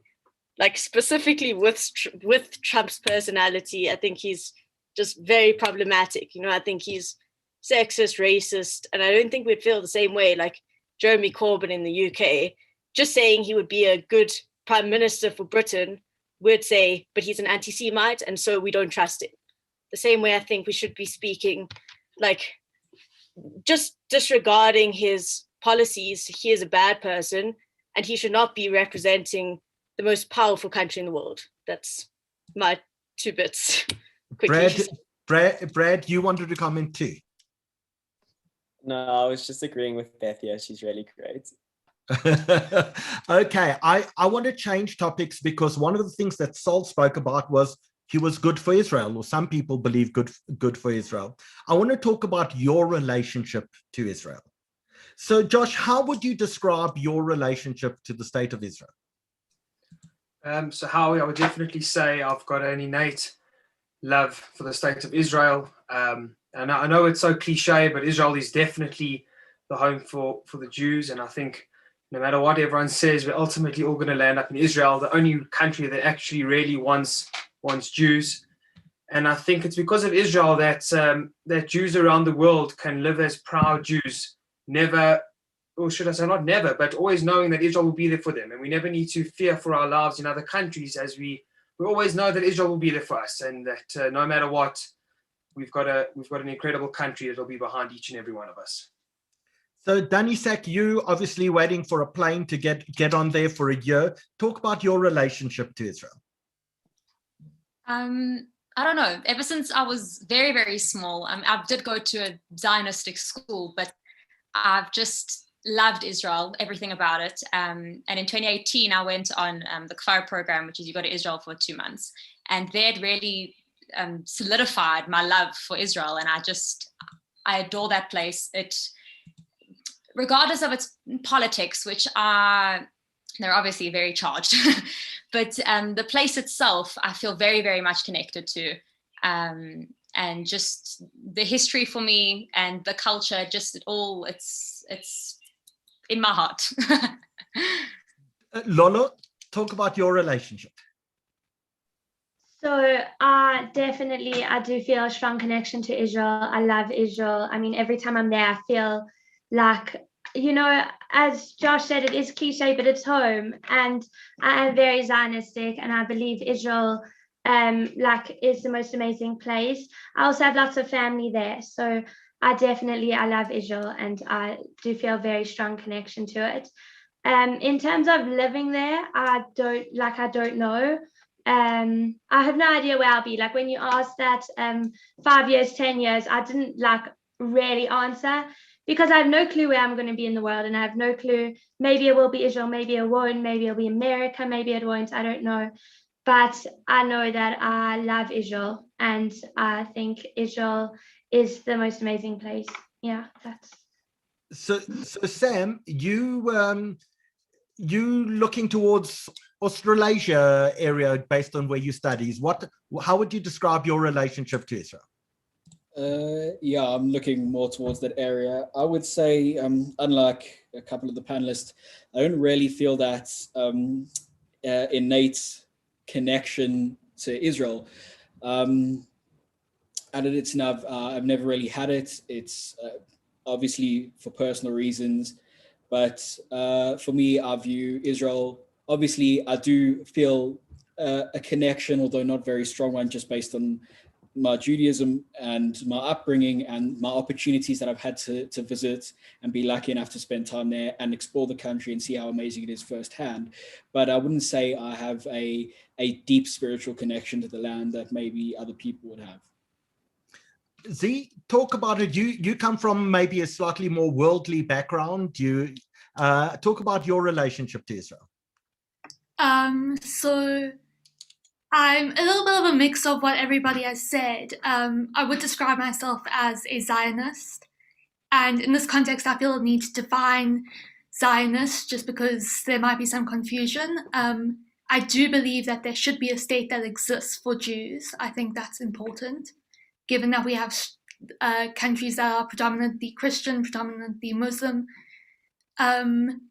like specifically with Trump's personality, I think he's just very problematic. You know, I think he's sexist, racist, and I don't think we'd feel the same way like Jeremy Corbyn in the UK, just saying he would be a good prime minister for Britain, would say, but he's an anti-Semite, and so we don't trust him. The same way I think we should be speaking, like, just disregarding his policies, he is a bad person, and he should not be representing the most powerful country in the world. That's my 2 bits. Brad, you wanted to comment too? No, I was just agreeing with Bethia. She's really great. Okay, I want to change topics, because one of the things that Saul spoke about was he was good for Israel, or some people believe good for Israel. I want to talk about your relationship to Israel. So Josh, how would you describe your relationship to the state of Israel? So Howie, I would definitely say I've got an innate love for the state of Israel. And I know it's so cliche, but Israel is definitely the home for the Jews. And I think no matter what everyone says, we're ultimately all going to land up in Israel, the only country that actually really wants Jews. And I think it's because of Israel that that Jews around the world can live as proud Jews, never, or should I say not never, but always knowing that Israel will be there for them. And we never need to fear for our lives in other countries, as we always know that Israel will be there for us, and that no matter what, we've got an incredible country that will be behind each and every one of us. So Dani Sack, you obviously waiting for a plane to get on there for a year. Talk about your relationship to Israel. I don't know. Ever since I was very, very small, I did go to a Zionistic school, but I've just loved Israel, everything about it. And in 2018, I went on the Kabir program, which is you go to Israel for 2 months. And there it really solidified my love for Israel. And I adore that place. It, regardless of its politics, which they're obviously very charged, but the place itself, I feel very, very much connected to. And just the history for me and the culture, just it's in my heart. Lolo, talk about your relationship. So definitely, I do feel a strong connection to Israel. I love Israel. I mean, every time I'm there, I feel like, you know, as Josh said, it is cliche, but it's home. And I am very Zionistic, and I believe Israel is the most amazing place. I also have lots of family there. So I love Israel, and I do feel a very strong connection to it. In terms of living there, I don't know. I have no idea where I'll be. Like when you asked that 5 years, 10 years, I didn't really answer, because I have no clue where I'm going to be in the world, and I have no clue. Maybe it will be Israel, maybe it won't, maybe it'll be America, maybe it won't, I don't know. But I know that I love Israel, and I think Israel is the most amazing place. Yeah, that's. So Sam, you looking towards Australasia area based on where you studies. How would you describe your relationship to Israel? Yeah, I'm looking more towards that area. I would say, unlike a couple of the panelists, I don't really feel that innate connection to Israel. And I've never really had it. It's obviously for personal reasons, but for me, I view Israel obviously I do feel a connection, although not very strong one, just based on my Judaism and my upbringing and my opportunities that I've had to visit and be lucky enough to spend time there and explore the country and see how amazing it is firsthand. But I wouldn't say I have a deep spiritual connection to the land that maybe other people would have. Z, talk about it. You come from maybe a slightly more worldly background. You talk about your relationship to Israel. So I'm a little bit of a mix of what everybody has said. I would describe myself as a Zionist. And in this context, I feel a need to define Zionist just because there might be some confusion. I do believe that there should be a state that exists for Jews. I think that's important, given that we have countries that are predominantly Christian, predominantly Muslim. I'm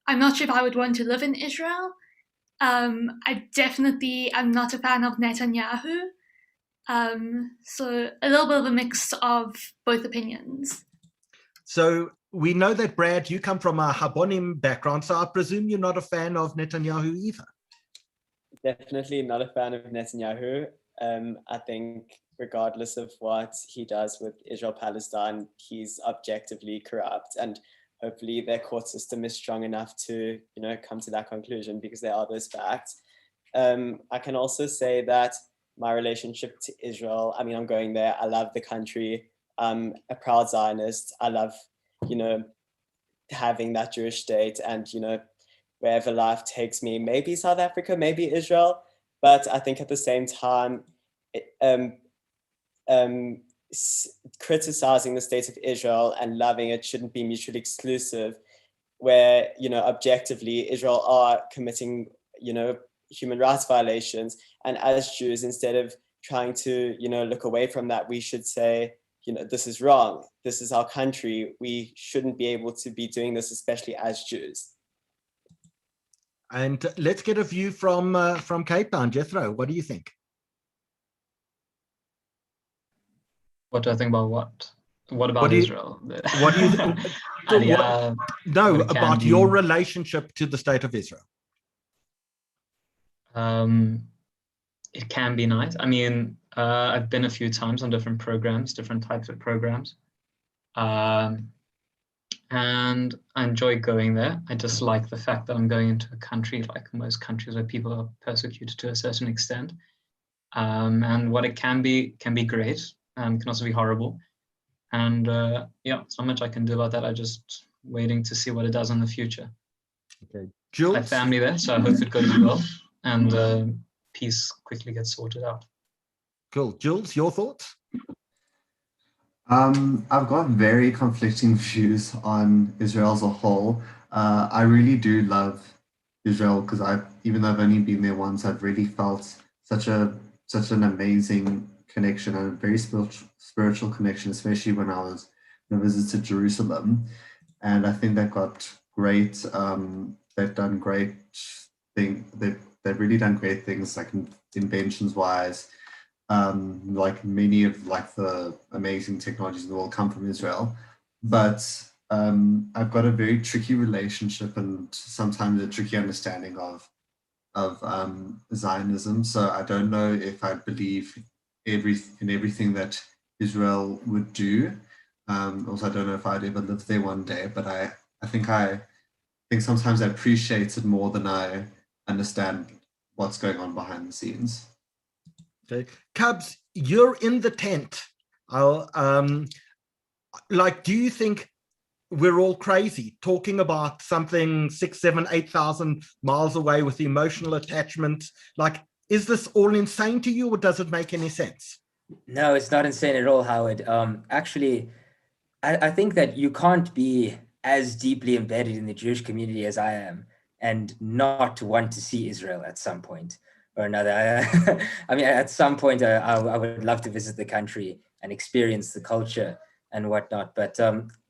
not sure if I would want to live in Israel. I definitely am not a fan of Netanyahu. So a little bit of a mix of both opinions. So we know that, Brad, you come from a Habonim background, so I presume you're not a fan of Netanyahu either. Definitely not a fan of Netanyahu. I think regardless of what he does with Israel-Palestine, he's objectively corrupt, and hopefully their court system is strong enough to, come to that conclusion because there are those facts. I can also say that my relationship to Israel, I'm going there. I love the country. I'm a proud Zionist. I love, having that Jewish state and, wherever life takes me, maybe South Africa, maybe Israel. But I think at the same time, criticizing the state of Israel and loving it shouldn't be mutually exclusive, where, objectively Israel are committing, human rights violations. And as Jews, instead of trying to, look away from that, we should say, this is wrong. This is our country. We shouldn't be able to be doing this, especially as Jews. And let's get a view from Cape Town. Jethro, what do you think? What do I think about what? What about Israel? What do you think? About your relationship to the state of Israel. It can be nice. I've been a few times on different programs, different types of programs. And I enjoy going there. I just like the fact that I'm going into a country like most countries where people are persecuted to a certain extent. And what it can be great. Can also be horrible. And it's not much I can do about that. I'm just waiting to see what it does in the future. Okay, Jules? I have family there, so I hope it goes well and peace quickly gets sorted out. Cool. Jules, your thoughts? I've got very conflicting views on Israel as a whole. I really do love Israel because even though I've only been there once, I've really felt such an amazing connection and a very spiritual connection, especially when I visited Jerusalem. And I think they've got great, they've done great things. They've really done great things, like inventions wise. Like many of the amazing technologies in the world come from Israel, but I've got a very tricky relationship and sometimes a tricky understanding of Zionism. So I don't know if I believe in everything that Israel would do. Also, I don't know if I'd ever live there one day, but I think sometimes I appreciate it more than I understand what's going on behind the scenes. Okay, Cubs, you're in the tent. Do you think we're all crazy talking about something 6,000, 7,000, 8,000 miles away with emotional attachment? Is this all insane to you, or does it make any sense? No, it's not insane at all, Howard. Actually, I think that you can't be as deeply embedded in the Jewish community as I am and not want to see Israel at some point or another. At some point, I would love to visit the country and experience the culture and whatnot. But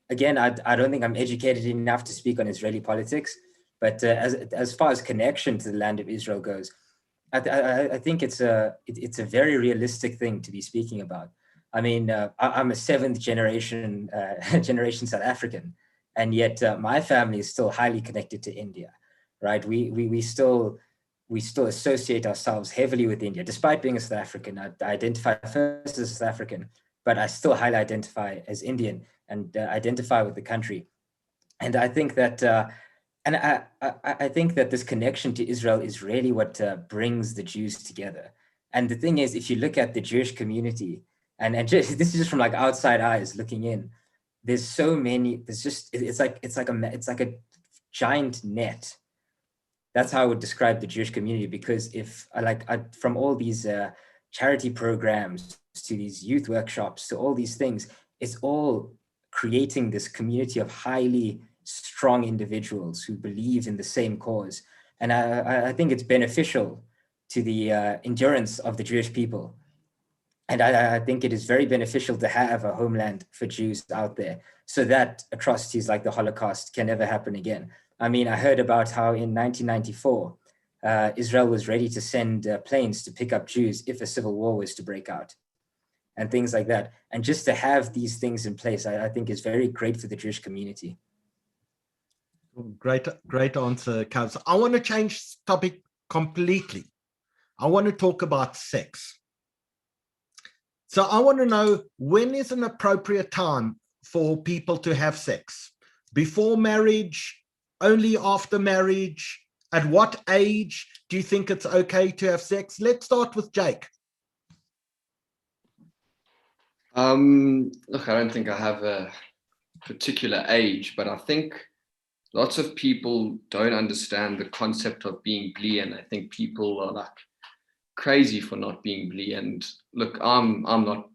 again, I don't think I'm educated enough to speak on Israeli politics. But as far as connection to the land of Israel goes, I think it's a very realistic thing to be speaking about. I'm a seventh generation South African, and yet my family is still highly connected to India. right? We still associate ourselves heavily with India, despite being a South African. I identify first as South African, but I still highly identify as Indian and identify with the country. And I think that, I think that this connection to Israel is really what brings the Jews together. And the thing is, if you look at the Jewish community, and this is just from like outside eyes looking in, there's so many. There's just it's like a giant net. That's how I would describe the Jewish community, because from all these charity programs to these youth workshops to all these things, it's all creating this community of highly strong individuals who believe in the same cause. And I think it's beneficial to the endurance of the Jewish people. And I think it is very beneficial to have a homeland for Jews out there so that atrocities like the Holocaust can never happen again. I mean, I heard about how in 1994, Israel was ready to send planes to pick up Jews if a civil war was to break out and things like that. And just to have these things in place, I think is very great for the Jewish community. Great answer, Kaz. I want to change topic completely. I want to talk about sex. So I want to know, when is an appropriate time for people to have sex? Before marriage? Only after marriage? At what age do you think it's okay to have sex? Let's start with Jake. Look, I don't think I have a particular age, but I think lots of people don't understand the concept of being bli, and I think people are like crazy for not being bli. And look, I'm not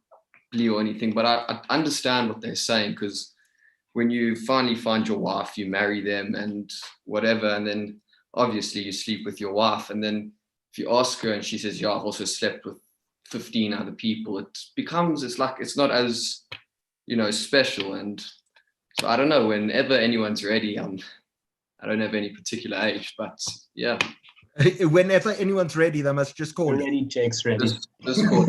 bli or anything, but I understand what they're saying, because when you finally find your wife, you marry them and whatever, and then obviously you sleep with your wife, and then if you ask her and she says, yeah, I've also slept with 15 other people, it's like it's not as, special. And so I don't know, whenever anyone's ready, I don't have any particular age, but yeah. Whenever anyone's ready, they must just call ready. Jake's ready. Just call,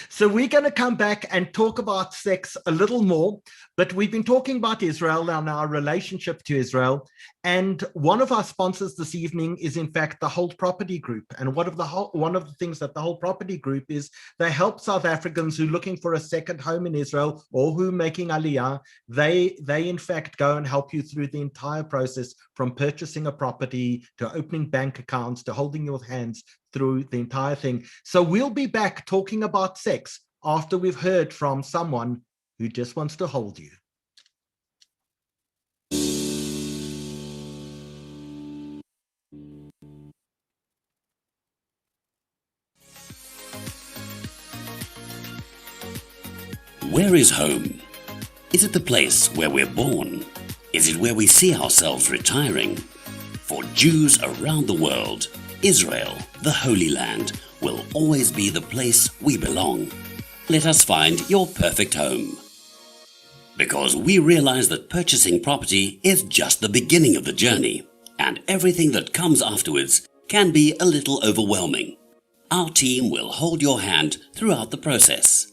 So we're going to come back and talk about sex a little more, but we've been talking about Israel and our relationship to Israel. And one of our sponsors this evening is, in fact, the Hold Property Group. And one of the things that the Hold Property Group is, they help South Africans who are looking for a second home in Israel or who are making aliyah. They in fact go and help you through the entire process, from purchasing a property to opening bank accounts to holding your hands through the entire thing. So we'll be back talking about sex after we've heard from someone who just wants to hold you. Where is home? Is it the place where we're born? Is it where we see ourselves retiring? For Jews around the world, Israel, the Holy Land, will always be the place we belong. Let us find your perfect home. Because we realize that purchasing property is just the beginning of the journey, and everything that comes afterwards can be a little overwhelming. Our team will hold your hand throughout the process.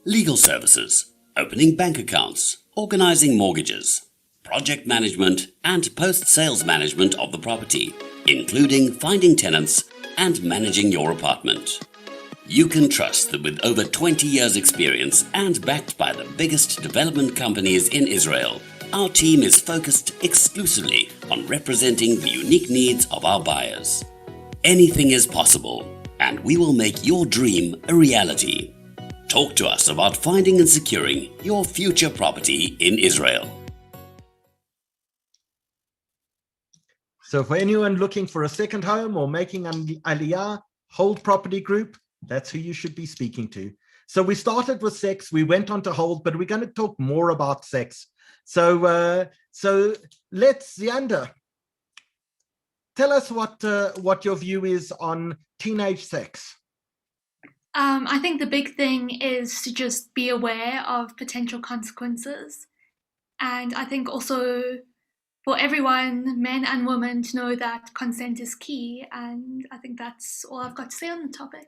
Legal services, opening bank accounts, organizing mortgages, project management and post-sales management of the property, including finding tenants and managing your apartment. You can trust that with over 20 years experience and backed by the biggest development companies in Israel, our team is focused exclusively on representing the unique needs of our buyers. Anything is possible, and we will make your dream a reality. Talk to us about finding and securing your future property in Israel. So for anyone looking for a second home or making an aliyah, Hold Property Group, that's who you should be speaking to. So we started with sex, we went on to hold, but we're going to talk more about sex. So let's, Zianda, tell us what your view is on teenage sex. I think the big thing is to just be aware of potential consequences. And I think also for everyone, men and women, to know that consent is key. And I think that's all I've got to say on the topic.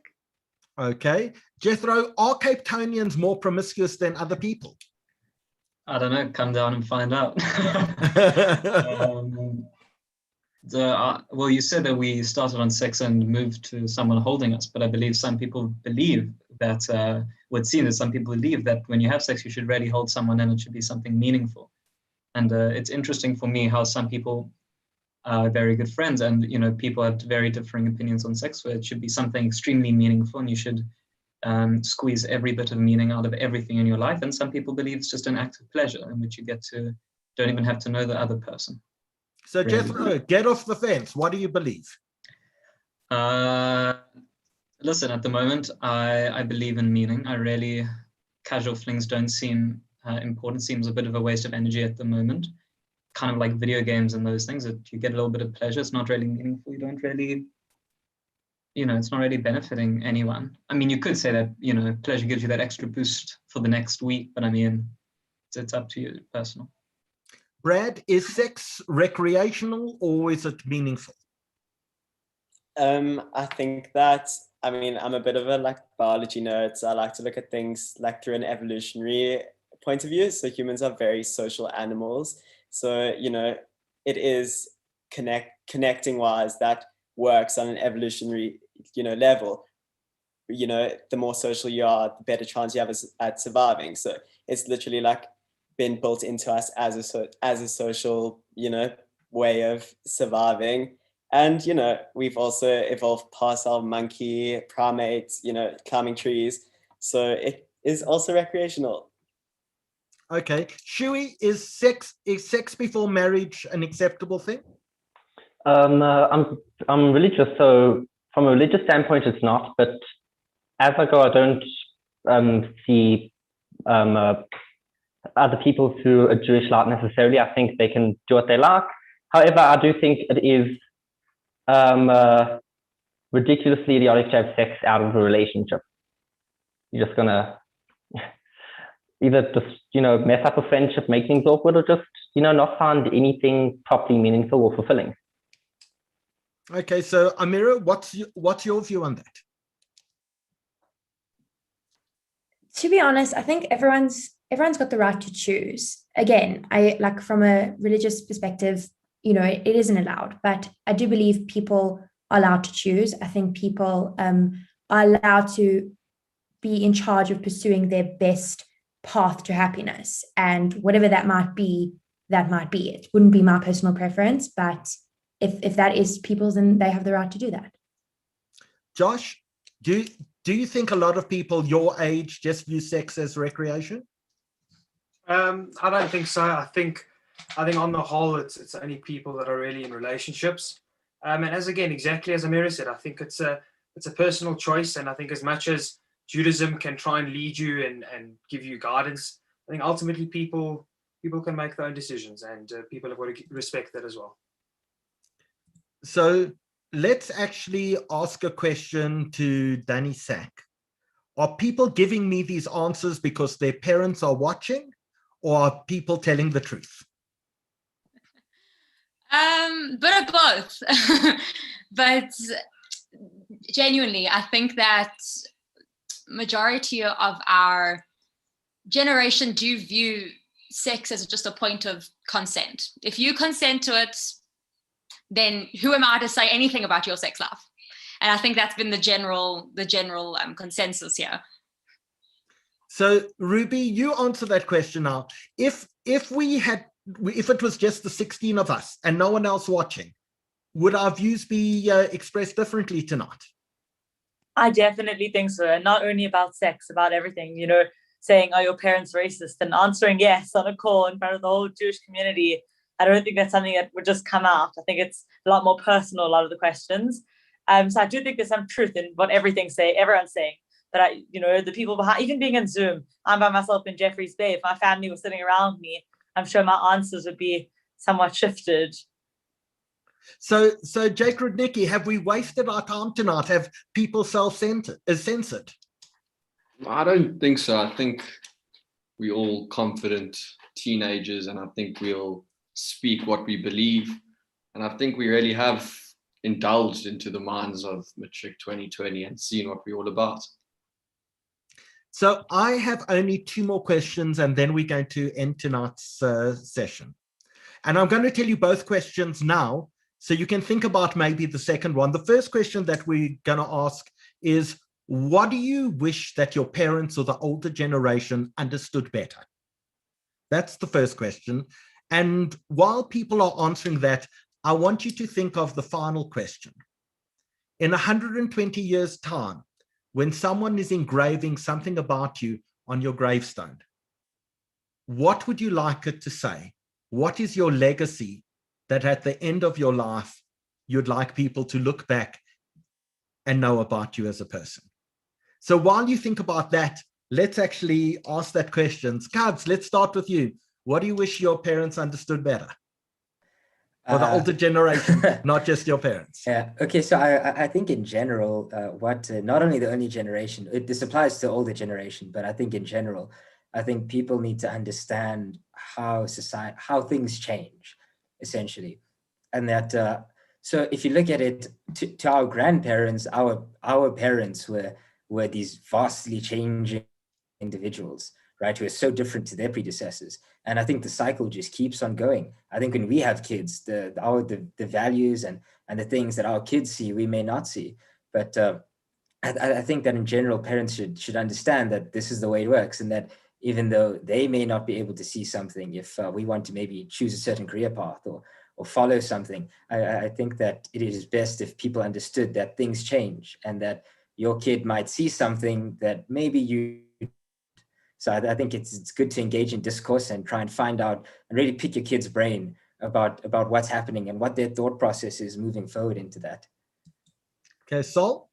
Okay. Jethro, are Cape Townians more promiscuous than other people? I don't know, come down and find out. well, you said that we started on sex and moved to someone holding us, but I believe some people believe that, what seems is some people believe that when you have sex, you should really hold someone and it should be something meaningful. And it's interesting for me how some people are very good friends and, people have very differing opinions on sex, where it should be something extremely meaningful and you should squeeze every bit of meaning out of everything in your life. And some people believe it's just an act of pleasure in which you don't even have to know the other person. So Jethro, get off the fence. What do you believe? Listen, at the moment, I believe in meaning. Casual flings don't seem important. Seems a bit of a waste of energy at the moment. Kind of like video games and those things that you get a little bit of pleasure. It's not really meaningful. You don't really, it's not really benefiting anyone. I mean, you could say that, pleasure gives you that extra boost for the next week, but I mean, it's up to you, personal. Brad, is sex recreational or is it meaningful? I think that, I'm a bit of a biology nerd, so I like to look at things through an evolutionary point of view. So humans are very social animals. So, it is connecting wise that works on an evolutionary, level. The more social you are, the better chance you have at surviving. So it's literally been built into us as a social, way of surviving. And, we've also evolved past our monkey primates, climbing trees. So it is also recreational. Okay. Shui, is sex before marriage an acceptable thing? I'm religious, so from a religious standpoint, it's not. But as I go, I don't see other people through a Jewish light necessarily. I think they can do what they like. However, I do think it is ridiculously idiotic to have sex out of a relationship. You're just gonna either just mess up a friendship, make things awkward, or just not find anything properly meaningful or fulfilling. Okay, so Amira, what's your view on that? To be honest, I think everyone's got the right to choose. Again, I from a religious perspective, it isn't allowed, but I do believe people are allowed to choose. I think people are allowed to be in charge of pursuing their best path to happiness, and whatever that might be. It wouldn't be my personal preference, but if that is people's, then they have the right to do that. Josh, do you think a lot of people your age just view sex as recreation? I don't think so. I think on the whole, it's only people that are really in relationships. And exactly as Amira said, I think it's a personal choice. And I think as much as Judaism can try and lead you and give you guidance, I think ultimately people can make their own decisions, and people have got to respect that as well. So let's actually ask a question to Dani Sack. Are people giving me these answers because their parents are watching, or are people telling the truth? But of both. But genuinely, I think that majority of our generation do view sex as just a point of consent. If you consent to it, then who am I to say anything about your sex life? And I think that's been the general consensus here. So Ruby, you answer that question now. If it was just the 16 of us and no one else watching, would our views be expressed differently tonight? I definitely think so. And not only about sex, about everything, saying, are your parents racist? And answering yes on a call in front of the whole Jewish community. I don't think that's something that would just come out. I think it's a lot more personal, a lot of the questions. So I do think there's some truth in what everyone's saying. But the people behind, even being in Zoom, I'm by myself in Jeffrey's Bay. If my family was sitting around me, I'm sure my answers would be somewhat shifted. So Jake Rudnicki, have we wasted our time tonight? Have people censored? I don't think so. I think we're all confident teenagers, and I think we'll speak what we believe. And I think we really have indulged into the minds of Matric 2020 and seen what we're all about. So I have only 2 more questions, and then we're going to end tonight's session. And I'm going to tell you both questions now, So you can think about maybe the second one. The first question that we're going to ask is, what do you wish that your parents or the older generation understood better? That's the first question. And while people are answering that, I want you to think of the final question. In 120 years' time, when someone is engraving something about you on your gravestone, what would you like it to say? What is your legacy that at the end of your life, you'd like people to look back and know about you as a person? So while you think about that, let's actually ask that question. Kabs, let's start with you. What do you wish your parents understood better? Or the older generation, not just your parents. Yeah. Okay. So I think in general, not only the only generation, this applies to the older generation, but I think in general, I think people need to understand how things change, essentially, and that. So if you look at it, to our grandparents, our parents were these vastly changing individuals, right, who are so different to their predecessors. And I think the cycle just keeps on going. I think when we have kids, the values and the things that our kids see, we may not see. But I think that in general, parents should understand that this is the way it works, and that even though they may not be able to see something, if we want to maybe choose a certain career path or follow something, I think that it is best if people understood that things change and that your kid might see something that maybe you. So I think it's good to engage in discourse and try and find out and really pick your kid's brain about what's happening and what their thought process is moving forward into that. Okay, Sol?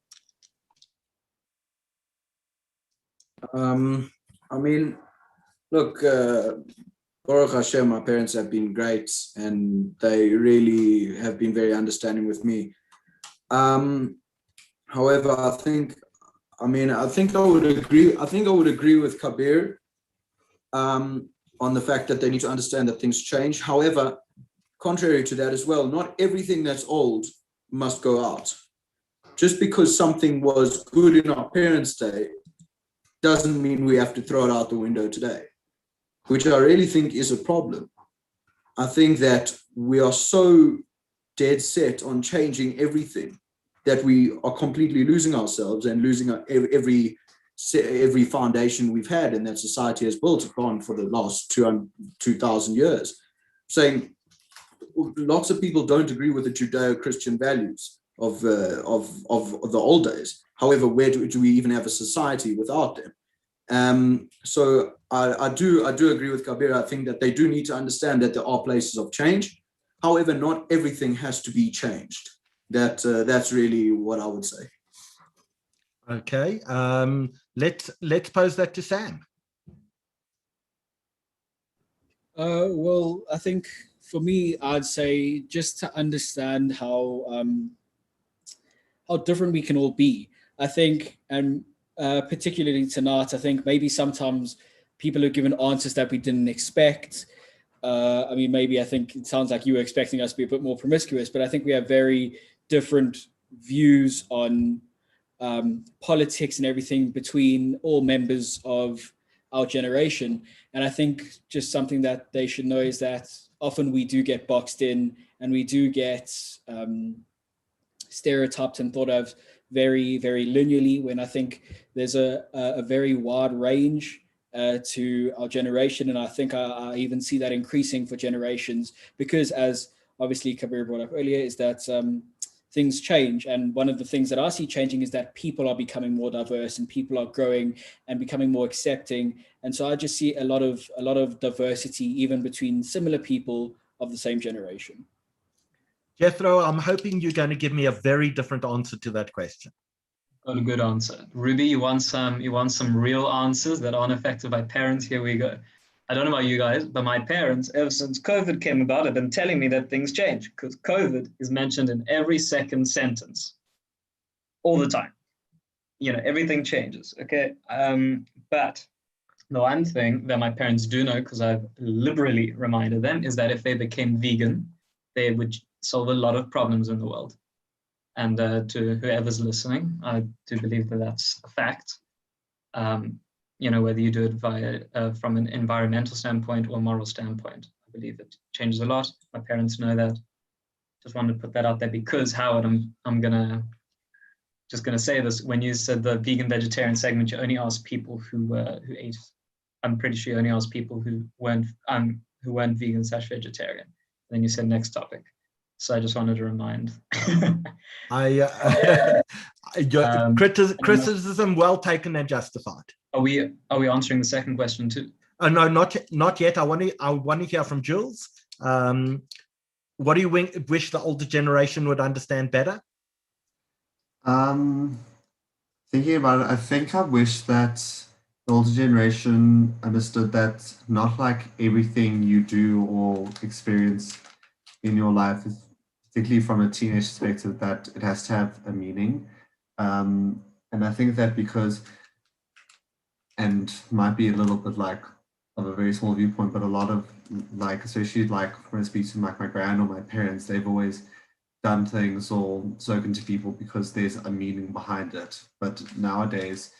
I mean, look, Baruch Hashem, my parents have been great and they really have been very understanding with me. However, I think I would agree with Kabir on the fact that they need to understand that things change. However, contrary to that as well, not everything that's old must go out. Just because something was good in our parents' day doesn't mean we have to throw it out the window today, which I really think is a problem. I think that we are so dead set on changing everything that we are completely losing ourselves and losing every foundation we've had and that society has built upon for the last 2,000 years. Saying lots of people don't agree with the Judeo-Christian values of the old days. However, where do we even have a society without them? So I do agree with Kabir. I think that they do need to understand that there are places of change. However, not everything has to be changed. That's really what I would say. Okay, let's pose that to Sam. Well, I think for me, I'd say just to understand how different we can all be. I think, and particularly tonight, I think maybe sometimes people are given answers that we didn't expect. I think it sounds like you were expecting us to be a bit more promiscuous, but I think we have very different views on politics and everything between all members of our generation. And I think just something that they should know is that often we do get boxed in and we do get stereotyped and thought of very, very linearly, when I think there's a very wide range to our generation. And I think I even see that increasing for generations, because as obviously Kabir brought up earlier, is that things change. And one of the things that I see changing is that people are becoming more diverse and people are growing and becoming more accepting. And so I just see a lot of diversity, even between similar people of the same generation. Jethro, I'm hoping you're going to give me a very different answer to that question. Got a good answer. Ruby, you want some real answers that aren't affected by parents? Here we go. I don't know about you guys, but my parents, ever since COVID came about, have been telling me that things change, because COVID is mentioned in every second sentence all the time. Everything changes, okay? But the one thing that my parents do know, because I've liberally reminded them, is that if they became vegan, they would solve a lot of problems in the world. And to whoever's listening, I do believe that that's a fact. Whether you do it via from an environmental standpoint or moral standpoint, I believe it changes a lot. My parents know that. just wanted to put that out there because Howard, I'm just gonna say this. When you said the vegan vegetarian segment, you only asked people who ate. I'm pretty sure you only asked people who weren't vegan/vegetarian. Then you said next topic. So I just wanted to remind. Criticism well taken and justified. Are we answering the second question too? No, not yet. I want to hear from Jules. What do you wish the older generation would understand better? Thinking about it, I think I wish that the older generation understood that not like everything you do or experience in your life is, particularly from a teenage perspective, that it has to have a meaning. And I think that because, and might be a little bit like of a very small viewpoint, but a lot of like, especially like when I speak to like my grand or my parents, they've always done things or spoken to people because there's a meaning behind it. But nowadays,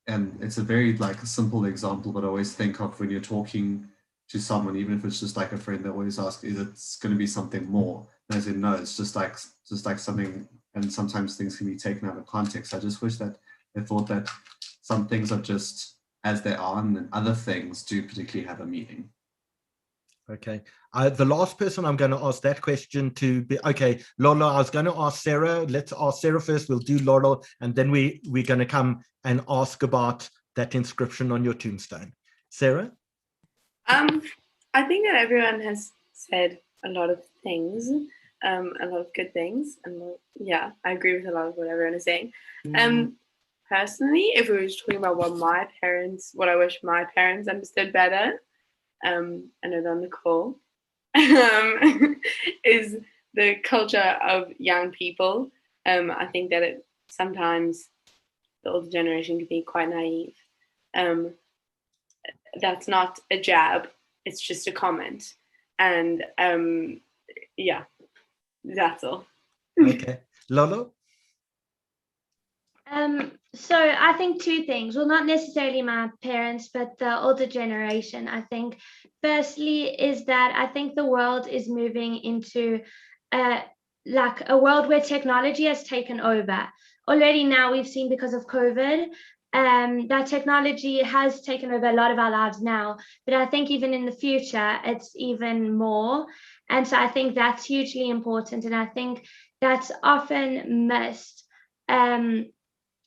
and it's a very like a simple example, but I always think of when you're talking to someone, even if it's just like a friend, they always ask, is it going to be something more? And I said, no, it's just like something, and sometimes things can be taken out of context. I just wish that they thought that some things are just as they are, and then other things do particularly have a meaning. Okay. The last person I'm going to ask that question to be, okay, Lolo, I was going to ask Sarah. Let's ask Sarah first. We'll do Lolo, and then we're going to come and ask about that inscription on your tombstone. Sarah? I think that everyone has said a lot of things, a lot of good things, and yeah, I agree with a lot of what everyone is saying. Personally, if we were just talking about what I wish my parents understood better, I know they're on the call, is the culture of young people. I think that sometimes the older generation can be quite naive. That's not a jab, it's just a comment. And yeah, that's all. Okay. Lolo? So I think two things. Well, not necessarily my parents, but the older generation. I think firstly is that I think the world is moving into like a world where technology has taken over. Already now we've seen because of COVID, that technology has taken over a lot of our lives now, but I think even in the future, it's even more. And so I think that's hugely important. And I think that's often missed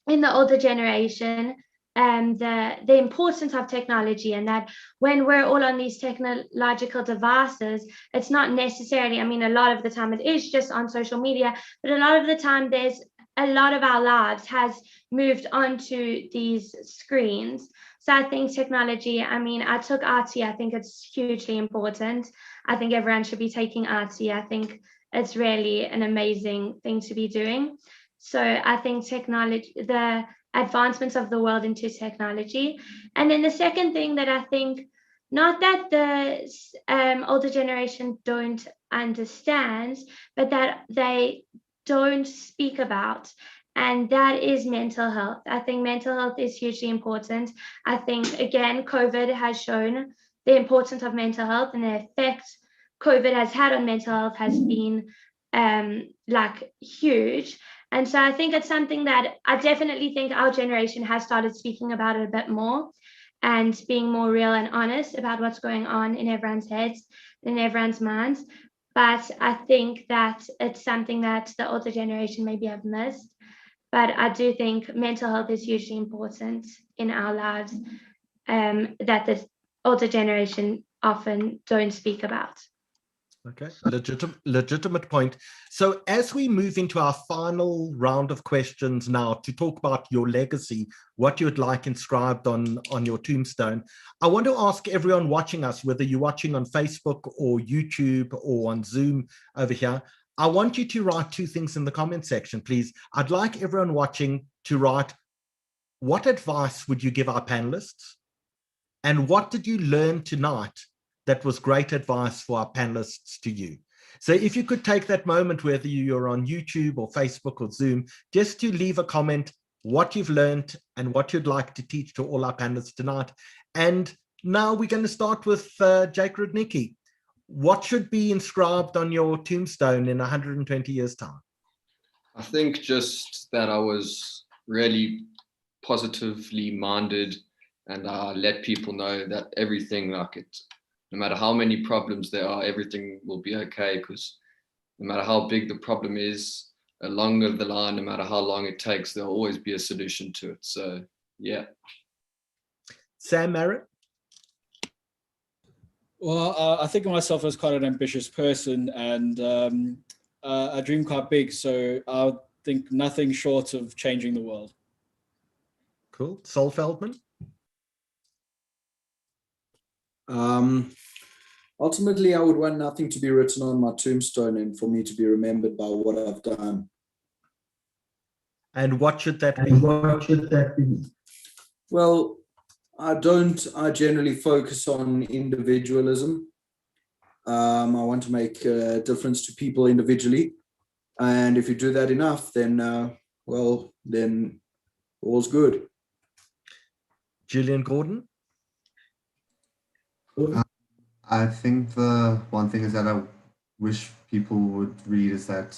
in the older generation, the importance of technology, and that when we're all on these technological devices, it's not necessarily, I mean, a lot of the time it is just on social media, but a lot of the time there's a lot of our lives has moved onto these screens. So I think technology, I mean, I took RT, I think it's hugely important. I think everyone should be taking RT. I think it's really an amazing thing to be doing. So I think technology, the advancements of the world into technology. And then the second thing that I think, not that the older generation don't understand, but that they don't speak about, and that is mental health. I think mental health is hugely important. I think, again, COVID has shown the importance of mental health, and the effect COVID has had on mental health has been like huge. And so I think it's something that I definitely think our generation has started speaking about it a bit more and being more real and honest about what's going on in everyone's heads, in everyone's minds. But I think that it's something that the older generation maybe have missed. But I do think mental health is hugely important in our lives, that the older generation often don't speak about. Okay, legitimate point. So as we move into our final round of questions now to talk about your legacy, what you'd like inscribed on your tombstone, I want to ask everyone watching us, whether you're watching on Facebook or YouTube or on Zoom over here, I want you to write two things in the comment section, please. I'd like everyone watching to write, what advice would you give our panelists? And what did you learn tonight that was great advice for our panelists to you? So if you could take that moment, whether you're on YouTube or Facebook or Zoom, just to leave a comment, what you've learned and what you'd like to teach to all our panelists tonight. And now we're going to start with Jake Rudnicki. what should be inscribed on your tombstone in 120 years' time? I think just that I was really positively minded, and I let people know that everything, like it, no matter how many problems there are, everything will be okay, because no matter how big the problem is, along the line, no matter how long it takes, there'll always be a solution to it. So, yeah. Sam Maron? Well, I think of myself as quite an ambitious person, and I dream quite big. So I think nothing short of changing the world. Cool. Sol Feldman? Ultimately, I would want nothing to be written on my tombstone and for me to be remembered by what I've done. And what should that be? Well, I generally focus on individualism. I want to make a difference to people individually. And if you do that enough, then, then all's good. Julian Gordon? I think the one thing is that I wish people would read is that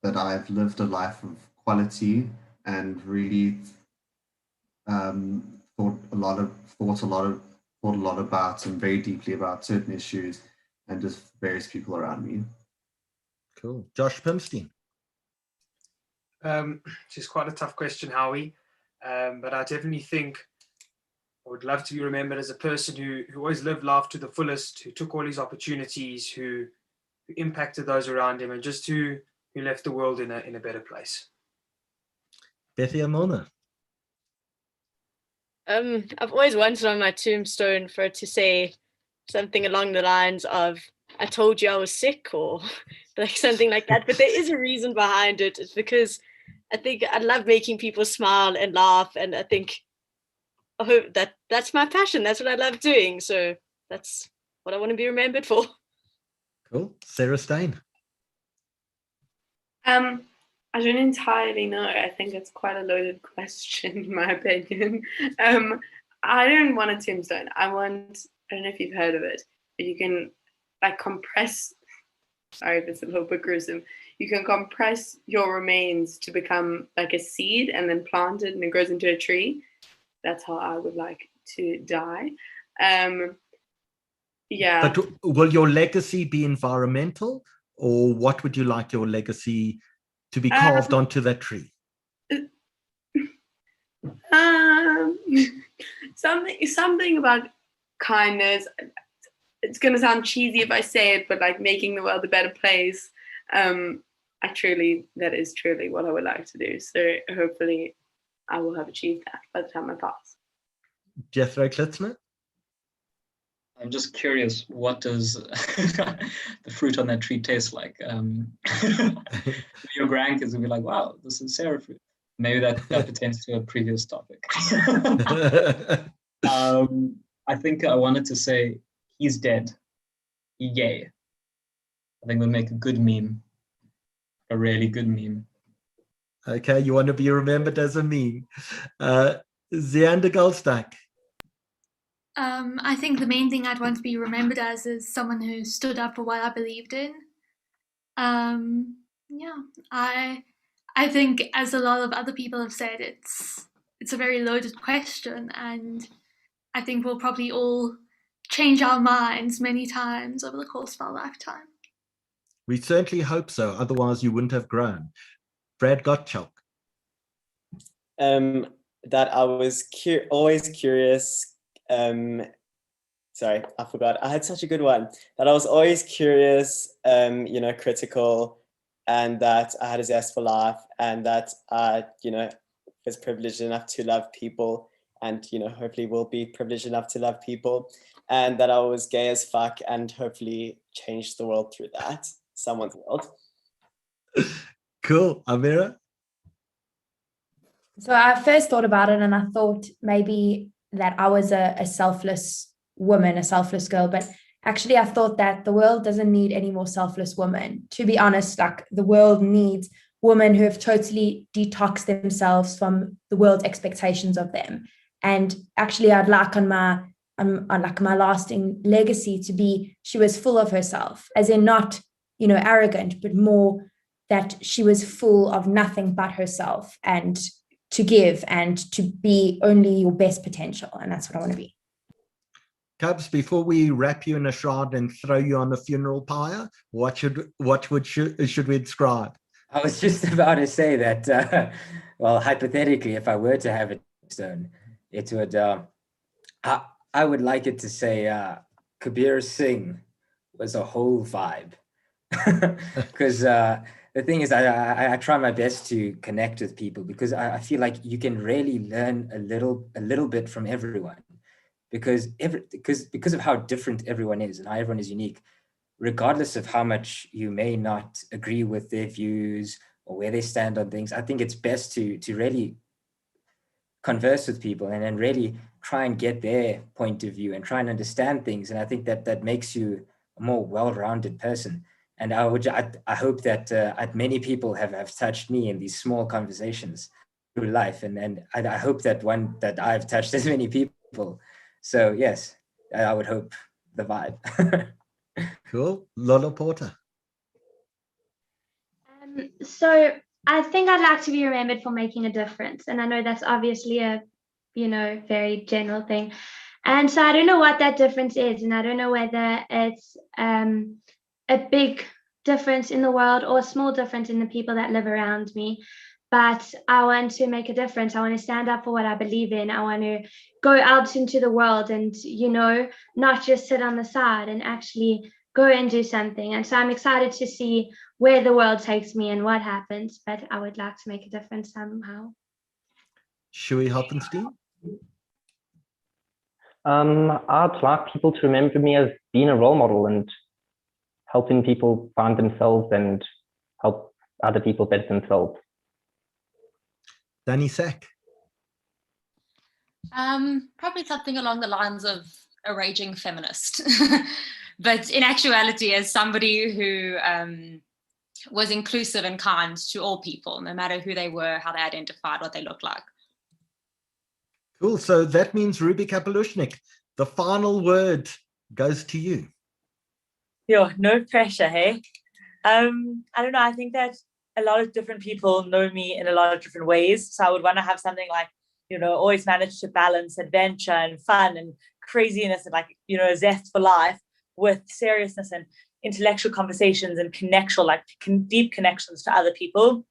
I've lived a life of quality and really thought a lot about and very deeply about certain issues and just various people around me. Cool. Josh Pimstein? It's quite a tough question, Howie, but I definitely think I would love to be remembered as a person who always lived life to the fullest, who took all his opportunities, who impacted those around him, and just who left the world in a better place. Bethia Milner? I've always wanted on my tombstone for it to say something along the lines of, I told you I was sick, or like something like that. But there is a reason behind it. It's because I think I love making people smile and laugh. And I think that's my passion. That's what I love doing. So that's what I want to be remembered for. Cool. Sarah Stein? I don't entirely know. I think it's quite a loaded question, in my opinion. I don't want a tombstone. I don't know if you've heard of it, but you can like compress, sorry if it's a little bit gruesome, you can compress your remains to become like a seed and then plant it and it grows into a tree. That's how I would like to die. Yeah. But will your legacy be environmental, or what would you like your legacy to be carved onto that tree? Something about kindness. It's going to sound cheesy if I say it, but like making the world a better place. That is truly what I would like to do. So hopefully I will have achieved that by the time I pass. Jethro Klitzner? I'm just curious, what does the fruit on that tree taste like? Your grandkids will be like, wow, this is Sarah fruit. Maybe that pertains to a previous topic. I think I wanted to say, he's dead. Yay. I think we'll make a good meme. A really good meme. Okay, you want to be remembered as a meme. Zianda Goldstuck? I think the main thing I'd want to be remembered as is someone who stood up for what I believed in. I think, as a lot of other people have said, it's a very loaded question, and I think we'll probably all change our minds many times over the course of our lifetime. We certainly hope so, otherwise you wouldn't have grown. Brad Gottschalk? That I was always curious. Sorry, I forgot. I had such a good one. That I was always curious, critical, and that I had a zest for life, and that I, was privileged enough to love people, and hopefully will be privileged enough to love people, and that I was gay as fuck, and hopefully change the world through that, someone's world. Cool. Amira? So I first thought about it, and I thought maybe that I was a selfless woman, a selfless girl, but actually I thought that the world doesn't need any more selfless women. To be honest, like the world needs women who have totally detoxed themselves from the world's expectations of them. And actually I'd like on like my lasting legacy to be, she was full of herself, as in not, arrogant, but more that she was full of nothing but herself and to give and to be only your best potential. And that's what I want to be. Cubs, before we wrap you in a shroud and throw you on a funeral pyre, what should we inscribe? I was just about to say that, well, hypothetically, if I were to have a stone, it would, I would like it to say, Kabir Singh was a whole vibe. Because the thing is, I try my best to connect with people, because I feel like you can really learn a little bit from everyone. Because of how different everyone is and how everyone is unique, regardless of how much you may not agree with their views or where they stand on things, I think it's best to really converse with people and then really try and get their point of view and try and understand things. And I think that makes you a more well-rounded person. And I hope that many people have touched me in these small conversations through life. And I hope that I've touched as many people. So yes, I would hope the vibe. Cool. Lola Porter. So I think I'd like to be remembered for making a difference. And I know that's obviously a, very general thing. And so I don't know what that difference is. And I don't know whether it's a big difference in the world or a small difference in the people that live around me. But I want to make a difference. I want to stand up for what I believe in. I want to go out into the world and, not just sit on the side and actually go and do something. And so I'm excited to see where the world takes me and what happens, but I would like to make a difference somehow. Shui Hoppenstein? I'd like people to remember me as being a role model and helping people find themselves and help other people better themselves. Dani Sack? Probably something along the lines of a raging feminist. But in actuality, as somebody who was inclusive and kind to all people, no matter who they were, how they identified, what they looked like. Cool. So that means Ruby Kapelushnik, the final word goes to you. No pressure, hey? I don't know. I think that a lot of different people know me in a lot of different ways. So I would want to have something like, always manage to balance adventure and fun and craziness and a zest for life with seriousness and intellectual conversations and deep connections to other people.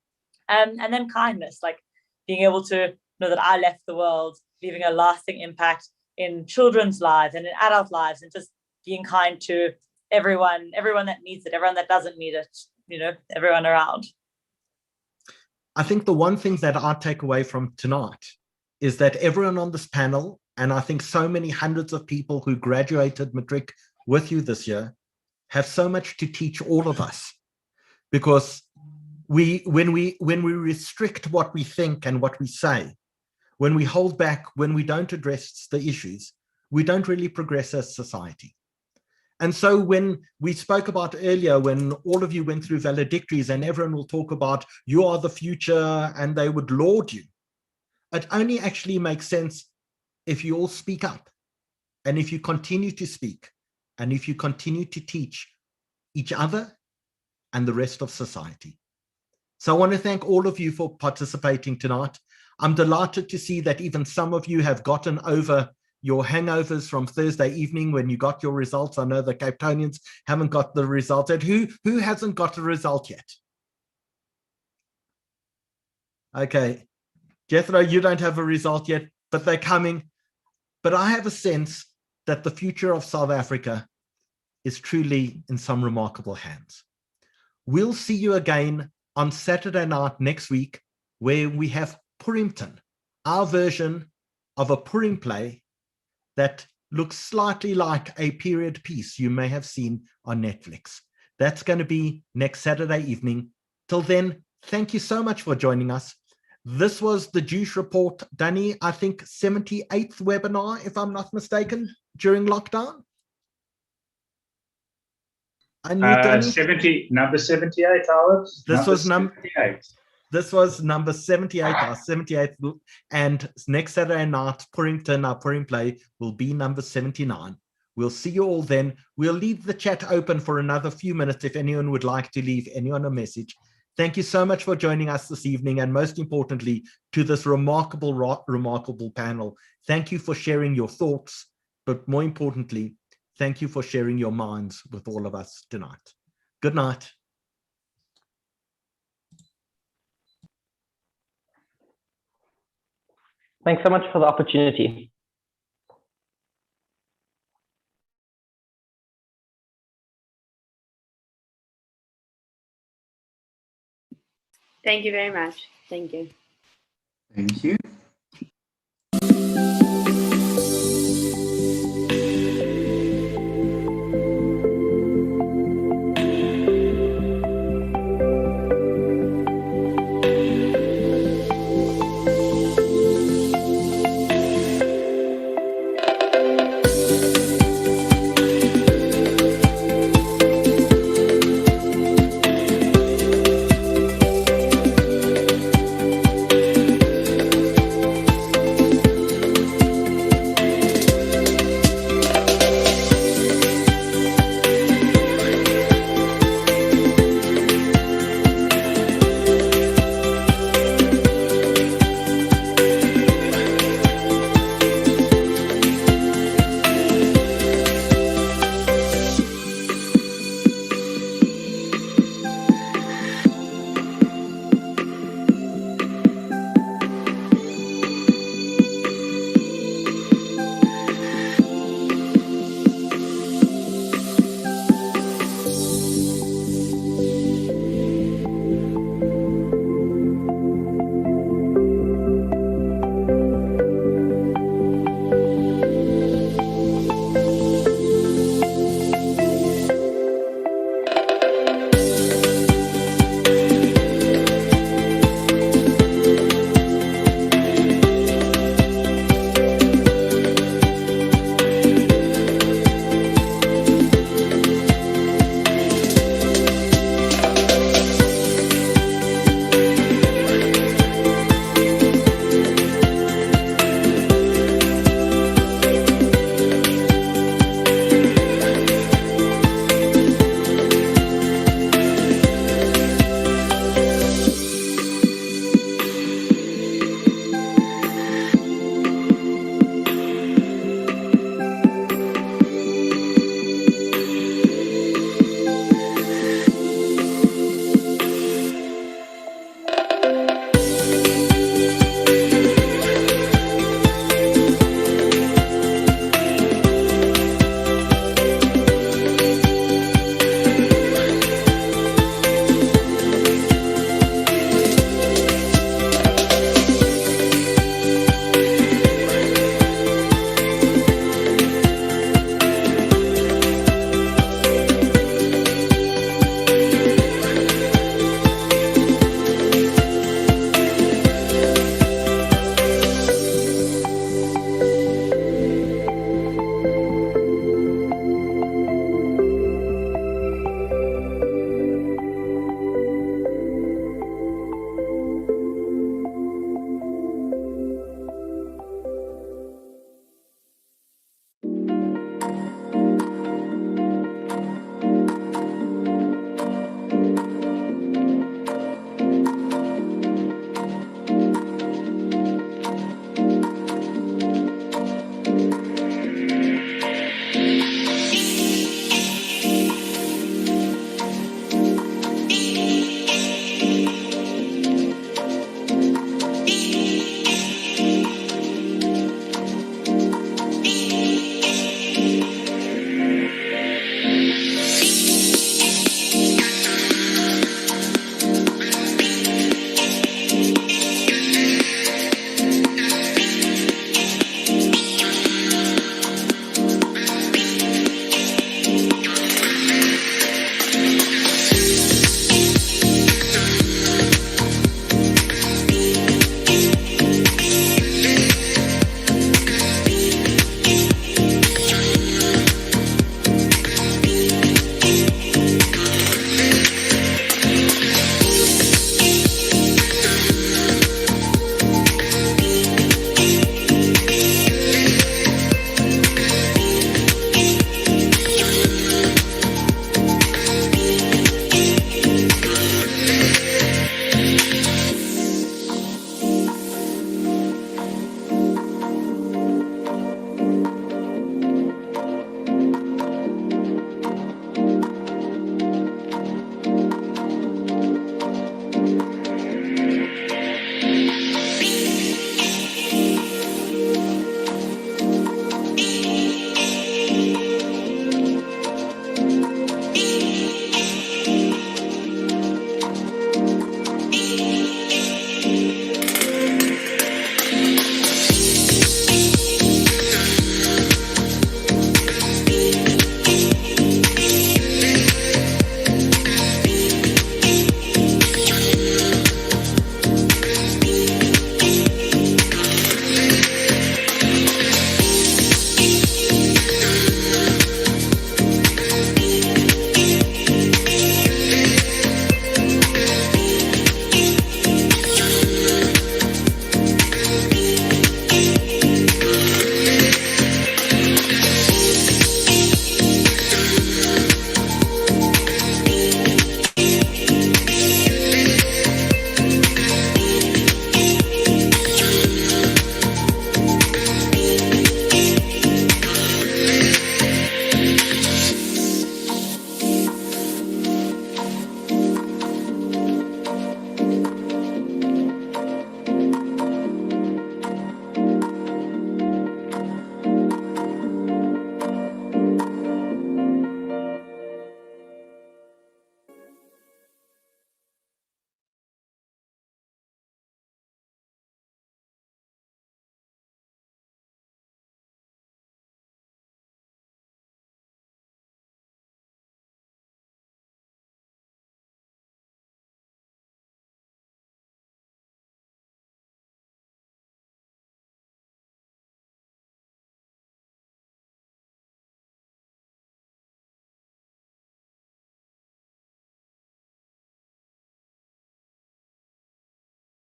And then kindness, like being able to know that I left the world, leaving a lasting impact in children's lives and in adult lives, and just being kind to everyone that needs it, everyone that doesn't need it, everyone around. I think the one thing that I take away from tonight is that everyone on this panel, and I think so many hundreds of people who graduated Matric with you this year, have so much to teach all of us. Because when we restrict what we think and what we say, when we hold back, when we don't address the issues, we don't really progress as society. And so when we spoke about earlier, when all of you went through valedictories and everyone will talk about you are the future and they would laud you, it only actually makes sense if you all speak up and if you continue to speak and if you continue to teach each other and the rest of society. So I want to thank all of you for participating tonight. I'm delighted to see that even some of you have gotten over your hangovers from Thursday evening when you got your results. I know the Cape Townians haven't got the result yet. Who hasn't got a result yet? Okay. Jethro, you don't have a result yet, but they're coming. But I have a sense that the future of South Africa is truly in some remarkable hands. We'll see you again on Saturday night next week, where we have Purimton, our version of a Purim play that looks slightly like a period piece you may have seen on Netflix. That's going to be next Saturday evening. Till then, thank you so much for joining us. This was the Jewish Report, Dani, I think 78th webinar, if I'm not mistaken, during lockdown. Number 78, Alex. This was number 78. This was number 78, our 78th, and next Saturday night, Purrington, our Purim play, will be number 79. We'll see you all then. We'll leave the chat open for another few minutes if anyone would like to leave anyone a message. Thank you so much for joining us this evening, and most importantly, to this remarkable panel. Thank you for sharing your thoughts, but more importantly, thank you for sharing your minds with all of us tonight. Good night. Thanks so much for the opportunity. Thank you very much. Thank you. Thank you.